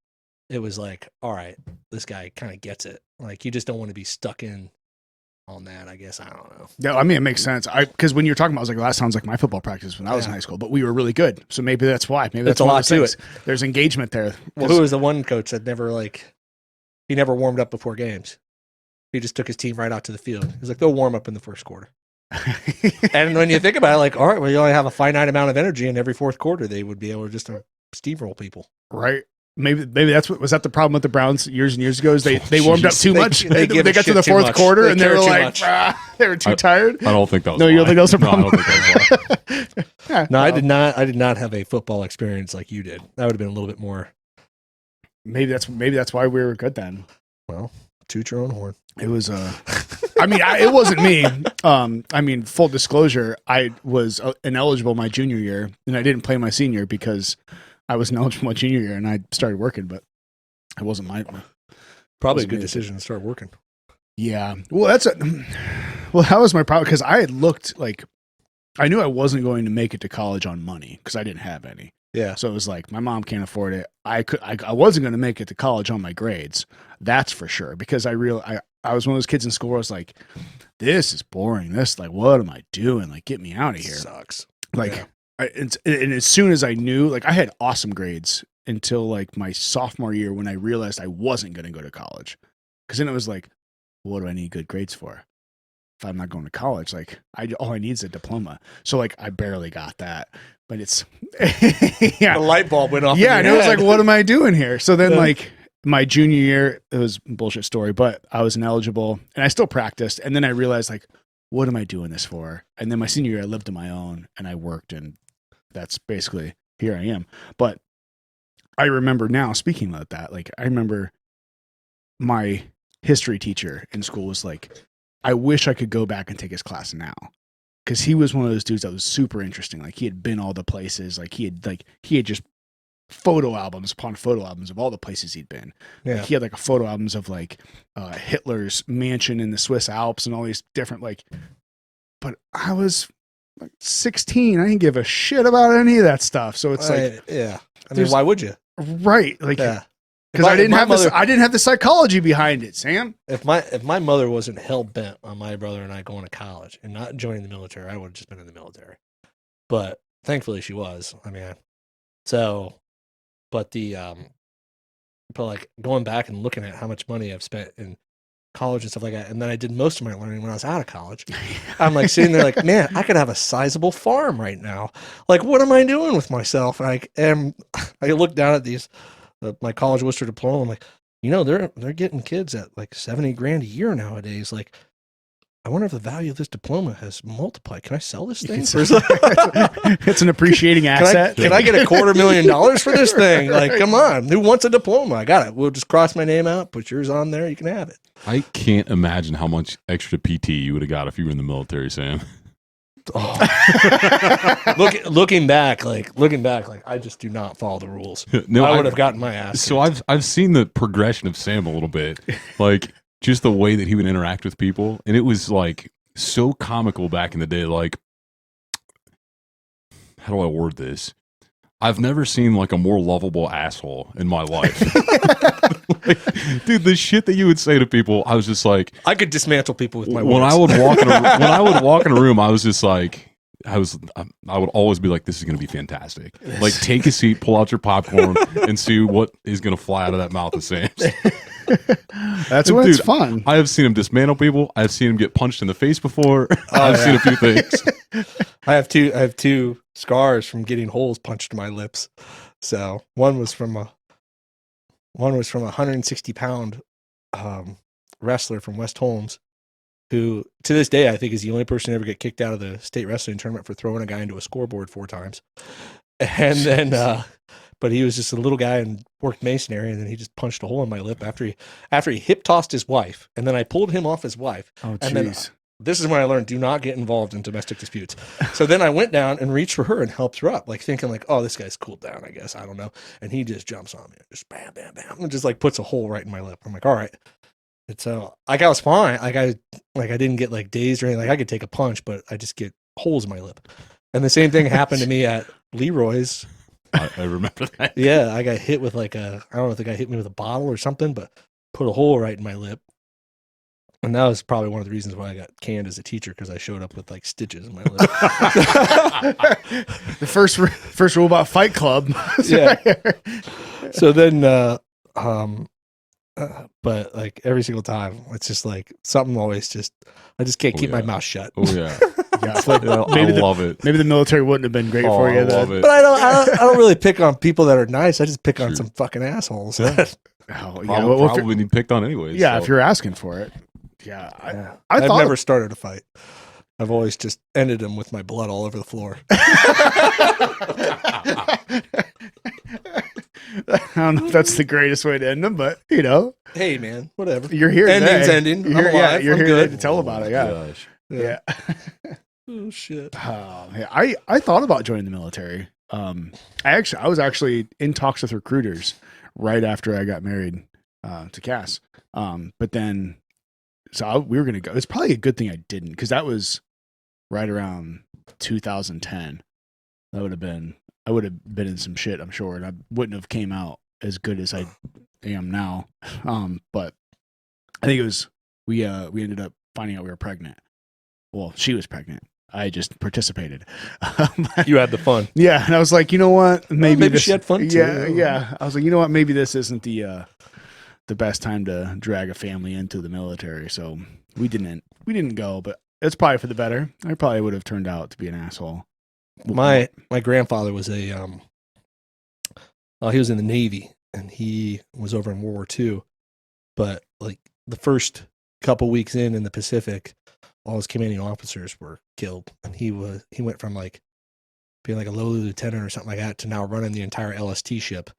it was like, all right, this guy kind of gets it. Like you just don't want to be stuck in on that, I guess. I don't know. Yeah, I mean, it makes sense. Because when you're talking about, I was like, well, that sounds like my football practice when I was in high school, but we were really good. So maybe that's why. Maybe that's a lot to it. There's engagement there. Well, who was the one coach that he never warmed up before games? He just took his team right out to the field. He's like, they'll warm up in the first quarter. And when you think about it, like, all right, well, you only have a finite amount of energy, and every fourth quarter they would be able to just steamroll people. Right. Maybe was that the problem with the Browns years and years ago? Is they warmed up too much. They got to the fourth quarter and they were like, they were too tired. I don't think that was. No, you don't think that was a problem? No, I don't think that was. No, I did not have a football experience like you did. That would have been a little bit more. Maybe that's why we were good then. Well, toot your own horn. It was I mean, it wasn't me. I mean, full disclosure, I was ineligible my junior year, and I didn't play my senior because I was ineligible my junior year, and I started working, but it wasn't my. Probably a good decision to start working. Yeah. Well, that was my problem, because I had looked like I knew I wasn't going to make it to college on money because I didn't have any. Yeah. So it was like my mom can't afford it. I wasn't going to make it to college on my grades. That's for sure, because I was one of those kids in school where I was like, this is boring. This, like, what am I doing? Like, get me out of here. Sucks. Like, yeah. And as soon as I knew, like, I had awesome grades until like my sophomore year when I realized I wasn't going to go to college. Because then it was like, what do I need good grades for? If I'm not going to college, like all I need is a diploma. So like I barely got that, but it's The light bulb went off. Yeah, and it was like, what am I doing here? So then like my junior year, it was a bullshit story, but I was ineligible and I still practiced. And then I realized, like, what am I doing this for? And then my senior year, I lived on my own and I worked, and that's basically here I am. But I remember now, speaking about that, like I remember my history teacher in school was like, I wish I could go back and take his class now. Cause he was one of those dudes that was super interesting. Like he had been all the places, like he had just photo albums upon photo albums of all the places he'd been. Yeah. Like he had like a photo albums of like Hitler's mansion in the Swiss Alps and all these different but I was like 16. I didn't give a shit about any of that stuff. So it's like, yeah. I mean, why would you? Right. Like, yeah. Because I didn't have the psychology behind it, Sam. If my mother wasn't hell bent on my brother and I going to college and not joining the military, I would have just been in the military. But thankfully she was. I mean, but like going back and looking at how much money I've spent in college and stuff like that. And then I did most of my learning when I was out of college. I'm like sitting there like, man, I could have a sizable farm right now. Like, what am I doing with myself? And I look down at these, my college Worcester diploma. I'm like, they're getting kids at like $70,000 a year nowadays. Like, I wonder if the value of this diploma has multiplied. Can I sell this thing? It's an appreciating asset. Can I get $250,000 for this thing? Like, come on. Who wants a diploma? I got it. We'll just cross my name out, put yours on there. You can have it. I can't imagine how much extra PT you would have got if you were in the military, Sam. Oh. looking back, I just do not follow the rules. No, I would have gotten my ass. So I've seen the progression of Sam a little bit, like just the way that he would interact with people, and it was like so comical back in the day. Like, how do I word this? I've never seen like a more lovable asshole in my life. Like, dude, the shit that you would say to people, I was just like, I could dismantle people with my when words. I would walk in a room, I was just like, I would always be like, this is going to be fantastic. Like, take a seat, pull out your popcorn, and see what is going to fly out of that mouth of Sam's. That's when it's fun. I have seen him dismantle people. I've seen him get punched in the face before. I've seen a few things. I have two scars from getting holes punched in my lips. So one was from a 160-pound wrestler from West Holmes, who to this day I think is the only person to ever get kicked out of the state wrestling tournament for throwing a guy into a scoreboard 4 times. And then, but he was just a little guy and worked masonry, and then he just punched a hole in my lip after he hip tossed his wife, and then I pulled him off his wife. Oh, and then jeez. this is when I learned, do not get involved in domestic disputes. So then I went down and reached for her and helped her up, like thinking like, oh, this guy's cooled down, I guess. I don't know. And he just jumps on me, just bam, bam, bam, and just like puts a hole right in my lip. I'm like, all right. And so like I was fine. I didn't get like dazed or anything. Like I could take a punch, but I just get holes in my lip. And the same thing happened to me at Leroy's. I remember that. Yeah, I got hit with I don't know if the guy hit me with a bottle or something, but put a hole right in my lip. And that was probably one of the reasons why I got canned as a teacher, because I showed up with like stitches in my lip. The first rule about Fight Club. Yeah. So then, but like every single time, it's just like something always I just can't keep my mouth shut. Oh yeah. Yeah, it's like, I love it. Maybe the military wouldn't have been great for you. I love it. But I don't really pick on people that are nice. I just pick on some fucking assholes. Oh, yeah. Probably need picked on anyways. Yeah, so. if you're asking for it. Yeah, I've never started a fight. I've always just ended them with my blood all over the floor. I don't know if that's the greatest way to end them, but Hey man, whatever. you're here. Ending's today. ending. You're, I'm alive. you're I'm here good. to tell about it. Yeah, Gosh. yeah. Oh shit. Yeah. I thought about joining the military. I was actually in talks with recruiters right after I got married to Cass. But then, we were gonna go. It's probably a good thing I didn't, because that was right around 2010. I would have been in some shit, I'm sure, and I wouldn't have came out as good as I am now. But I think it was we ended up finding out we were pregnant. Well, she was pregnant. I just participated. You had the fun. Yeah, and I was like, you know what? Maybe she had fun too. Yeah. I was like, you know what? Maybe this isn't the best time to drag a family into the military. So we didn't go, but it's probably for the better. I probably would have turned out to be an asshole. My grandfather was he was in the Navy, and he was over in World War II. But like the first couple weeks in the Pacific, all his commanding officers were killed, and he went from like being like a low lieutenant or something like that to now running the entire LST ship.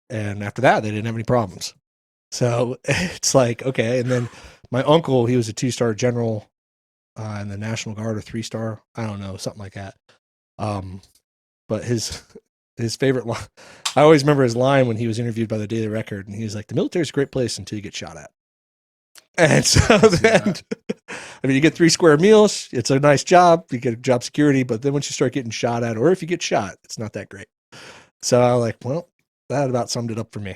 And after that, they didn't have any problems. So it's like, okay. And then my uncle, he was a 2-star general in the National Guard, or 3-star, I don't know, something like that. But his favorite line, I always remember his line when he was interviewed by the Daily Record, and he was like, "The military's a great place until you get shot at." And so then, I mean, you get 3 square meals. It's a nice job. You get job security, but then once you start getting shot at, or if you get shot, it's not that great. So I was like, well, that about summed it up for me.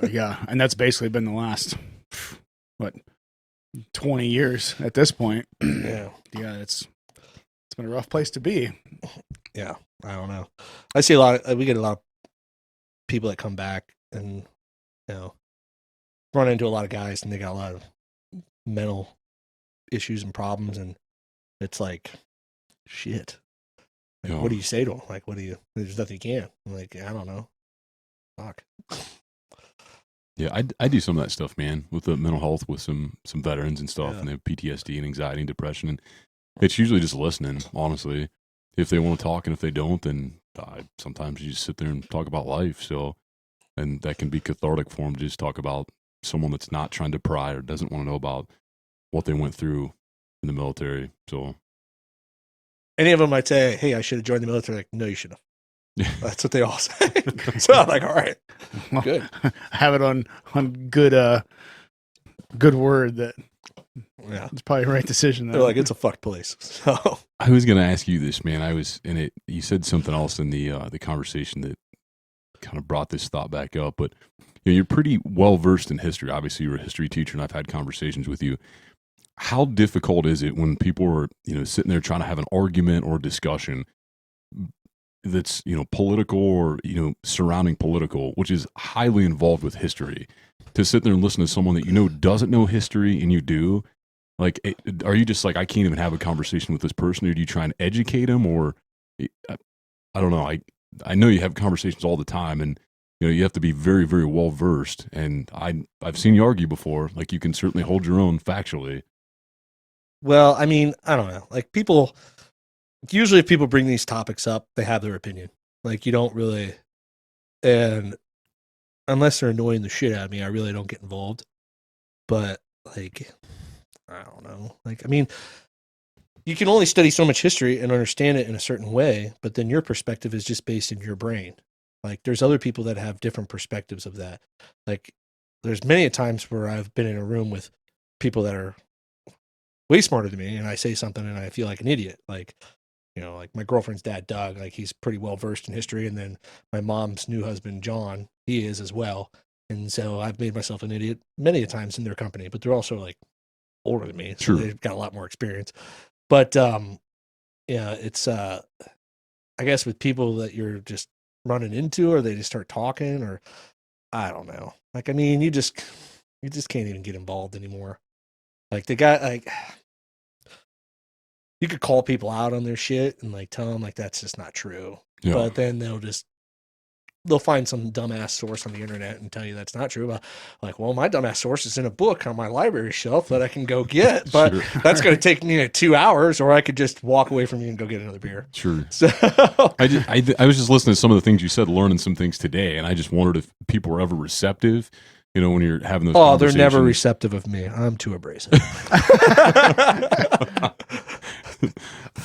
Yeah, and that's basically been the last 20 years at this point. Yeah, it's been a rough place to be. Yeah, I don't know. I see we get a lot of people that come back and run into a lot of guys, and they got a lot of mental issues and problems, and it's like, shit. Like, Yeah. what do you say to them? Like, there's nothing you can. I'm like, I don't know. Fuck. Yeah, I do some of that stuff, man, with the mental health with some veterans and stuff, Yeah. and they have PTSD and anxiety and depression, and it's usually just listening, honestly. If they want to talk, and if they don't, then sometimes you just sit there and talk about life. So, and that can be cathartic for them to just talk about someone that's not trying to pry or doesn't want to know about what they went through in the military. So, Any of them might say, hey, I should have joined the military. Like, no, you should have. That's what they all say. So I'm like, all right, good. Have it on good good word that Yeah. it's probably the right decision. They're like, it's a fucked place. So I was going to ask you this, man. I was in it. You said something else in the conversation that kind of brought this thought back up. But you're pretty well versed in history. Obviously, you're a history teacher, and I've had conversations with you. How difficult is it when people are sitting there trying to have an argument or discussion that's political or surrounding political, which is highly involved with history, to sit there and listen to someone that doesn't know history and you do? Like, are you just like, I can't even have a conversation with this person, or do you try and educate them? Or I don't know. I know you have conversations all the time, and you have to be very, very well versed. And I've seen you argue before. Like, you can certainly hold your own factually. well, I mean, I don't know. Like, usually if people bring these topics up, they have their opinion. Like, you don't really, and unless they're annoying the shit out of me, I really don't get involved. But like, I don't know. Like, I mean, you can only study so much history and understand it in a certain way, but then your perspective is just based in your brain. Like, there's other people that have different perspectives of that. Like, there's many a times where I've been in a room with people that are way smarter than me, and I say something and I feel like an idiot. Like, like my girlfriend's dad, Doug, like, he's pretty well versed in history. And then my mom's new husband, John, he is as well. And so I've made myself an idiot many a times in their company, but they're also like older than me. So Sure. they've got a lot more experience. But yeah, it's I guess with people that you're just running into, or they just start talking, or I don't know. Like, I mean, you just can't even get involved anymore. Like, the guy, like, you could call people out on their shit and like tell them like that's just not true. Yeah. But then they'll find some dumbass source on the internet and tell you that's not true. Like, well, my dumbass source is in a book on my library shelf that I can go get, but Sure. that's going to take me 2 hours, or I could just walk away from you and go get another beer. Sure. So I was just listening to some of the things you said, learning some things today, and I just wondered if people were ever receptive, when you're having those oh, they're never conversations. receptive of me. I'm too abrasive.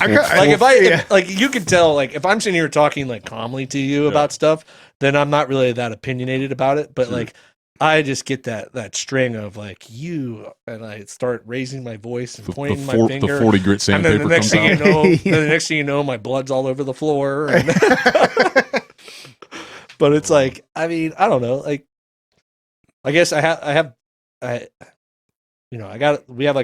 Like, you could tell, like, if I'm sitting here talking like calmly to you about stuff, then I'm not really that opinionated about it. But like, I just get that string of like you, and I start raising my voice and pointing my finger. The 40 grit And then sandpaper the next comes thing out. you know, the next thing you know, my blood's all over the floor. And but it's like, I mean, I don't know. Like, I guess we have like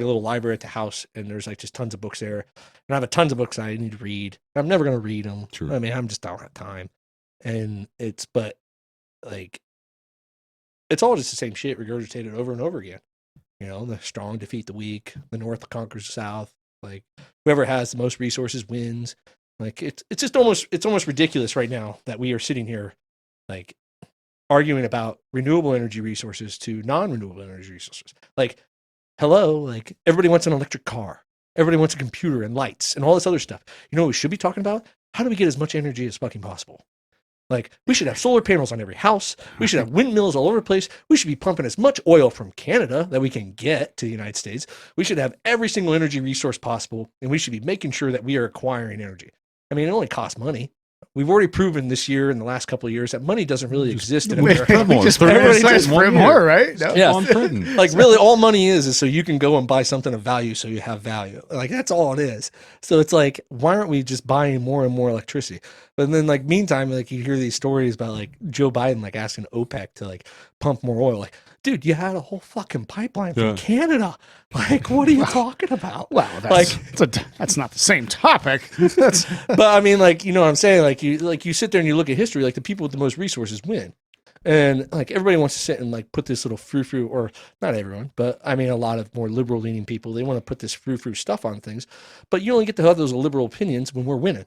a little library at the house, and there's like just tons of books there, and I have tons of books I need to read. I'm never gonna read them. Sure. I mean, I don't have time, and but like, it's all just the same shit regurgitated over and over again. The strong defeat the weak, the North conquers the South. Like, whoever has the most resources wins. Like, it's just almost ridiculous right now that we are sitting here, like, arguing about renewable energy resources to non-renewable energy resources. Like, hello, like, everybody wants an electric car. Everybody wants a computer and lights and all this other stuff. You know what we should be talking about? How do we get as much energy as fucking possible? Like, we should have solar panels on every house. We should have windmills all over the place. We should be pumping as much oil from Canada that we can get to the United States. We should have every single energy resource possible, and we should be making sure that we are acquiring energy. I mean, it only costs money. We've already proven this year and the last couple of years that money doesn't really exist in America. Everyone just everybody print just one more, year. right? No. Yeah. On printing. Like, really, all money is so you can go and buy something of value, so you have value. Like, that's all it is. So it's like, why aren't we just buying more and more electricity? But then, like, meantime, like, you hear these stories about like Joe Biden like asking OPEC to like pump more oil. Like, dude, you had a whole fucking pipeline from Canada. Like, what are you talking about? Wow, that's not the same topic. But I mean, like, you know what I'm saying? Like, you sit there and you look at history. Like, the people with the most resources win. And like everybody wants to sit and like put this little frou-frou, or not everyone, but I mean a lot of more liberal leaning people, they want to put this frou-frou stuff on things, but you only get to have those liberal opinions when we're winning.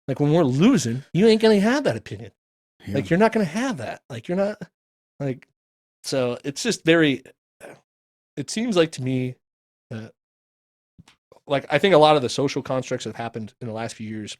Like when we're losing, you ain't gonna have that opinion. Yeah. Like you're not gonna have that. Like you're not like, so it's just very, it seems like to me that like I think a lot of the social constructs that have happened in the last few years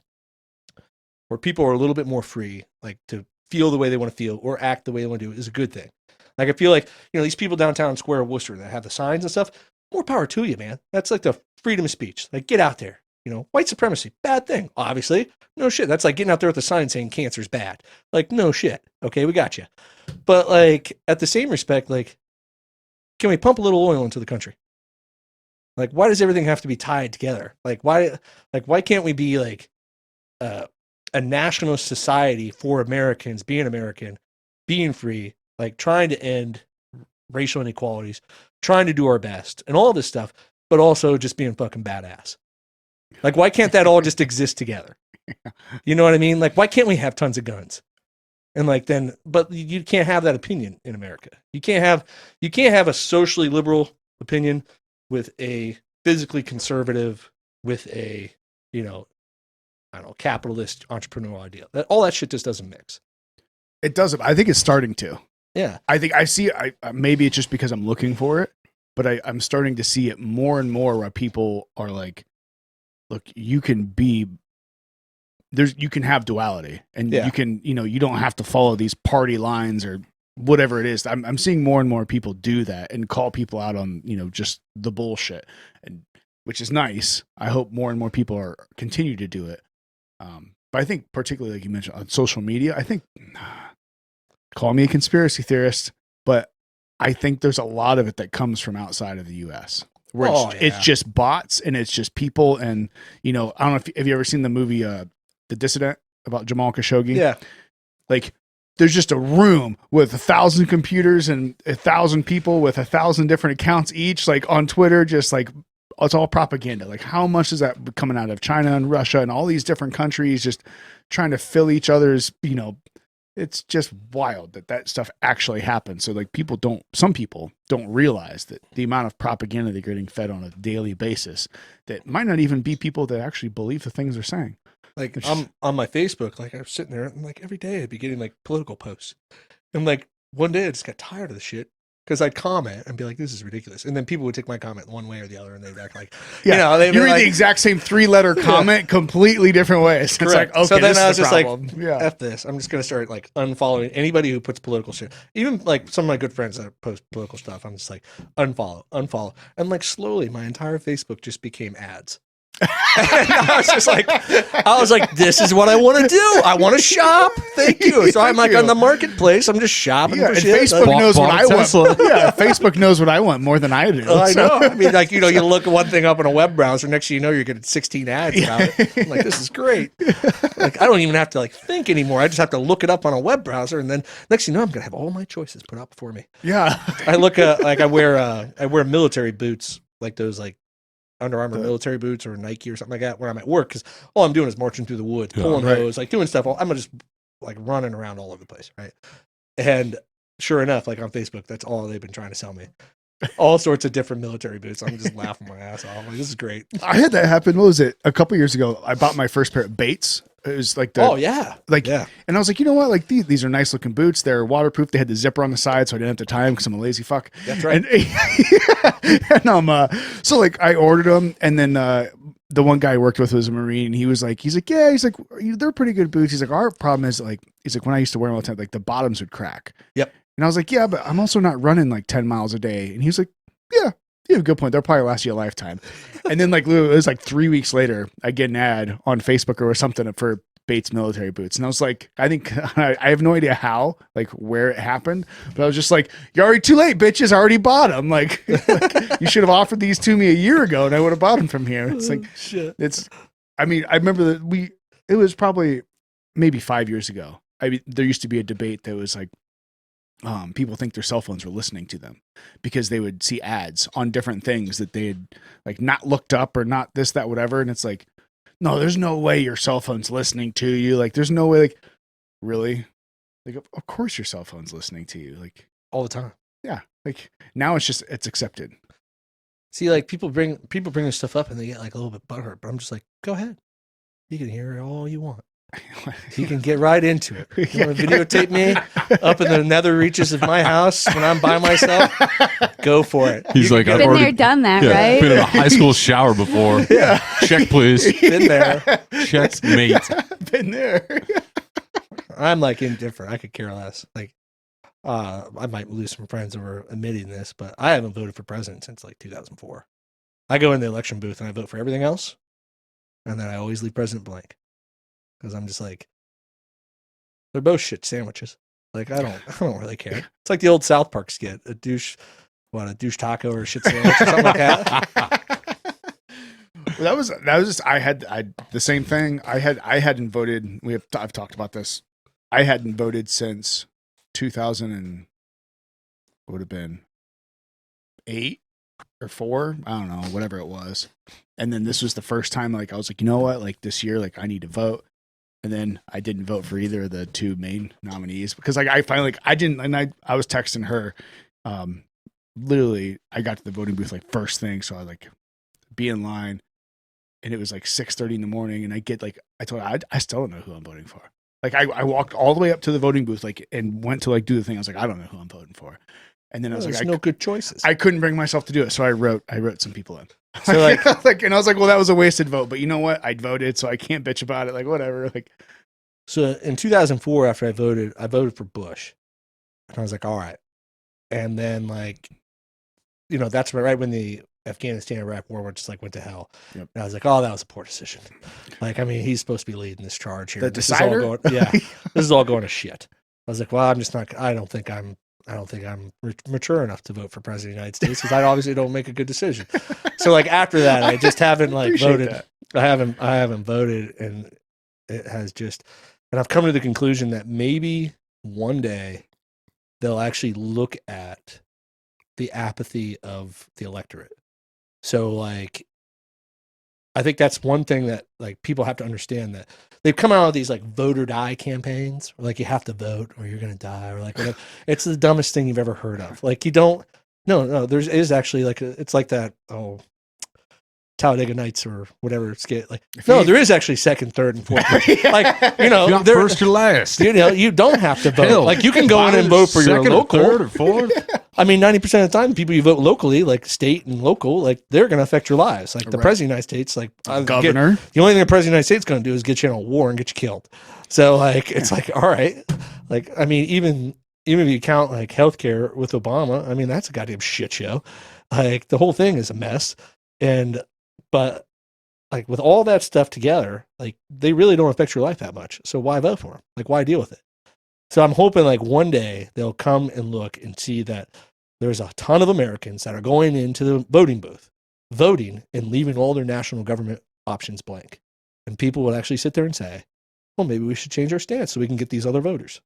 where people are a little bit more free, like to feel the way they want to feel or act the way they want to do is a good thing. Like I feel like, these people downtown Square of Worcester that have the signs and stuff, more power to you, man. That's like the freedom of speech. Like get out there. White supremacy, bad thing, obviously. No shit. That's like getting out there with a sign saying cancer's bad. Like, no shit. Okay, we got you. But like at the same respect, like, can we pump a little oil into the country? Like, why does everything have to be tied together? Like, why can't we be like a nationalist society for Americans, being American, being free, like trying to end racial inequalities, trying to do our best and all this stuff, but also just being fucking badass. Like, why can't that all just exist together? You know what I mean? Like, why can't we have tons of guns? And like then, but you can't have that opinion in America. You can't have a socially liberal opinion with a physically conservative, with a, I don't know, capitalist entrepreneurial idea. All that shit just doesn't mix. It doesn't. I think it's starting to. Yeah. I think I see. Maybe it's just because I'm looking for it, but I'm starting to see it more and more where people are like, look, you can have duality, and you can, you don't have to follow these party lines or whatever it is. I'm seeing more and more people do that and call people out on, just the bullshit, and which is nice. I hope more and more people continue to do it. But I think particularly like you mentioned on social media, I think, call me a conspiracy theorist, but I think there's a lot of it that comes from outside of the US. Where it's just bots and it's just people. And, I don't know have you ever seen the movie, The Dissident about Jamal Khashoggi? Yeah. Like there's just a room with 1,000 computers and 1,000 people with 1,000 different accounts each, like on Twitter, just like it's all propaganda. Like how much is that coming out of China and Russia and all these different countries just trying to fill each other's, it's just wild that stuff actually happens. So like some people don't realize that the amount of propaganda they're getting fed on a daily basis that might not even be people that actually believe the things they're saying. Like I'm on my Facebook, like I'm sitting there and like every day I'd be getting like political posts. And like one day I just got tired of the shit because I'd comment and be like, this is ridiculous. And then people would take my comment one way or the other and they'd act like, you read like, the exact same 3-letter comment completely different ways. It's like, okay, so then I was just problem. like, F this. I'm just going to start like unfollowing anybody who puts political shit. Even like some of my good friends that post political stuff, I'm just like, unfollow. And like slowly my entire Facebook just became ads. And I was like, this is what I want to do. I want to shop. Thank you. So I'm like on the marketplace. I'm just shopping for shit. Facebook knows what I want. Yeah, Facebook knows what I want more than I do. I know. I mean, like, you look one thing up in a web browser, next thing you know, you're getting 16 ads about it. I'm like, this is great. Like, I don't even have to like think anymore. I just have to look it up on a web browser, and then next thing you know, I'm gonna have all my choices put out before me. Yeah. I look at like I wear military boots, like those like Under Armour military boots or Nike or something like that, where I'm at work, because all I'm doing is marching through the woods, pulling hose, like doing stuff. I'm just like running around all over the place, right? And sure enough, like on Facebook, that's all they've been trying to sell me. All sorts of different military boots. I'm just laughing my ass off. Like, this is great. I had that happen. What was it? A couple years ago, I bought my first pair of Bates. It was like and I was like, you know what? Like these are nice looking boots. They're waterproof. They had the zipper on the side, so I didn't have to tie them because I'm a lazy fuck. That's right. And so like I ordered them, and then the one guy I worked with was a Marine, and he's like, they're pretty good boots. He's like, our problem is like, when I used to wear them all the time, like the bottoms would crack. Yep. And I was like, yeah, but I'm also not running like 10 miles a day. And he was like, yeah, you have a good point. They'll probably last you a lifetime. And then like it was like 3 weeks later, I get an ad on Facebook or something for Bates military boots. And I was like, I think I have no idea how, like where it happened, but I was just like, you're already too late, bitches. I already bought them. Like you should have offered these to me a year ago and I would have bought them from here. It's like, shit. I remember that it was probably maybe 5 years ago. There used to be a debate that was like, people think their cell phones were listening to them because they would see ads on different things that they had like not looked up or not this, that, whatever. And it's like, no, there's no way your cell phone's listening to you. Like, there's no way, like, really? Like, of course your cell phone's listening to you. Like, all the time. yeah. Like now it's accepted. See, like people bring this stuff up and they get like a little bit butthurt, but I'm just like, go ahead. You can hear it all you want. You can get right into it. You want to videotape me up in the nether reaches of my house when I'm by myself? Go for it. He's like, I've Been already there, done that, yeah, right? been in a high school shower before. Yeah. Check, please. Been there. Checkmate. Been there. I'm like indifferent. I could care less. Like, I might lose some friends over admitting this, but I haven't voted for president since like 2004. I go in the election booth and I vote for everything else, and then I always leave president blank because I'm just like, they're both shit sandwiches. Like I don't really care. It's like the old South Park skit: a douche taco or a shit sandwich or something like that. That was just I the same thing. I hadn't voted. I've talked about this. I hadn't voted since 2000 and what would have been 8 or 4. I don't know, whatever it was. And then this was the first time like I was like, you know what? Like this year, like I need to vote. And then I didn't vote for either of the two main nominees because like I finally like I didn't, and I was texting her. Literally, I got to the voting booth like first thing, so I like be in line. And it was like 6:30 in the morning, and I get like I told her I still don't know who I'm voting for. Like I walked all the way up to the voting booth, like and went to like do the thing. I was like, I don't know who I'm voting for. And then I was like, no good choices. I couldn't bring myself to do it, so I wrote some people in. So like, and I was like, well, that was a wasted vote. But you know what? I voted, so I can't bitch about it. Like whatever. Like so in 2004, after I voted for Bush, and I was like, all right. And then like, that's right when the Afghanistan-Iraq war just like went to hell. Yep. And I was like, oh, that was a poor decision. Like, I mean, he's supposed to be leading this charge here. The This is all decider? going, yeah, this is all going to shit. I was like, well, I'm just not. I don't think I'm mature enough to vote for president of the United States because I obviously don't make a good decision. So like after that, I just haven't like Appreciate voted. that. I haven't voted, and it has just. And I've come to the conclusion that maybe one day they'll actually look at the apathy of the electorate. So like, I think that's one thing that like people have to understand, that they've come out with these like vote or die campaigns, or like you have to vote or you're going to die, or like whatever. It's the dumbest thing you've ever heard of. Like you don't, no, is actually like, it's like that. Oh, Talladega Nights or whatever skit. Like, no, there is actually second, third, and fourth. Like, You're not first or last. You don't have to vote. Hell, like you can go in and vote for your second or local. third or fourth. I mean, 90% of the time, people you vote locally, like state and local, like they're going to affect your lives. Like the Right. president of the United States, like Governor. the only thing the president of the United States is going to do is get you in a war and get you killed. So like, it's like, all right. Like, I mean, even if you count like healthcare with Obama, I mean, that's a goddamn shit show. Like the whole thing is a mess. But like with all that stuff together, like they really don't affect your life that much. So why vote for them? Like why deal with it? So I'm hoping like one day they'll come and look and see that there's a ton of Americans that are going into the voting booth, voting and leaving all their national government options blank. And people would actually sit there and say, well, maybe we should change our stance so we can get these other voters.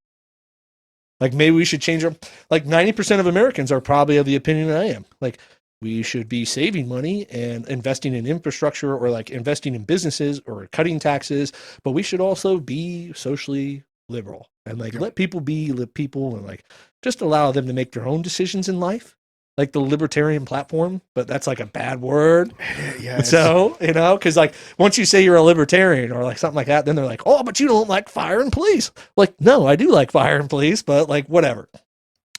Like maybe we should change our, like 90% of Americans are probably of the opinion that I am. Like we should be saving money and investing in infrastructure or like investing in businesses or cutting taxes, but we should also be socially liberal and like let people be people and like just allow them to make their own decisions in life. Like the libertarian platform, but that's like a bad word. Yeah. So, because like once you say you're a libertarian or like something like that, then they're like, oh, but you don't like fire and police. Like, no, I do like fire and police, but like whatever.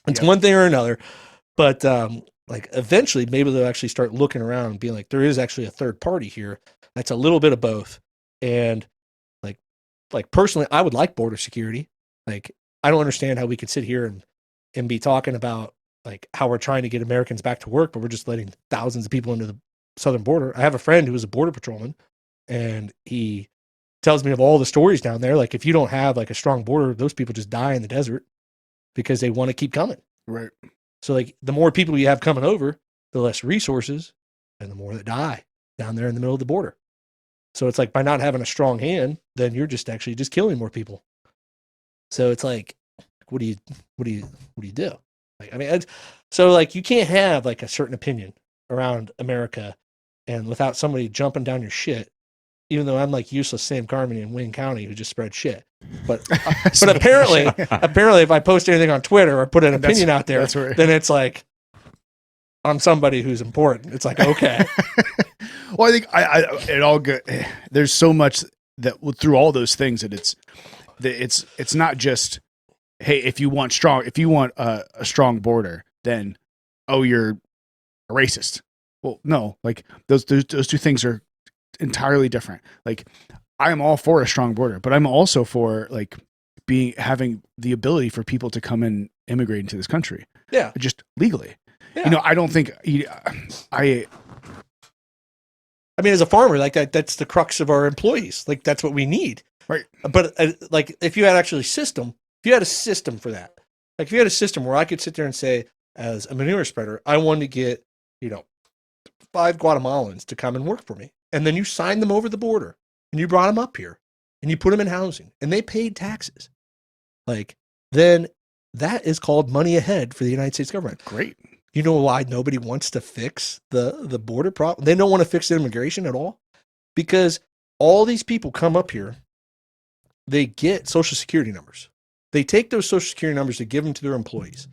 It's one thing or another. But like eventually maybe they'll actually start looking around and being like, there is actually a third party here. That's a little bit of both. And like personally, I would like border security. Like, I don't understand how we could sit here and be talking about like how we're trying to get Americans back to work, but we're just letting thousands of people into the southern border. I have a friend who was a border patrolman, and he tells me of all the stories down there. Like, if you don't have like a strong border, those people just die in the desert because they want to keep coming. Right. So like the more people you have coming over, the less resources and the more that die down there in the middle of the border. So it's like by not having a strong hand, then you're just actually just killing more people. So it's like, what do you do? Like, I mean, so like you can't have like a certain opinion around America and without somebody jumping down your shit even though I'm like useless Sam Carmony in Wayne County who just spread shit. But apparently if I post anything on Twitter or put an opinion out there, then it's like I'm somebody who's important. It's like, okay. Well, I think it all good. There's so much that through all those things that it's not just, hey, if you want a strong border, then you're a racist. Well, no, like those two things are entirely different. Like, I'm all for a strong border, but I'm also for like having the ability for people to come and immigrate into this country. Yeah, just legally. Yeah. I don't think I mean, as a farmer, like that's the crux of our employees. Like that's what we need. Right. But like if you had a system for that, like if you had a system where I could sit there and say, as a manure spreader, I wanted to get, 5 Guatemalans to come and work for me. And then you signed them over the border and you brought them up here and you put them in housing and they paid taxes. Like, then that is called money ahead for the United States government. Great. You know why nobody wants to fix the border problem? They don't want to fix immigration at all because all these people come up here, they get Social Security numbers. They take those Social Security numbers to give them to their employees.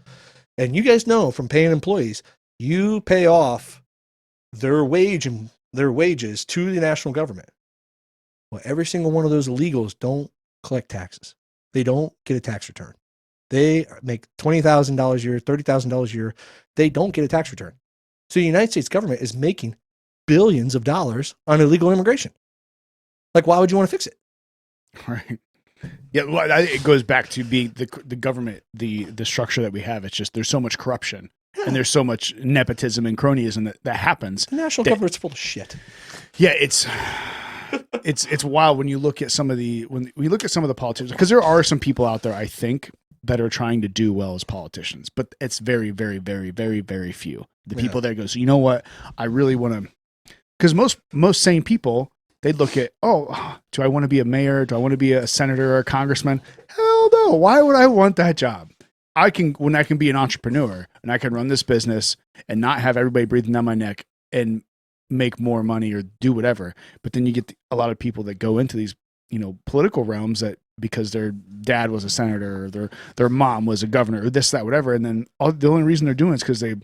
And you guys know from paying employees, you pay off their wages to the national government. Well, every single one of those illegals don't collect taxes. They don't get a tax return. They make $20,000 a year, $30,000 a year. They don't get a tax return. So the United States government is making billions of dollars on illegal immigration. Like, why would you want to fix it? Right. Yeah, well, it goes back to being the government, the structure that we have. It's just there's so much corruption and there's so much nepotism and cronyism that happens. The national government's full of shit. Yeah, it's wild when you look at some of the politicians, because there are some people out there, I think, that are trying to do well as politicians, but it's very, very, very, very, very few. The people that go, so you know what, I really want to, because most sane people, they'd look at, do I want to be a mayor? Do I want to be a senator or a congressman? Hell no. Why would I want that job? When I can be an entrepreneur and I can run this business and not have everybody breathing down my neck and make more money or do whatever. But then you get a lot of people that go into these, political realms that because their dad was a senator or their mom was a governor or this, that, whatever. And then the only reason they're doing it is because they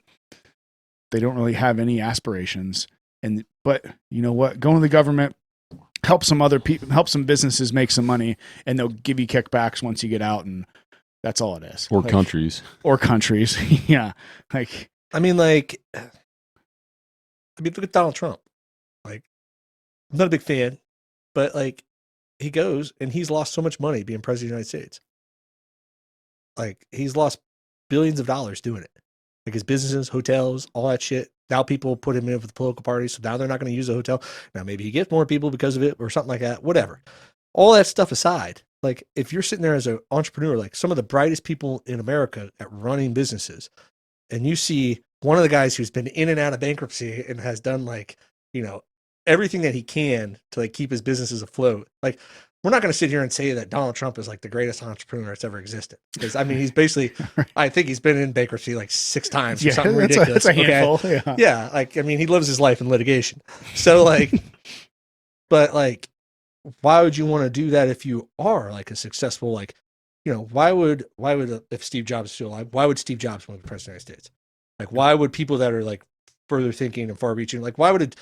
don't really have any aspirations. But you know what? Go into the government, help some other people, help some businesses make some money, and they'll give you kickbacks once you get out, and that's all it is. Or countries. Yeah. Look at Donald Trump. Like, I'm not a big fan, but like, he goes and he's lost so much money being president of the United States. Like, he's lost billions of dollars doing it. Like his businesses, hotels, all that shit. Now people put him in with the political party, so now they're not going to use the hotel. Now maybe he gets more people because of it or something like that. Whatever. All that stuff aside, like if you're sitting there as an entrepreneur, like some of the brightest people in America at running businesses, and you see one of the guys who's been in and out of bankruptcy and has done like, everything that he can to like keep his businesses afloat. Like, we're not going to sit here and say that Donald Trump is like the greatest entrepreneur that's ever existed. Because I mean, he's basically, I think he's been in bankruptcy like 6 times or something ridiculous. That's a handful. Okay? Yeah. Like, I mean, he lives his life in litigation. So like, but like, why would you want to do that if you are like a successful, like, why would if Steve Jobs is still alive, why would Steve Jobs want to be president of the United States? Like, why would people that are like further thinking and far reaching, like why would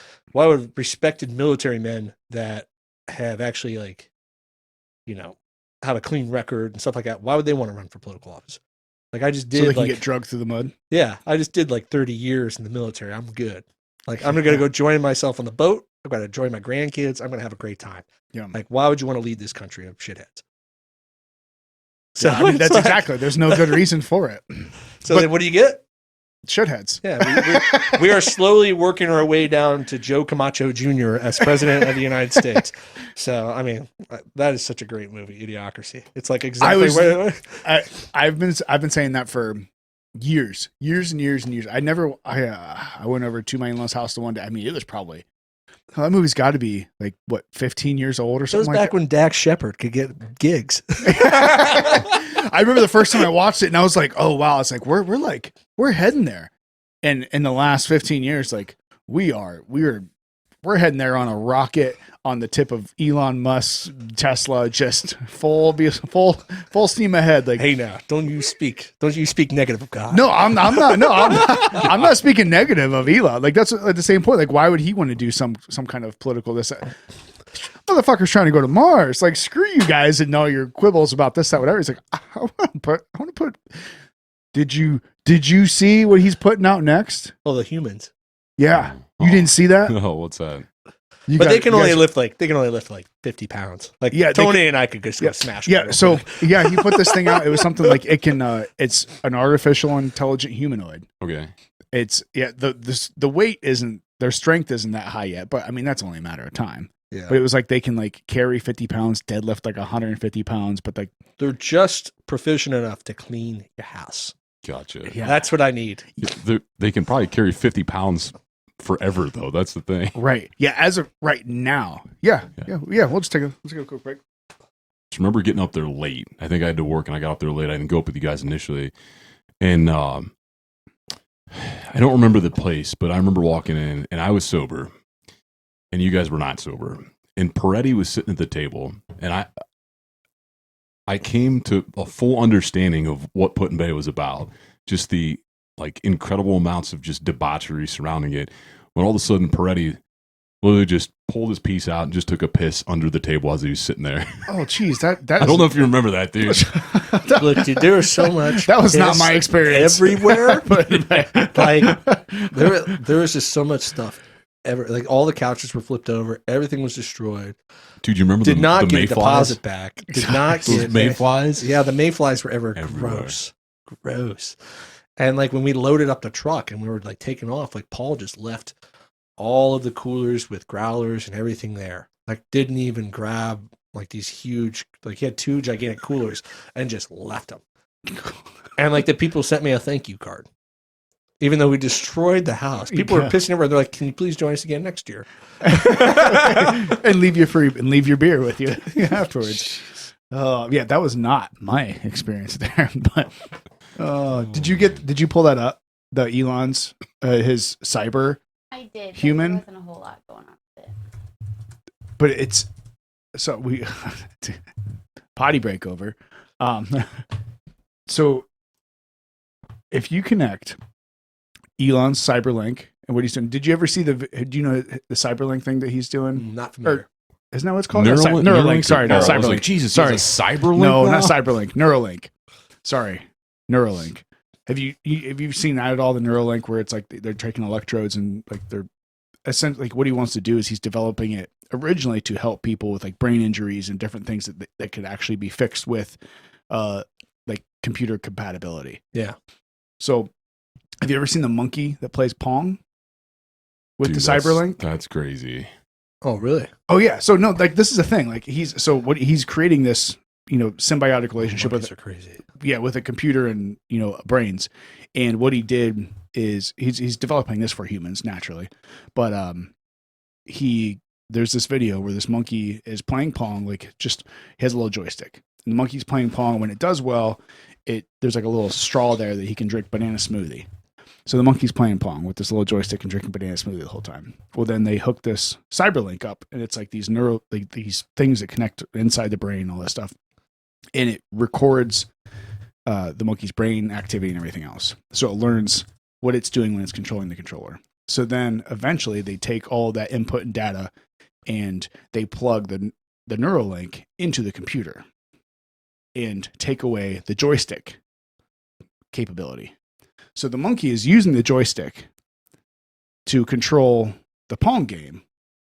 respected military men that have actually like, have a clean record and stuff like that, why would they want to run for political office? Like I just did, so they can get drugged through the mud. Yeah, I just did like 30 years in the military. I'm good. Like I'm gonna go join myself on the boat. I'm gonna join my grandkids. I'm gonna have a great time. Yeah. Like why would you want to lead this country of shitheads? So I mean, that's like, exactly. There's no good reason for it. So then what do you get? Shitheads. Yeah, we are slowly working our way down to Joe Camacho Jr. as president of the United States. So, I mean, that is such a great movie, Idiocracy. It's like exactly I've been saying that for years and years. I went over to my in-laws' house the one day. I mean, it was probably that movie's got to be like what 15 years old or something. It was back when Dax Shepard could get gigs. I remember the first time I watched it and I was like, oh wow, it's like we're heading there. And in the last 15 years, like we're we're heading there on a rocket on the tip of Elon Musk's Tesla, just full steam ahead. Like, Hey, now, don't you speak negative of God. no, I'm not. No, I'm not speaking negative of Elon. Like, that's at the same point. Like, why would he want to do some kind of political this? Motherfucker's trying to go to Mars. Like, screw you guys and all your quibbles about this, that, whatever. He's like, I want to put. Did you see what he's putting out next? Oh, the humans. Yeah, you didn't see that? Oh, what's that? But they can only lift like 50 pounds. Like, Yeah, Tony and I could just go Yeah, smash. yeah. So yeah, he put this thing out. It was something like it can. It's an artificial intelligent humanoid. Okay. It's the weight isn't, their strength isn't that high yet, but I mean that's only a matter of time. Yeah. But it was like they can like carry 50 pounds, deadlift like 150 pounds, but like They're just proficient enough to clean your house. Gotcha. yeah, That's what I need. They can probably carry 50 pounds forever, though. That's the thing. right. Yeah, as of right now. Yeah. We'll just take a quick break. Just remember getting up there late. I think I had to work, and I got up there late. I didn't go up with you guys initially, and I don't remember the place, but I remember walking in, and I was sober, and you guys were not sober. And Peretti was sitting at the table, and I came to a full understanding of what Put in Bay was about. Just the like incredible amounts of just debauchery surrounding it. When all of a sudden Peretti literally just pulled his piece out and just took a piss under the table as he was sitting there. Oh, geez, that I don't know if you remember that, dude. Look, dude, there was so much. That was not piss my experience everywhere. But Like there was just so much stuff. Like all the couches were flipped over. Everything was destroyed. Dude, you remember Did not the get a mayflies? deposit back. Did not Those get mayflies? Yeah, the mayflies were Everywhere. gross. And like when we loaded up the truck and we were like taking off, like Paul just left all of the coolers with growlers and everything there. Like didn't even grab like these huge, like he had 2 gigantic coolers and just left them. And like the people sent me a thank you card. Even though we destroyed the house, people were pissing everywhere. They're like, "Can you please join us again next year?" and leave your beer with you afterwards. Yeah, that was not my experience there. But did you pull that up? The Elon's his cyber, I did. but Human? There wasn't a whole lot going on with it. but it's so we potty break over. So if you connect Elon's Cyberlink and what he's doing, did you ever see do you know the Cyberlink thing that he's doing? Not familiar. Isn't that what it's called? Neuralink? Neuralink. Sorry, not Oh, I was Cyberlink. like, Jesus, sorry, there's a Cyberlink no, now? not Cyberlink. Neuralink. Sorry, Neuralink. Have you seen that at all? The Neuralink, where it's like they're taking electrodes and like they're essentially like what he wants to do is he's developing it originally to help people with like brain injuries and different things that could actually be fixed with like computer compatibility. Yeah. So have you ever seen the monkey that plays Pong with Dude, the Cyberlink? That's crazy. Oh, really? Oh yeah. So no, like this is a thing. Like he's creating this, symbiotic relationship with Monkeys are crazy. with a computer and brains. And what he did is he's developing this for humans naturally, but there's this video where this monkey is playing Pong, like just he has a little joystick. And the monkey's playing Pong. When it does well, there's like a little straw there that he can drink banana smoothie. So the monkey's playing Pong with this little joystick and drinking banana smoothie the whole time. Well, then they hook this Cyberlink up, and it's like these these things that connect inside the brain, all that stuff, and it records the monkey's brain activity and everything else. So it learns what it's doing when it's controlling the controller. So then eventually they take all that input and data, and they plug the Neuralink into the computer, and take away the joystick capability. So the monkey is using the joystick to control the Pong game,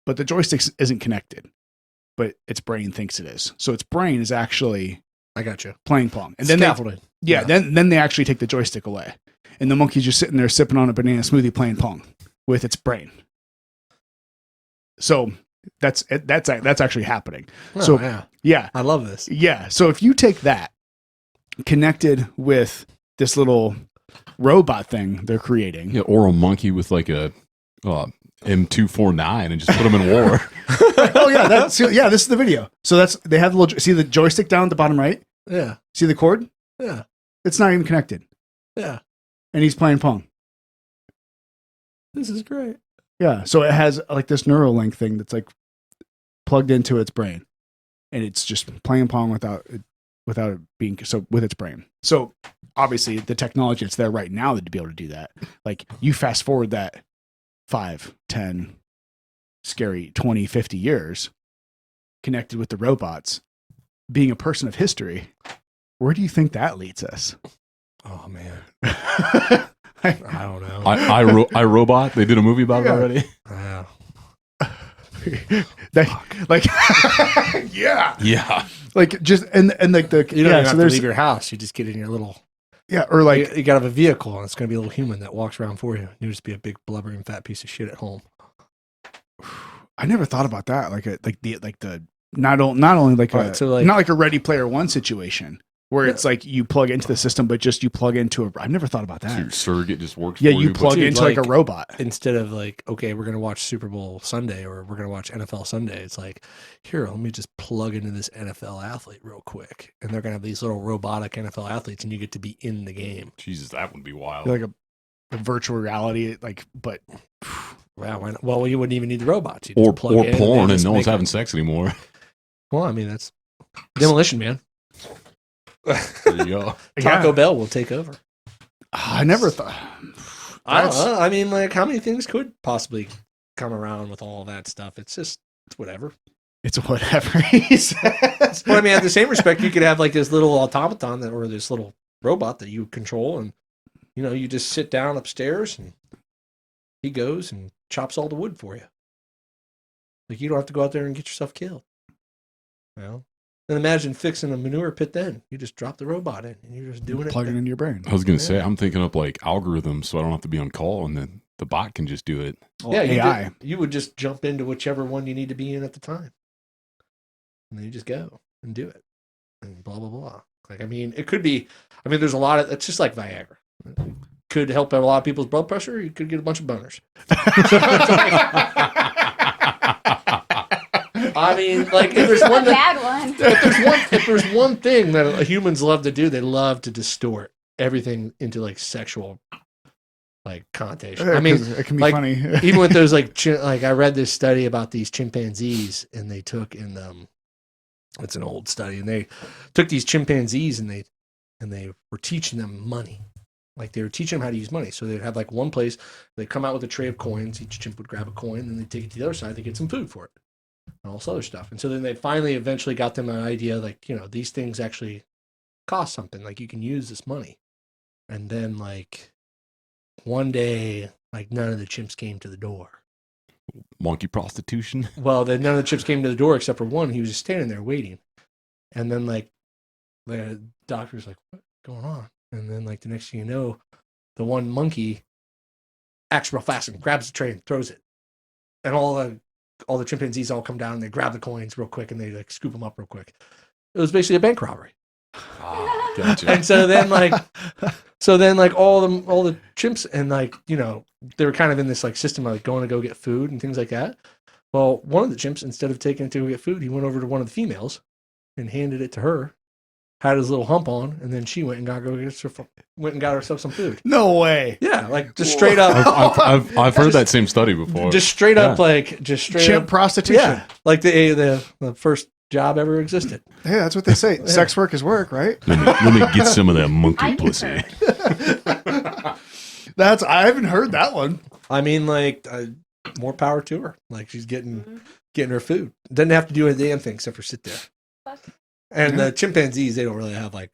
but the joystick isn't connected, but its brain thinks it is. So its brain is actually I got you. playing Pong. And then Scaffolded. then they actually take the joystick away. And the monkey's just sitting there sipping on a banana smoothie playing Pong with its brain. So that's actually happening. Oh, So yeah. I love this. Yeah. So if you take that connected with this little robot thing they're creating. Yeah, or a monkey with like a M249 and just put them in war. Oh yeah, this is the video. So they have the little, see the joystick down at the bottom right? Yeah. See the cord? Yeah. It's not even connected. Yeah. And he's playing Pong. This is great. Yeah. So it has like this Neuralink thing that's like plugged into its brain, and it's just playing pong without it being so with its brain. So obviously the technology that's there right now to be able to do that. Like you fast forward that 5, 10, scary 20, 50 years connected with the robots, being a person of history, where do you think that leads us? Oh man. I don't know. I Robot. They did a movie about it already. Yeah. Like yeah. Yeah. Like just and like the You don't even so have to there's leave your house. You just get in your little. or like You got to have a vehicle, and it's going to be a little human that walks around for you. You just be a big blubbering fat piece of shit at home. I never thought about that. Like the not only like Right, so like- not like a Ready Player One situation where it's like you plug into the system, but just you plug into a. I've never thought about So your that. surrogate just works Yeah, for you but- plug Dude, into like a like- robot. Instead of like, okay, we're going to watch Super Bowl Sunday or we're going to watch NFL Sunday, it's like, here, let me just plug into this NFL athlete real quick. And they're going to have these little robotic NFL athletes, and you get to be in the game. Jesus, that would be wild. Like a virtual reality, like but Wow. Why not? Well, you wouldn't even need the robots. You or just plug in porn, they and just no one's make having it. sex anymore. Well, I mean, that's Demolition Man. There you go. Taco Bell will take over. I never thought. I don't know. I mean, like, how many things could possibly come around with all that stuff? It's just, it's whatever. It's whatever he says. But I mean, at the same respect, you could have like this little automaton or this little robot that you control, and you just sit down upstairs, and he goes and chops all the wood for you. Like, you don't have to go out there and get yourself killed. And imagine fixing a manure pit. Then you just drop the robot in, and you're just doing it. Plug it into your brain. I was gonna say I'm thinking up like algorithms, so I don't have to be on call, and then the bot can just do it. Yeah, AI. you would just jump into whichever one you need to be in at the time, and then you just go and do it, and blah blah blah. Like, I mean, it could be. I mean, there's a lot of. It's just like Viagra. It could help a lot of people's blood pressure. You could get a bunch of boners. I mean, like, if there's Not one a bad one. if there's one thing that humans love to do, they love to distort everything into like sexual like connotation. I mean, it can be like, funny. even with those like I read this study about these chimpanzees, and they took it's an old study, and they took these chimpanzees and they were teaching them money. Like, they were teaching them how to use money. So they'd have like one place, they'd come out with a tray of coins, each chimp would grab a coin, and they'd take it to the other side, they get some food for it. And all this other stuff. And so then they finally eventually got them an idea, like, these things actually cost something. Like, you can use this money. And then, like, one day, like, none of the chimps came to the door. Monkey prostitution. Well, then none of the chimps came to the door except for one. He was just standing there waiting. And then, like, the doctor's like, what's going on? And then, like, the next thing you know, the one monkey acts real fast and grabs the tray and throws it. And all the chimpanzees all come down, and they grab the coins real quick, and they like scoop them up real quick. It was basically a bank robbery. Ah, gotcha. And so then like all the chimps, and like, they were kind of in this like system of like going to go get food and things like that. Well, one of the chimps, instead of taking it to go get food, he went over to one of the females and handed it to her, had his little hump on, and then she went and got herself some food. No way. Yeah, like just straight up. I've heard that same study before. Just straight up, Yeah. like just straight Chimp up prostitution. Yeah, like the first job ever existed. Hey, that's what they say. Sex work is work, right? Let me get some of that monkey I pussy. concur. I haven't heard that one. I mean, like, more power to her. Like, she's getting her food. Doesn't have to do a damn thing except for sit there. Fuck. And the chimpanzees, they don't really have like.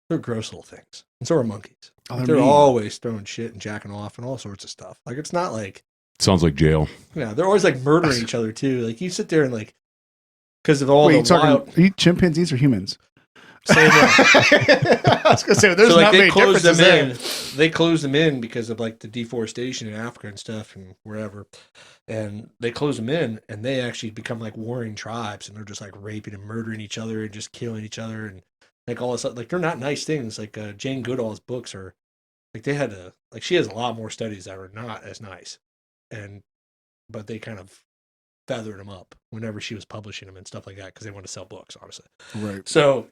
They're gross little things, and so are monkeys. Oh, They're mean. always throwing shit and jacking off and all sorts of stuff. Like, it's not like. Sounds like jail. Yeah, they're always like murdering each other too. Like, you sit there and like, because of all Wait, the wild. are you chimpanzees or humans? Same way. I was gonna say there's So, like, not they many closed differences them there. in. They closed them in because of like the deforestation in Africa and stuff and wherever, and they closed them in, and they actually become like warring tribes, and they're just like raping and murdering each other and just killing each other, and like all this, like, they're not nice things. Like Jane Goodall's books are like, they had to, like, she has a lot more studies that are not as nice, but they kind of feathered them up whenever she was publishing them and stuff like that because they want to sell books, honestly. Right. So,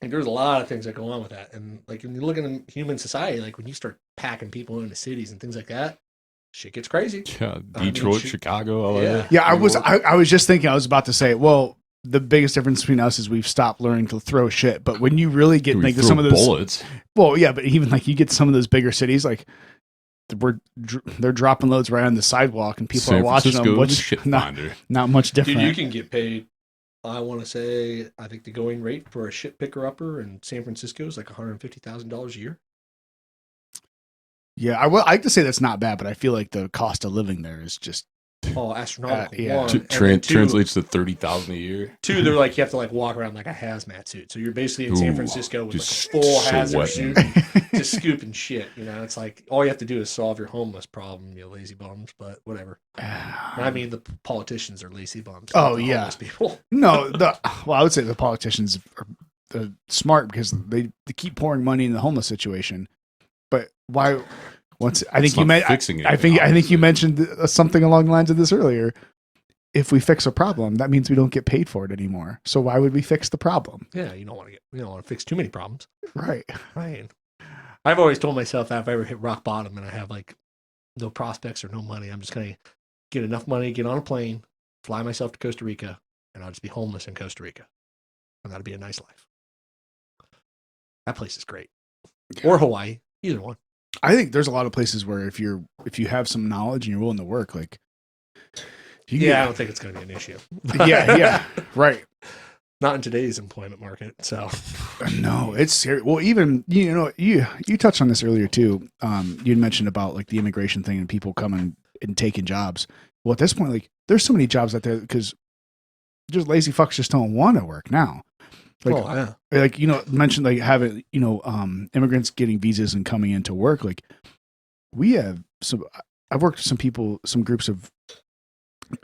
like, there's a lot of things that go on with that. And like, when you look at human society, like when you start packing people into cities and things like that, shit gets crazy. Yeah, I mean, Detroit, shit- Chicago, all Yeah. that. Yeah, New York. I was just thinking, I was about to say, well, the biggest difference between us is we've stopped learning to throw shit. But when you really get We like to throw some of those, bullets. well, yeah, but even like you get some of those bigger cities, like they're dropping loads right on the sidewalk, and people San are watching Francisco, them. the Which shit not, finder. not much different. Dude, you can get paid. I want to say, I think the going rate for a shit picker upper in San Francisco is like $150,000 a year. Yeah, I like to say that's not bad, but I feel like the cost of living there is just Oh, astronomical. yeah. One. And then two, Translates to 30,000 a year. Two, they're like, you have to like walk around like a hazmat suit. So you're basically in San Ooh, Francisco with like a just full hazard sweating. suit, just scooping shit. You know, it's like all you have to do is solve your homeless problem, you lazy bums. But whatever. I mean, the politicians are lazy bums. not Oh, the yeah. homeless people. no. I would say the politicians are smart because they keep pouring money in the homeless situation. But why? Once I think It's you not meant fixing I think anything, you mentioned something along the lines of this earlier. If we fix a problem, that means we don't get paid for it anymore. So why would we fix the problem? Yeah, you don't want to fix too many problems. Right. Right. I've always told myself that if I ever hit rock bottom and I have like no prospects or no money, I'm just gonna get enough money, get on a plane, fly myself to Costa Rica, and I'll just be homeless in Costa Rica. And that'd be a nice life. That place is great. Or Hawaii, either one. I think there's a lot of places where if you have some knowledge and you're willing to work, like you Yeah, I can don't think it's gonna be an issue. yeah, right. Not in today's employment market. So No, it's serious. Well, even you touched on this earlier too. You'd mentioned about like the immigration thing and people coming and taking jobs. Well, at this point, like there's so many jobs out there because just lazy fucks just don't want to work now. Like, yeah. like mentioned like having immigrants getting visas and coming in to work. Like we have I've worked with some groups of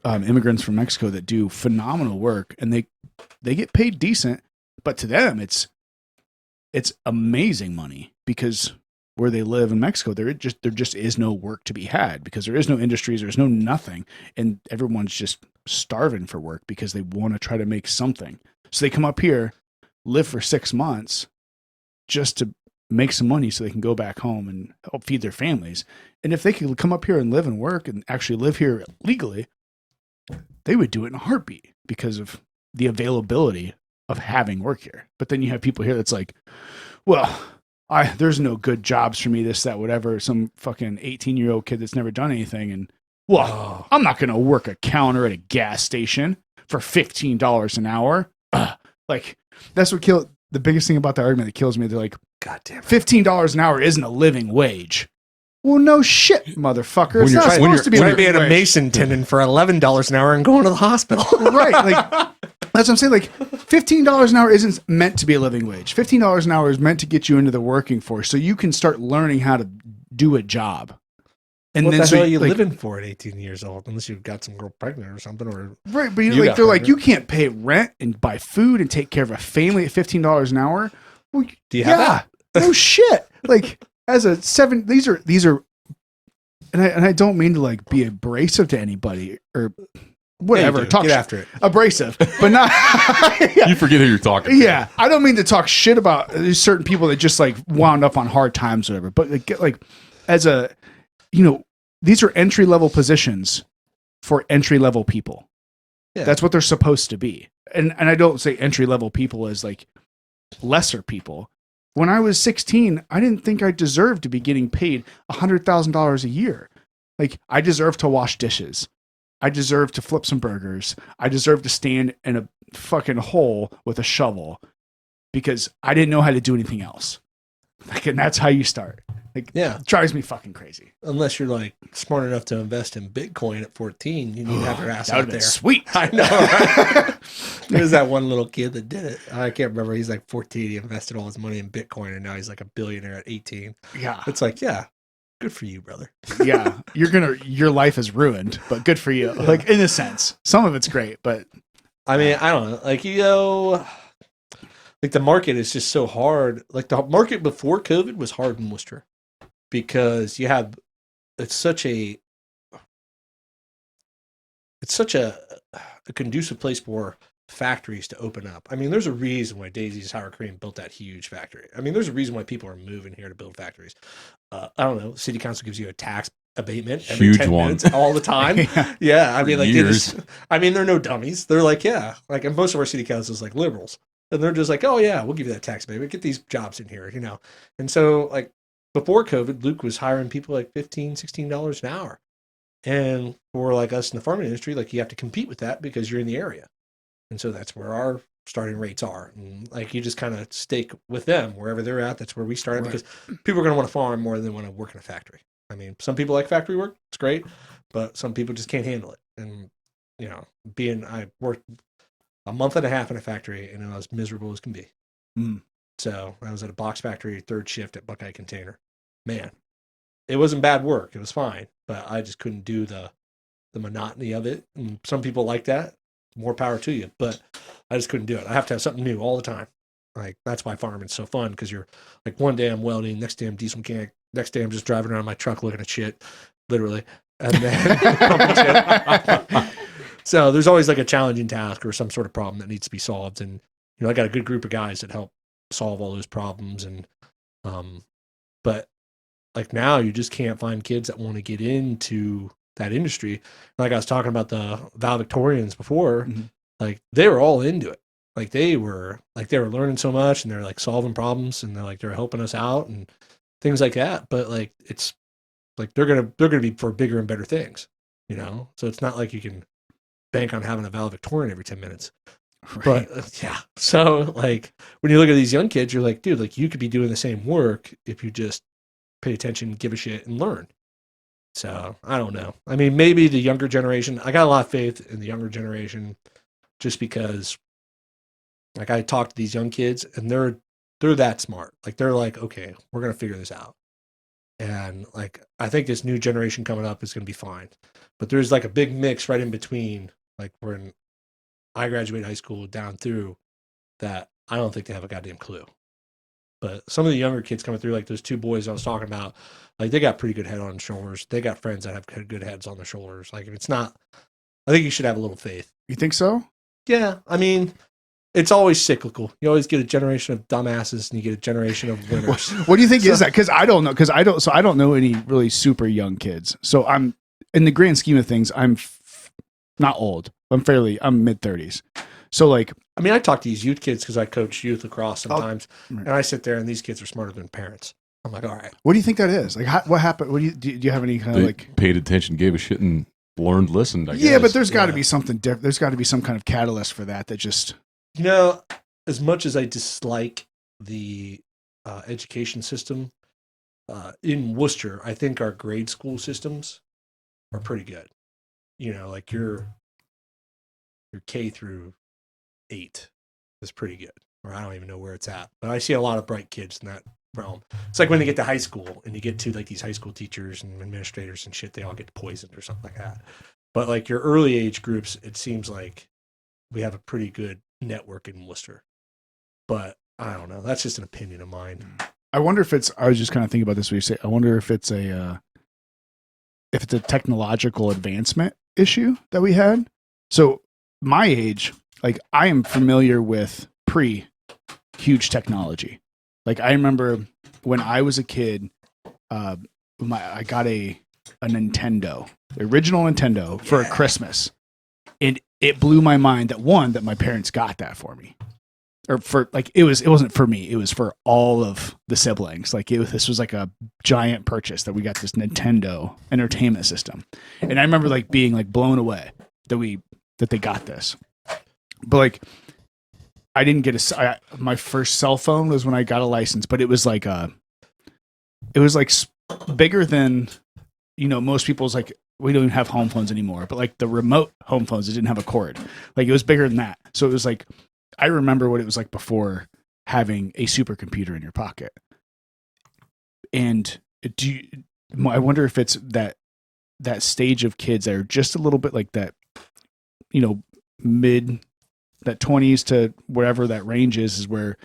immigrants from Mexico that do phenomenal work, and they get paid decent, but to them it's amazing money because where they live in Mexico, there just is no work to be had because there is no industries, there's no nothing, and everyone's just starving for work because they want to try to make something. So they come up here, live for 6 months just to make some money so they can go back home and help feed their families. And if they could come up here and live and work and actually live here legally, they would do it in a heartbeat because of the availability of having work here. But then you have people here that's like, well, there's no good jobs for me, this, that, whatever. Some fucking 18-year-old kid that's never done anything. And, well, I'm not going to work a counter at a gas station for $15 an hour. Like, that's what killed the biggest thing about the argument that kills me. They're like, God damn it. $15 an hour isn't a living wage. Well, no shit, motherfucker. When It's you're not trying- when supposed to be Try a to be living at a wage. mason tendon for $11 an hour and going to the hospital. Right. Like, that's what I'm saying. Like, $15 an hour isn't meant to be a living wage. $15 an hour is meant to get you into the working force so you can start learning how to do a job. And What then the so hell are you like, living for at 18 years old? Unless you've got some girl pregnant or something. Or right, but You like got they're like, pregnant. you can't pay rent and buy food and take care of a family at $15 an hour. Well, do you have yeah, that? no shit. Like as a these are, and I don't mean to like be abrasive to anybody or whatever. Yeah, you do. Talk Get shit- after it. abrasive, but not. Yeah. You forget who you're talking to. Yeah, I don't mean to talk shit about there's certain people that just like wound up on hard times, or whatever. But like as a, these are entry level positions for entry level people. Yeah. That's what they're supposed to be. And I don't say entry level people as like lesser people. When I was 16, I didn't think I deserved to be getting paid $100,000 a year. Like I deserved to wash dishes. I deserved to flip some burgers. I deserved to stand in a fucking hole with a shovel because I didn't know how to do anything else. Like, and that's how you start. Like, Yeah. it drives me fucking crazy. Unless you're like smart enough to invest in Bitcoin at 14, you need to have your ass That would out have been there. sweet. I know, right? There's that one little kid that did it. I can't remember. He's like 14. He invested all his money in Bitcoin, and now he's like a billionaire at 18. Yeah. It's like, yeah, good for you, brother. Yeah. Your life is ruined, but good for you. Like, in a sense. Some of it's great, but I mean, I don't know. Like, like the market is just so hard. Like the market before COVID was hard in Worcester because it's such a conducive place for factories to open up. I mean, there's a reason why Daisy's Sour Cream built that huge factory. I mean, there's a reason why people are moving here to build factories. I don't know. City council gives you a tax abatement every Huge 10 one. minutes all the time. Yeah. Yeah, I mean, like they Years. just, I mean, they're no dummies. They're like, yeah, like, and most of our city councils like liberals, and they're just like, oh yeah, we'll give you that tax, baby. Get these jobs in here, And so, like before COVID, Luke was hiring people like $15, $16 an hour, and for like us in the farming industry, like you have to compete with that because you're in the area, and so that's where our starting rates are, and like you just kind of stake with them wherever they're at. That's where we started Right. because people are going to want to farm more than they want to work in a factory. I mean, some people like factory work; it's great, but some people just can't handle it. And I worked a month and a half in a factory, and I was miserable as can be. Mm. So I was at a box factory, third shift at Buckeye Container. Man, it wasn't bad work; it was fine, but I just couldn't do the monotony of it. And some people like that. More power to you, but I just couldn't do it. I have to have something new all the time. Like that's why farming's so fun because you're like one day I'm welding, next day I'm diesel mechanic, next day I'm just driving around my truck looking at shit, literally, and then pumping shit. So there's always like a challenging task or some sort of problem that needs to be solved, and I got a good group of guys that help solve all those problems, and but like now you just can't find kids that want to get into that industry. Like I was talking about the valedictorians before, Mhm. like they were all into it. Like they were learning so much, and they're like solving problems, and they're helping us out and things like that. But like it's like they're gonna be for bigger and better things, So it's not like you can bank on having a valedictorian every 10 minutes. Right. But yeah, so like when you look at these young kids, you're like, dude, like you could be doing the same work if you just pay attention, give a shit, and learn. So I don't know. I mean, maybe the younger generation. I got a lot of faith in the younger generation, just because, like, I talk to these young kids, and they're that smart. Like, they're like, okay, we're gonna figure this out, and like, I think this new generation coming up is gonna be fine. But there's like a big mix right in between, like when I graduated high school down through that. I don't think they have a goddamn clue. But some of the younger kids coming through, like those two boys I was talking about, like they got pretty good head on their shoulders. They got friends that have good heads on their shoulders. Like it's not, I think you should have a little faith. You think so? Yeah. I mean, it's always cyclical. You always get a generation of dumbasses and you get a generation of winners. What do you think is that? Because I don't know. So I don't know any really super young kids. So I'm, in the grand scheme of things, I'm not old. I'm mid 30s. So like, I mean, I talk to these youth kids because I coach youth lacrosse sometimes, and I sit there and these kids are smarter than parents. I'm like, all right. what do you think that is? Like, what happened? What do you have any kind of They like? paid attention, gave a shit, and listened. I guess. Yeah, but there's got to Yeah. be something different. There's got to be some kind of catalyst for that. That just As much as I dislike the education system in Worcester, I think our grade school systems are pretty good. Like your K through 8 is pretty good, or I don't even know where it's at, but I see a lot of bright kids in that realm. It's like when they get to high school and you get to like these high school teachers and administrators and shit, they all get poisoned or something like that. But like your early age groups, it seems like we have a pretty good network in Worcester. But I don't know. That's just an opinion of mine. I wonder if it's. I was just kind of thinking about this. When you say, I wonder if it's a technological advancement issue that we had. So my age, like I am familiar with huge technology. Like I remember when I was a kid, I got a Nintendo, the original Nintendo for a Christmas, and it blew my mind that my parents got that for me. Or for like it wasn't for me, it was for all of the siblings. Like this was like a giant purchase that we got, this Nintendo entertainment system. And I remember like being like blown away that they got this. But like I didn't get my first cell phone was when I got a license, but it was like bigger than most people's, like we don't even have home phones anymore, but like the remote home phones, it didn't have a cord. Like it was bigger than that. So it was like I remember what it was like before having a supercomputer in your pocket. And I wonder if it's that stage of kids that are just a little bit like that, mid that 20s to wherever that range is where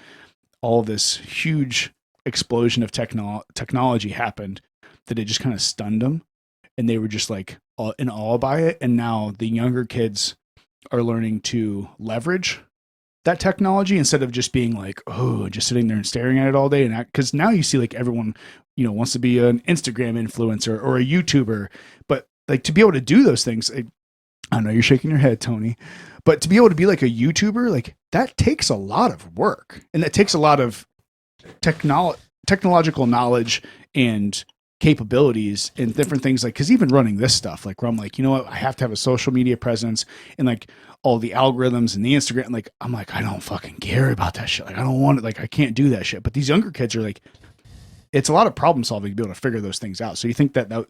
all this huge explosion of technology happened, that it just kind of stunned them. And they were just like in awe by it. And now the younger kids are learning to leverage that technology instead of just being like, oh, just sitting there and staring at it all day. And because now you see like everyone, wants to be an Instagram influencer or a YouTuber, but like to be able to do those things, I know you're shaking your head, Tony, but to be able to be like a YouTuber, like that takes a lot of work, and that takes a lot of technological knowledge and capabilities and different things. Like, because even running this stuff, like where I'm like, you know what, I have to have a social media presence and like all the algorithms and the Instagram. Like, I'm like, I don't fucking care about that shit. Like, I don't want it. Like, I can't do that shit. But these younger kids are like, it's a lot of problem solving to be able to figure those things out. So you think do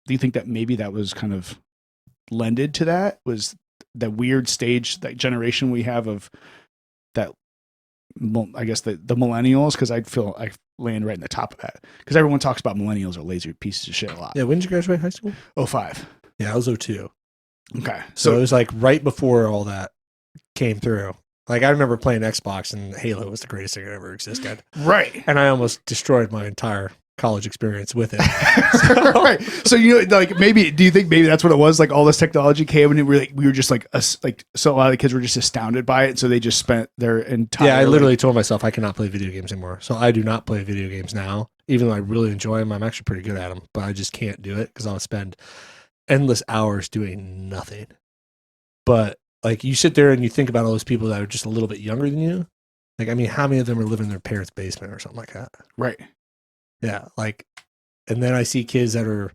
you think that maybe that was kind of lended to that, was that weird stage, that generation we have of that, I guess the millennials, because I feel I land right in the top of that, because everyone talks about millennials are lazy pieces of shit a lot. Yeah, when did you graduate high school? 05. Yeah, I was 02. Okay. So it was like right before all that came through. Like I remember playing Xbox and Halo was the greatest thing that ever existed. Right. And I almost destroyed my entire college experience with it. Right. So like maybe, do you think maybe that's what it was? Like all this technology came and we were just like so a lot of the kids were just astounded by it. So they just spent their entire. Yeah, I literally told myself I cannot play video games anymore. So I do not play video games now, even though I really enjoy them. I'm actually pretty good at them, but I just can't do it because I'll spend endless hours doing nothing. But like you sit there and you think about all those people that are just a little bit younger than you. Like, I mean, how many of them are living in their parents' basement or something like that? Right. Yeah. Like, and then I see kids that are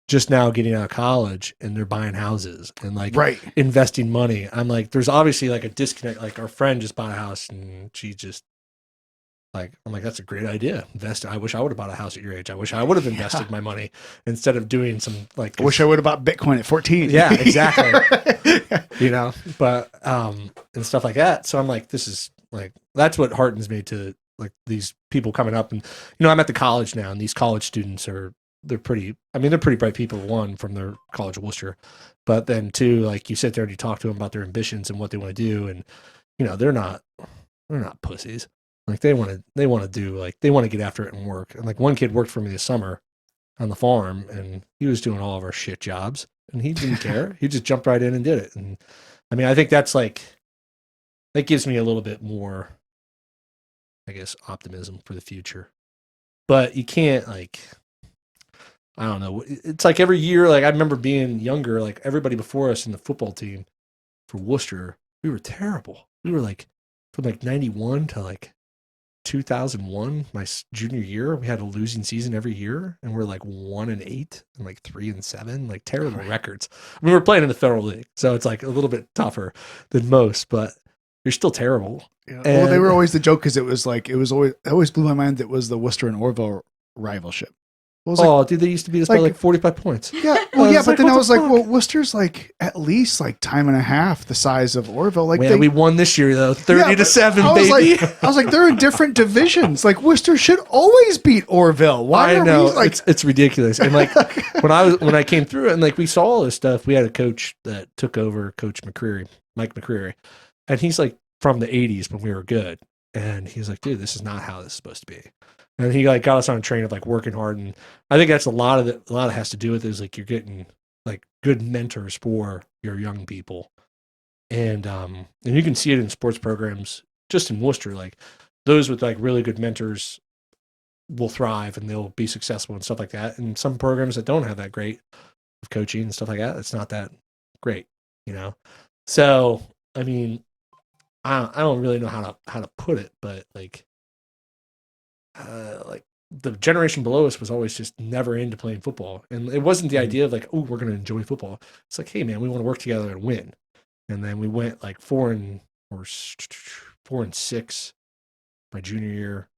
just now getting out of college and they're buying houses and like investing money. I'm like, there's obviously like a disconnect. Like our friend just bought a house and she just like, I'm like, that's a great idea. Invest. I wish I would have bought a house at your age. I wish I would have invested my money instead of doing some like, I wish I would have bought Bitcoin at 14. Yeah, exactly. But, and stuff like that. So I'm like, this is like, that's what heartens me to like these people coming up. And, I'm at the college now and these college students they're pretty bright people, one, from their College of Worcester, but then two, like you sit there and you talk to them about their ambitions and what they want to do. And, they're not pussies. Like they want to do, like they want to get after it and work. And like one kid worked for me this summer on the farm and he was doing all of our shit jobs and he didn't care. He just jumped right in and did it. And I mean, I think that's like, that gives me a little bit more, I guess, optimism for the future. But you can't like, I don't know. It's like every year, like I remember being younger, like everybody before us in the football team for Worcester, we were terrible. We were like, from like 91 to like 2001, my junior year, we had a losing season every year, and we're like 1-8 and like 3-7, like terrible records. I mean, we're playing in the Federal League, so it's like a little bit tougher than most, but you're still terrible. Yeah. Well, they were always the joke because it always blew my mind that it was the Worcester and Orville rivalship. Dude, they used to beat us by like 45 points. Yeah, well, yeah, but then I was like, well, Worcester's like at least like time and a half the size of Orville. Like, we won this year though, 30-7, baby. I was like, they're in different divisions. Like, Worcester should always beat Orville. Why? I know, it's ridiculous. And like when I came through it, and like we saw all this stuff, we had a coach that took over, Coach McCreary, Mike McCreary, and he's like from the '80s when we were good, and he's like, dude, this is not how this is supposed to be. And he like got us on a train of like working hard, and I think that's a lot of it has to do with is like you're getting like good mentors for your young people, and you can see it in sports programs just in Worcester. Like those with like really good mentors will thrive and they'll be successful and stuff like that. And some programs that don't have that great of coaching and stuff like that, it's not that great, So I mean, I don't really know how to put it, but like the generation below us was always just never into playing football. And it wasn't the idea of like, oh, we're going to enjoy football. It's like, hey man, we want to work together and win. And then we went like 4-6 my junior year.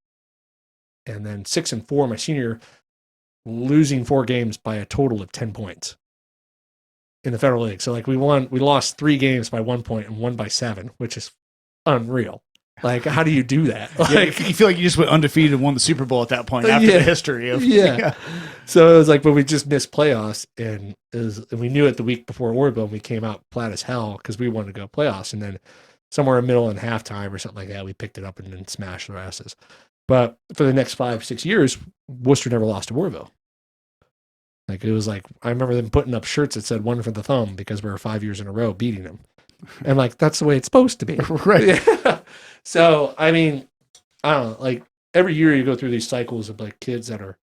And then 6-4 my senior year, losing 4 games by a total of 10 points in the Federal League. So like we lost 3 games by 1 point and 1 by 7, which is unreal. Like, how do you do that? Like, you feel like you just went undefeated and won the Super Bowl at that point after the history of So it was like when we just missed playoffs, and we knew it the week before Orville, and we came out flat as hell because we wanted to go playoffs, and then somewhere in the middle and halftime or something like that, we picked it up and then smashed their asses. But for the next 5-6 years, Worcester never lost to Orville. Like it was like I remember them putting up shirts that said "one for the thumb" because we were 5 years in a row beating them, and like that's the way it's supposed to be, right? Yeah. So, I mean, I don't know. Like every year you go through these cycles of like kids that are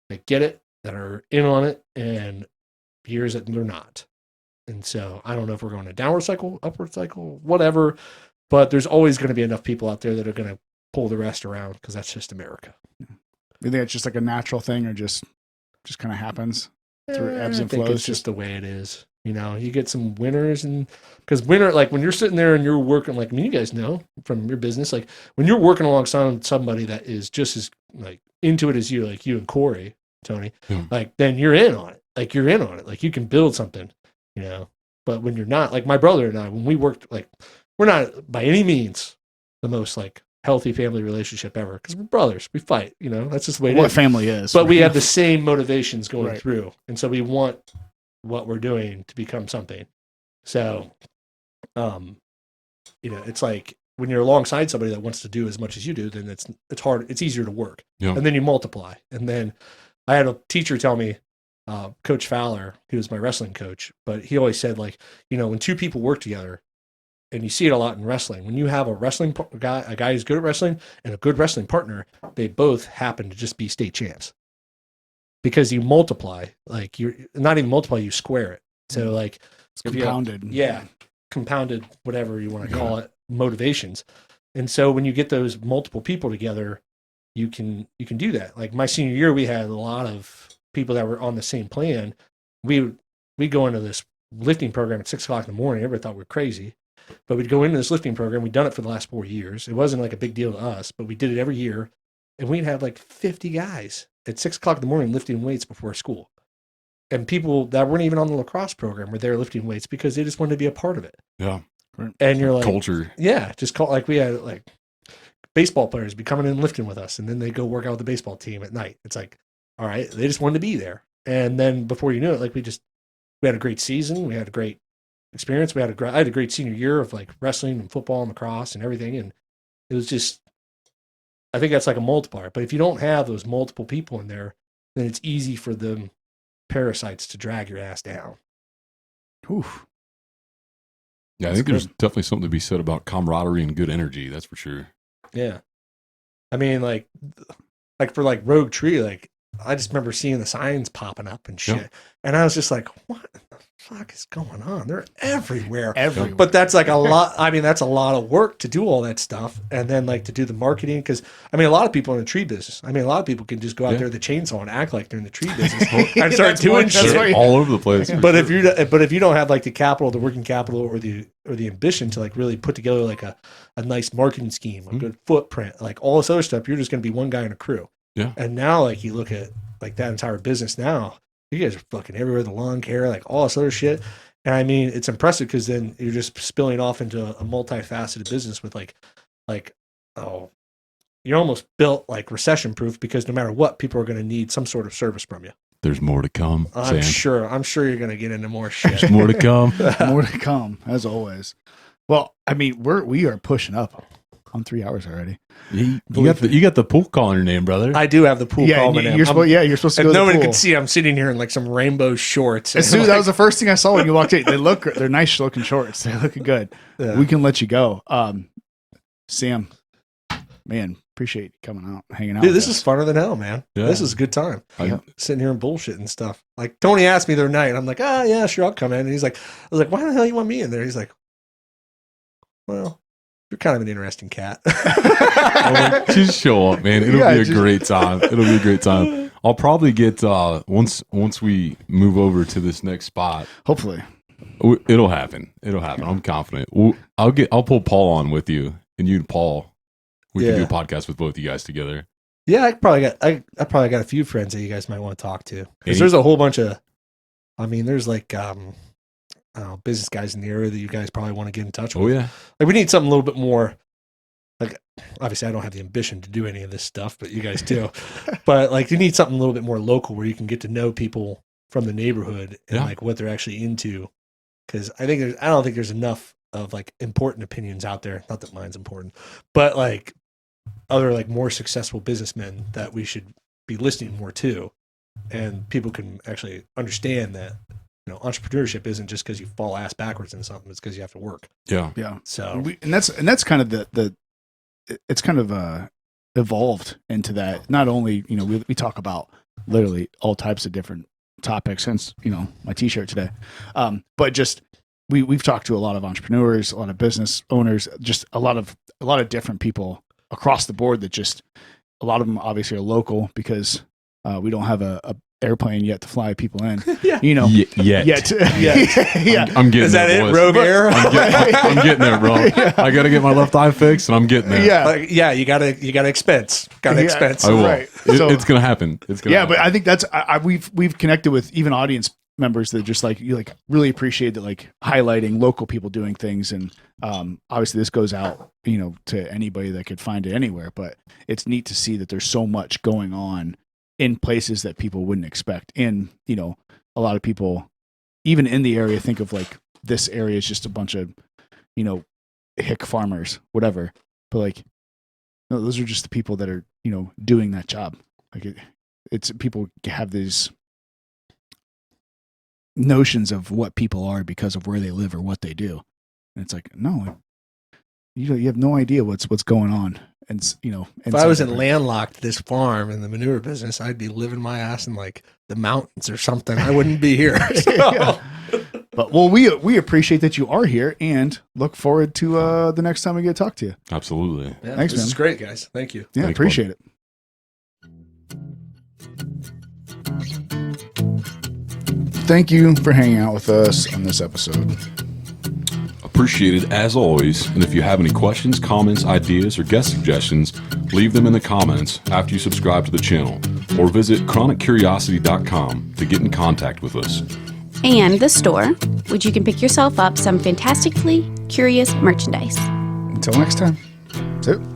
that get it, that are in on it, and years that they're not. And so I don't know if we're going a downward cycle, upward cycle, whatever. But there's always going to be enough people out there that are going to pull the rest around because that's just America. You think it's just like a natural thing, or just kind of happens through ebbs and I think flows? it's just the way it is. You know, you get some winners, and because winner, like when you're sitting there and you're working, like I mean, you guys know from your business, like when you're working alongside somebody that is just as like into it as you, like you and Corey, Tony, like then you're in on it. Like you're in on it. Like you can build something, you know. But when you're not, like my brother and I, when we worked, like we're not by any means the most like healthy family relationship ever because we're brothers. We fight, you know. That's just the way it is. What family is, but we have the same motivations going Right. through, and so we want what we're doing to become something. So, you know, it's like when you're alongside somebody that wants to do as much as you do, then it's hard. It's easier to work, and then you multiply. And then I had a teacher tell me, Coach Fowler, he was my wrestling coach, but he always said, like, you know, when two people work together, and you see it a lot in wrestling, when you have a guy who's good at wrestling and a good wrestling partner, they both happen to just be state champs. Because you multiply, like you're not even multiply, you square it. So like it's compounded. Compounded, whatever you want to call it, motivations. And so when you get those multiple people together, you can do that. Like my senior year, we had a lot of people that were on the same plan. We go into this lifting program at 6:00 in the morning. Everybody thought we were crazy, but we'd go into this lifting program. We'd done it for the last 4 years. It wasn't like a big deal to us, but we did it every year, and we'd have like 50 guys at 6:00 in the morning lifting weights before school. And people that weren't even on the lacrosse program were there lifting weights because they just wanted to be a part of it. Yeah. And you're like, culture. Yeah. Just call, like we had like baseball players be coming in and lifting with us. And then they go work out with the baseball team at night. It's like, all right, they just wanted to be there. And then before you knew it, like we had a great season. We had a great experience. I had a great senior year of like wrestling and football and lacrosse and everything. And it was just, I think that's like a multiplier. But if you don't have those multiple people in there, then it's easy for them parasites to drag your ass down. Oof. Yeah, I think there's definitely something to be said about camaraderie and good energy. That's for sure. Yeah. I mean, like for like Rogue Tree, like I just remember seeing the signs popping up and shit. Yeah. And I was just like, what the fuck is going on? They're everywhere. Everywhere. But that's like a lot. I mean, that's a lot of work to do all that stuff. And then like to do the marketing. Cause I mean, a lot of people in the tree business, I mean, a lot of people can just go out there with the chainsaw and act like they're in the tree business and start doing shit all over the place. But if you don't have like the capital, the working capital or the ambition to like really put together like a nice marketing scheme, a good footprint, like all this other stuff, you're just going to be one guy in a crew. Yeah. And now like you look at like that entire business now, you guys are fucking everywhere, the lawn care, like all this other shit. And I mean, it's impressive because then you're just spilling off into a multifaceted business with you're almost built like recession proof because no matter what, people are going to need some sort of service from you. There's more to come. I'm sure you're going to get into more shit. There's more to come. More to come, as always. Well, I mean, we are pushing up on 3 hours already. You got the pool call in your name, brother. I do have the pool call in my name. You're supposed to go to the no one pool. can see, I'm sitting here in like some rainbow shorts. As soon as that was the first thing I saw when you walked in. They're nice looking shorts. They're looking good. Yeah. We can let you go. Sam, man, appreciate you coming out, hanging out. Dude, with this us. is funner than hell, man. Yeah. This is a good time. I- Sitting here and bullshit and stuff. Like Tony asked me the other night, and I'm like, yeah, sure, I'll come in. And I was like, why the hell you want me in there? He's like, well, you're kind of an interesting cat. Just show up, man. It'll be a great time. It'll be a great time. I'll probably get once we move over to this next spot. Hopefully, it'll happen. I'm confident. I'll pull Paul on with you, and you and Paul. We can do a podcast with both you guys together. Yeah, I probably got a few friends that you guys might want to talk to because there's a whole bunch of. I mean, there's like business guys in the area that you guys probably want to get in touch with. Oh yeah, like we need something a little bit more. Like obviously, I don't have the ambition to do any of this stuff, but you guys do. But like, you need something a little bit more local where you can get to know people from the neighborhood and like what they're actually into. Because I don't think there's enough of like important opinions out there. Not that mine's important, but like other like more successful businessmen that we should be listening more to, and people can actually understand that entrepreneurship isn't just because you fall ass backwards in something; it's because you have to work. Yeah. Yeah. So and that's kind of the it's kind of evolved into that. Not only, you know, we talk about literally all types of different topics, hence, you know, my t-shirt today. But just we've talked to a lot of entrepreneurs, a lot of business owners, just a lot of different people across the board that just, a lot of them obviously are local because we don't have a airplane yet to fly people in. Yeah. You know, Yet. yeah. I'm getting Is that there, it? boys. Rogue Air? I'm getting there, bro. I got to get my left eye fixed, and I'm getting there. Yeah. Like, yeah, you gotta expense. Gotta Yeah. expense. I will. Right. It's gonna happen. It's gonna. Yeah, happen. but I think that's we've connected with even audience members that just like you like really appreciate that, like highlighting local people doing things. And obviously this goes out, you know, to anybody that could find it anywhere, but it's neat to see that there's so much going on in places that people wouldn't expect. And, you know, a lot of people even in the area think of like this area is just a bunch of, you know, hick farmers, whatever. But like, no, those are just the people that are, you know, doing that job. Like it's people have these notions of what people are because of where they live or what they do, and it's like, no, you have no idea what's going on. And you know, If I was in landlocked this farm in the manure business, I'd be living my ass in like the mountains or something. I wouldn't be here. So. Yeah. But well, we appreciate that you are here and look forward to the next time we get to talk to you. Absolutely. Yeah, Thanks, this man. is great, guys. Thank you. Yeah, Thanks, appreciate it. Thank you for hanging out with us on this episode. Appreciated as always. And if you have any questions, comments, ideas, or guest suggestions, leave them in the comments after you subscribe to the channel, or visit chroniccuriosity.com to get in contact with us. And the store, which you can pick yourself up some fantastically curious merchandise. Until next time. That's it.